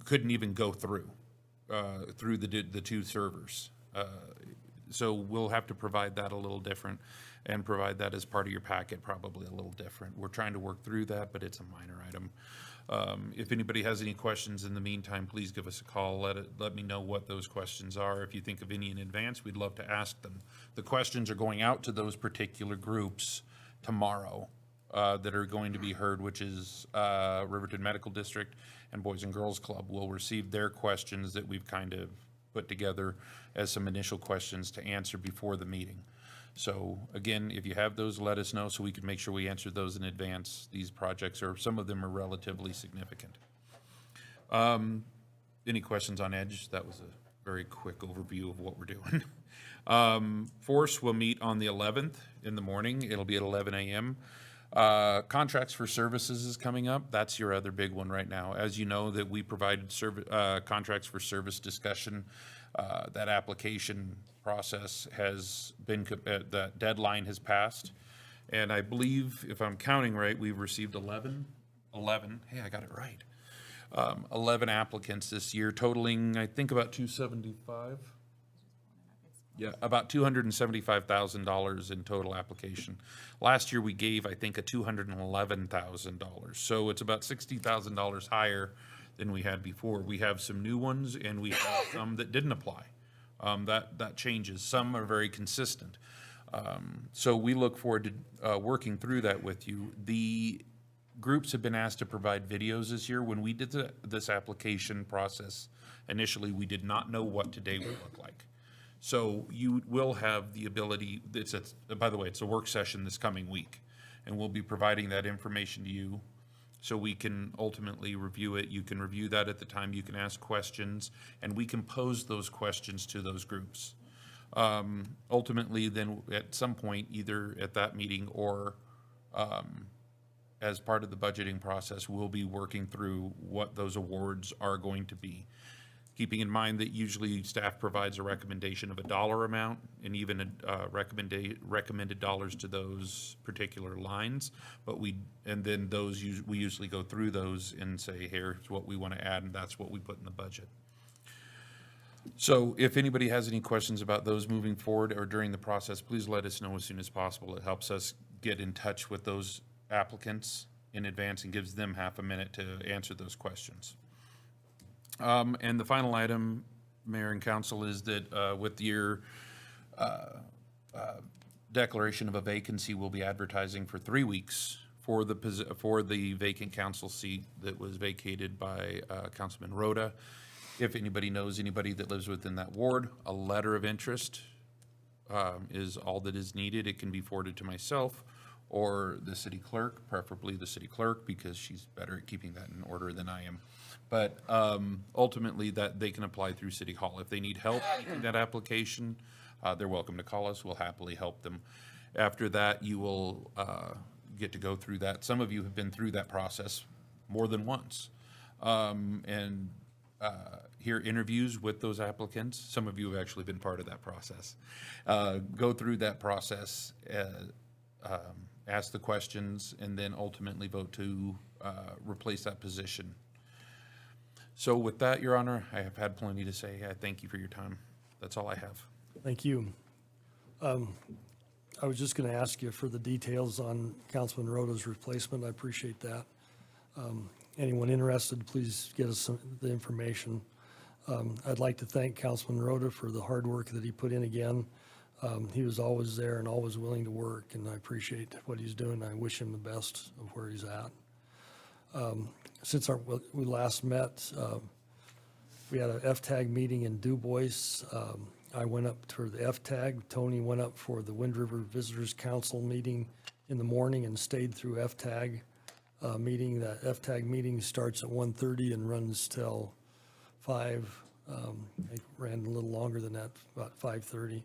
couldn't even go through the two servers. So we'll have to provide that a little different and provide that as part of your packet, probably a little different. We're trying to work through that, but it's a minor item. If anybody has any questions in the meantime, please give us a call. Let me know what those questions are. If you think of any in advance, we'd love to ask them. The questions are going out to those particular groups tomorrow that are going to be heard, which is Riverton Medical District and Boys and Girls Club will receive their questions that we've kind of put together as some initial questions to answer before the meeting. So again, if you have those, let us know so we can make sure we answer those in advance. These projects some of them are relatively significant. Any questions on Edge? That was a very quick overview of what we're doing. Force will meet on the 11th in the morning. It'll be at 11 a.m. Contracts for services is coming up. That's your other big one right now. As you know, that we provided contracts for service discussion. That application process has been, that deadline has passed. And I believe, if I'm counting right, we've received 11, hey, I got it right. 11 applicants this year, totaling, I think, about 275. Yeah, about $275,000 in total application. Last year, we gave, I think, a $211,000. So it's about $60,000 higher than we had before. We have some new ones, and we have some that didn't apply. That changes. Some are very consistent. So we look forward to working through that with you. The groups have been asked to provide videos this year. When we did this application process, initially, we did not know what today would look like. So you will have the ability, by the way, it's a work session this coming week, and we'll be providing that information to you so we can ultimately review it. You can review that at the time, you can ask questions, and we can pose those questions to those groups. Ultimately, then at some point, either at that meeting or as part of the budgeting process, we'll be working through what those awards are going to be. Keeping in mind that usually staff provides a recommendation of a dollar amount and even recommended dollars to those particular lines, but we usually go through those and say, here's what we want to add, and that's what we put in the budget. So if anybody has any questions about those moving forward or during the process, please let us know as soon as possible. It helps us get in touch with those applicants in advance and gives them half a minute to answer those questions. And the final item, Mayor and Council, is that with your declaration of a vacancy, we'll be advertising for 3 weeks for the vacant council seat that was vacated by Councilman Rota. If anybody knows anybody that lives within that ward, a letter of interest is all that is needed. It can be forwarded to myself or the city clerk, preferably the city clerk, because she's better at keeping that in order than I am. But ultimately, that they can apply through City Hall. If they need help making that application, they're welcome to call us. We'll happily help them. After that, you will get to go through that. Some of you have been through that process more than once. And hear interviews with those applicants. Some of you have actually been part of that process. Go through that process, ask the questions, and then ultimately vote to replace that position. So with that, Your Honor, I have had plenty to say. I thank you for your time. That's all I have. Thank you. I was just going to ask you for the details on Councilman Rota's replacement. I appreciate that. Anyone interested, please get us the information. I'd like to thank Councilman Rota for the hard work that he put in again. He was always there and always willing to work, and I appreciate what he's doing. I wish him the best of where he's at. Since we last met, we had a FTAG meeting in Du Bois. I went up for the FTAG. Tony went up for the Wind River Visitors Council meeting in the morning and stayed through FTAG meeting. That FTAG meeting starts at 1:30 and runs till 5. It ran a little longer than that, about 5:30.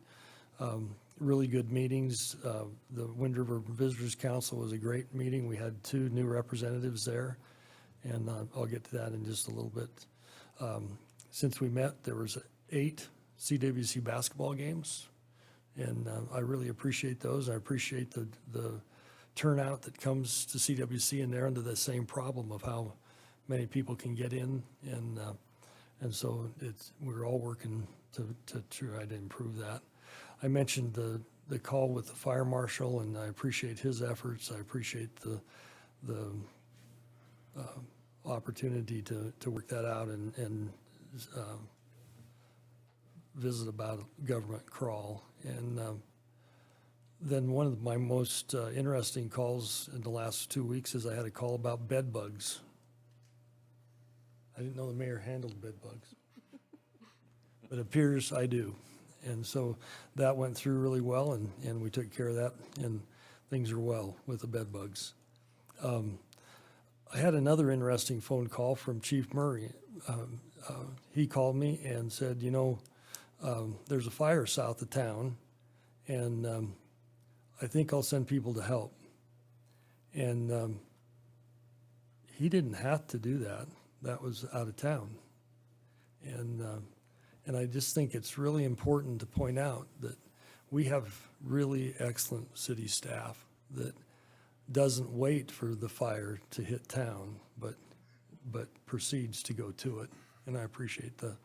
Really good meetings. The Wind River Visitors Council was a great meeting. We had 2 new representatives there, and I'll get to that in just a little bit. Since we met, there was 8 CWC basketball games, and I really appreciate those. I appreciate the turnout that comes to CWC, and they're under the same problem of how many people can get in, and so we're all working to try to improve that. I mentioned the call with the fire marshal, and I appreciate his efforts. I appreciate the opportunity to work that out and visit about government crawl. And then one of my most interesting calls in the last 2 weeks is I had a call about bed bugs. I didn't know the mayor handled bed bugs, but it appears I do. And so that went through really well, and we took care of that, and things are well with the bed bugs. I had another interesting phone call from Chief Murray. He called me and said, you know, there's a fire south of town, and I think I'll send people to help. And he didn't have to do that. That was out of town. And I just think it's really important to point out that we have really excellent city staff that doesn't wait for the fire to hit town, but proceeds to go to it. And I appreciate the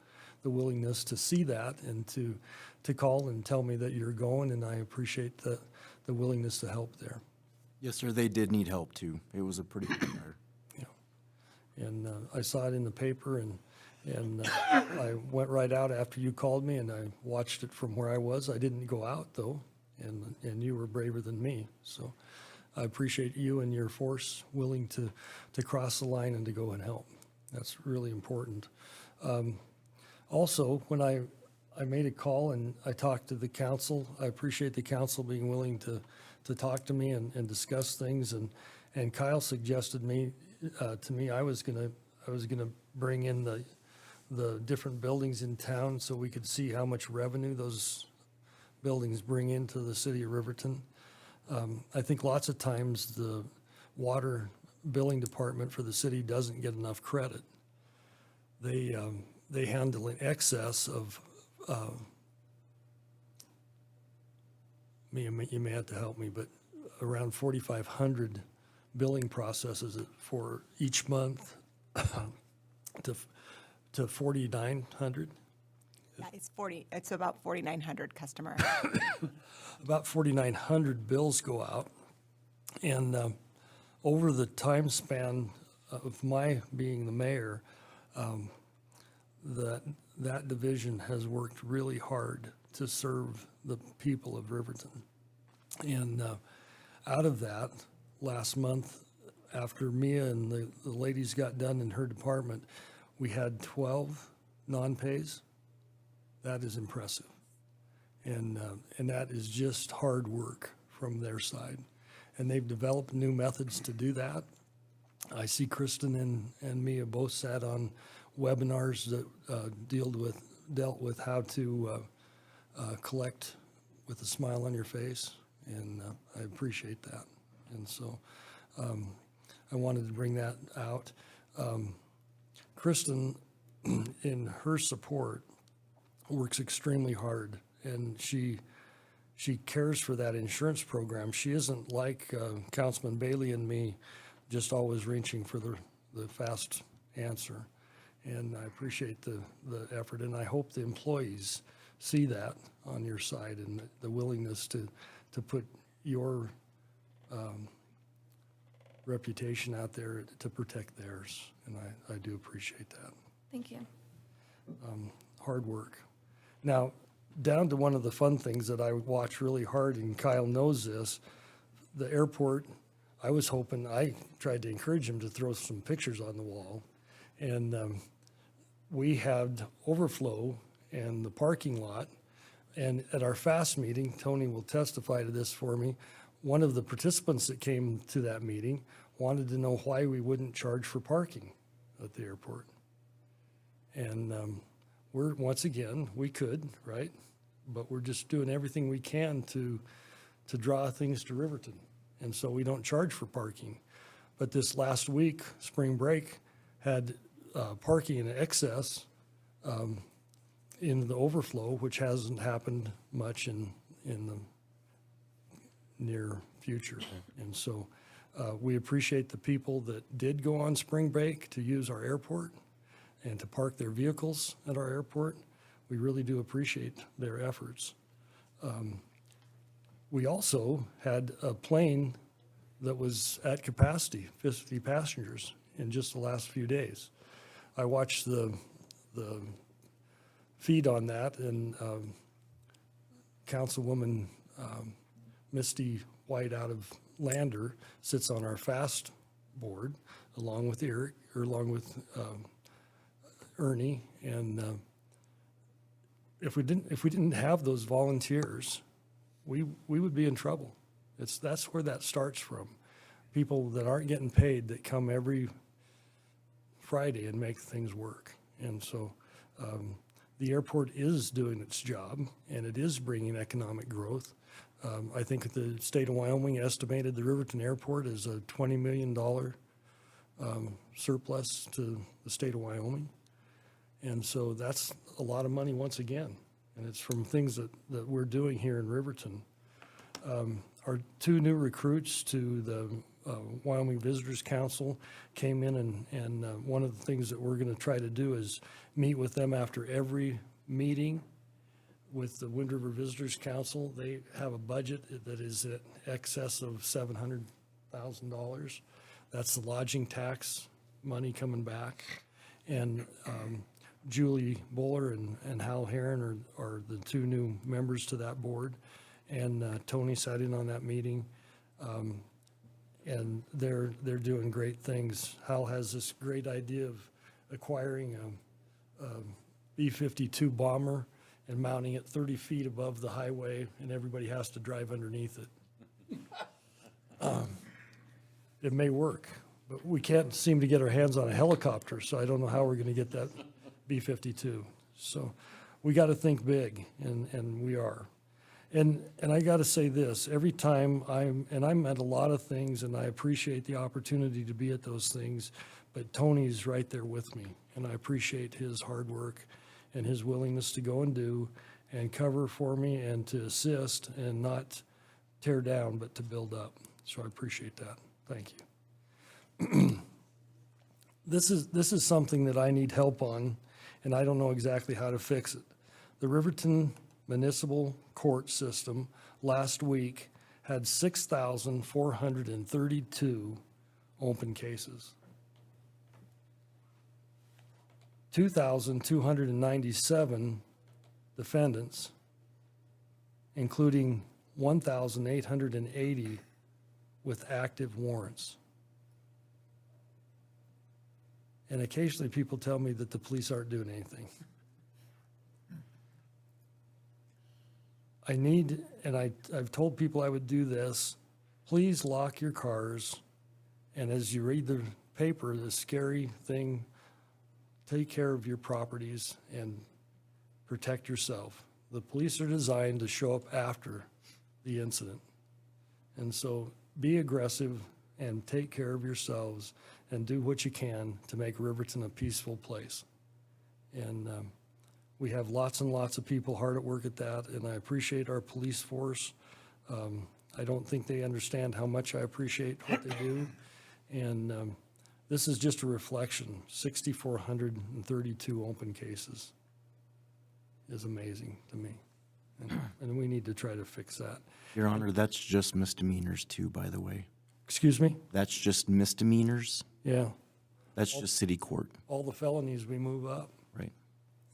willingness to see that and to call and tell me that you're going, and I appreciate the willingness to help there. Yes, sir, they did need help too. It was a pretty big fire. Yeah. And I saw it in the paper, and I went right out after you called me, and I watched it from where I was. I didn't go out, though, and you were braver than me. So I appreciate you and your force willing to cross the line and to go and help. That's really important. Also, when I made a call and I talked to the council, I appreciate the council being willing to talk to me and discuss things. And Kyle suggested to me I was gonna bring in the different buildings in town so we could see how much revenue those buildings bring into the city of Riverton. I think lots of times the water billing department for the city doesn't get enough credit. They handle in excess of, you may have to help me, but around 4,500 billing processes for each month to 4,900. Yeah, it's about 4,900 customer. About 4,900 bills go out, and over the time span of my being the mayor, that division has worked really hard to serve the people of Riverton. And out of that, last month, after Mia and the ladies got done in her department, we had 12 non-pays. That is impressive. And that is just hard work from their side. And they've developed new methods to do that. I see Kristen and Mia both sat on webinars that dealt with how to collect with a smile on your face, and I appreciate that. And so I wanted to bring that out. Kristen, in her support, works extremely hard, and she cares for that insurance program. She isn't like Councilman Bailey and me, just always reaching for the fast answer. And I appreciate the effort, and I hope the employees see that on your side and the willingness to put your reputation out there to protect theirs, and I do appreciate that. Thank you. Hard work. Now, down to one of the fun things that I watch really hard, and Kyle knows this, the airport, I tried to encourage him to throw some pictures on the wall, and we had overflow in the parking lot, and at our FAST meeting, Tony will testify to this for me, one of the participants that came to that meeting wanted to know why we wouldn't charge for parking at the airport. And once again, we could, right? But we're just doing everything we can to draw things to Riverton. And so we don't charge for parking. But this last week, spring break, had parking in excess in the overflow, which hasn't happened much in the near future. And so we appreciate the people that did go on spring break to use our airport and to park their vehicles at our airport. We really do appreciate their efforts. We also had a plane that was at capacity, 50 passengers, in just the last few days. I watched the feed on that, and Councilwoman Misty White out of Lander sits on our FAST board, along with Ernie, and if we didn't have those volunteers, we would be in trouble. That's where that starts from. People that aren't getting paid that come every Friday and make things work. And so the airport is doing its job, and it is bringing economic growth. I think the state of Wyoming estimated the Riverton Airport as a $20 million surplus to the state of Wyoming. And so that's a lot of money once again, and it's from things that we're doing here in Riverton. Our two new recruits to the Wyoming Visitors Council came in, and one of the things that we're going to try to do is meet with them after every meeting with the Wind River Visitors Council. They have a budget that is in excess of $700,000. That's the lodging tax money coming back. And Julie Buller and Hal Heron are the two new members to that board. And Tony sat in on that meeting. And they're doing great things. Hal has this great idea of acquiring a B-52 bomber and mounting it 30 feet above the highway, and everybody has to drive underneath it. It may work, but we can't seem to get our hands on a helicopter, so I don't know how we're going to get that B-52. So we got to think big, and we are. And I got to say this, every time I'm at a lot of things, and I appreciate the opportunity to be at those things, but Tony's right there with me, and I appreciate his hard work and his willingness to go and do and cover for me and to assist and not tear down, but to build up. So I appreciate that. Thank you. This is something that I need help on, and I don't know exactly how to fix it. The Riverton Municipal Court System last week had 6,432 open cases. 2,297 defendants, including 1,880 with active warrants. And occasionally people tell me that the police aren't doing anything. I need, and I've told people I would do this, please lock your cars. And as you read the paper, the scary thing, take care of your properties and protect yourself. The police are designed to show up after the incident. And so be aggressive and take care of yourselves and do what you can to make Riverton a peaceful place. And we have lots and lots of people hard at work at that, and I appreciate our police force. I don't think they understand how much I appreciate what they do. And this is just a reflection. 6,432 open cases is amazing to me. And we need to try to fix that. Your Honor, that's just misdemeanors too, by the way. Excuse me? That's just misdemeanors. Yeah. That's just city court. All the felonies we move up. Right.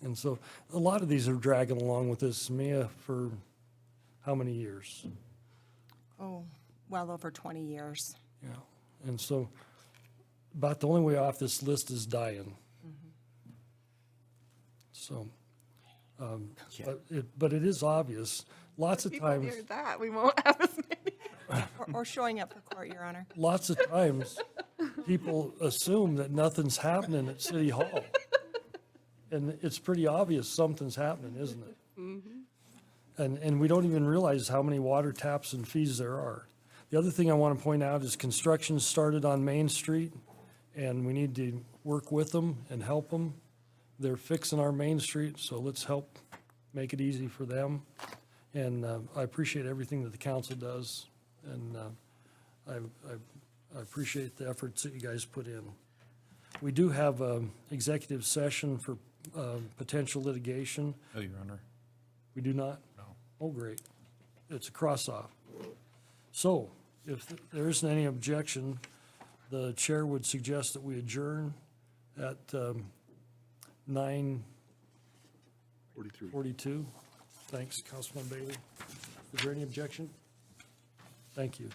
And so a lot of these are dragging along with this, Mia, for how many years? Oh, well over 20 years. Yeah. And so about the only way off this list is dying. So, but it is obvious. Lots of People times, hear that, we won't have as many. Or showing up for court, Your Honor. lots of times, people assume that nothing's happening at City Hall. And it's pretty obvious something's happening, isn't it? And we don't even realize how many water taps and fees there are. The other thing I want to point out is construction started on Main Street, and we need to work with them and help them. They're fixing our Main Street, so let's help make it easy for them. And I appreciate everything that the council does, and I appreciate the efforts that you guys put in. We do have an executive session for potential litigation. Oh, Your Honor. We do not? No. Oh, great. It's a cross-off. So if there isn't any objection, the chair would suggest that we adjourn at 9:42. Thanks, Councilman Bailey. Is there any objection? Thank you.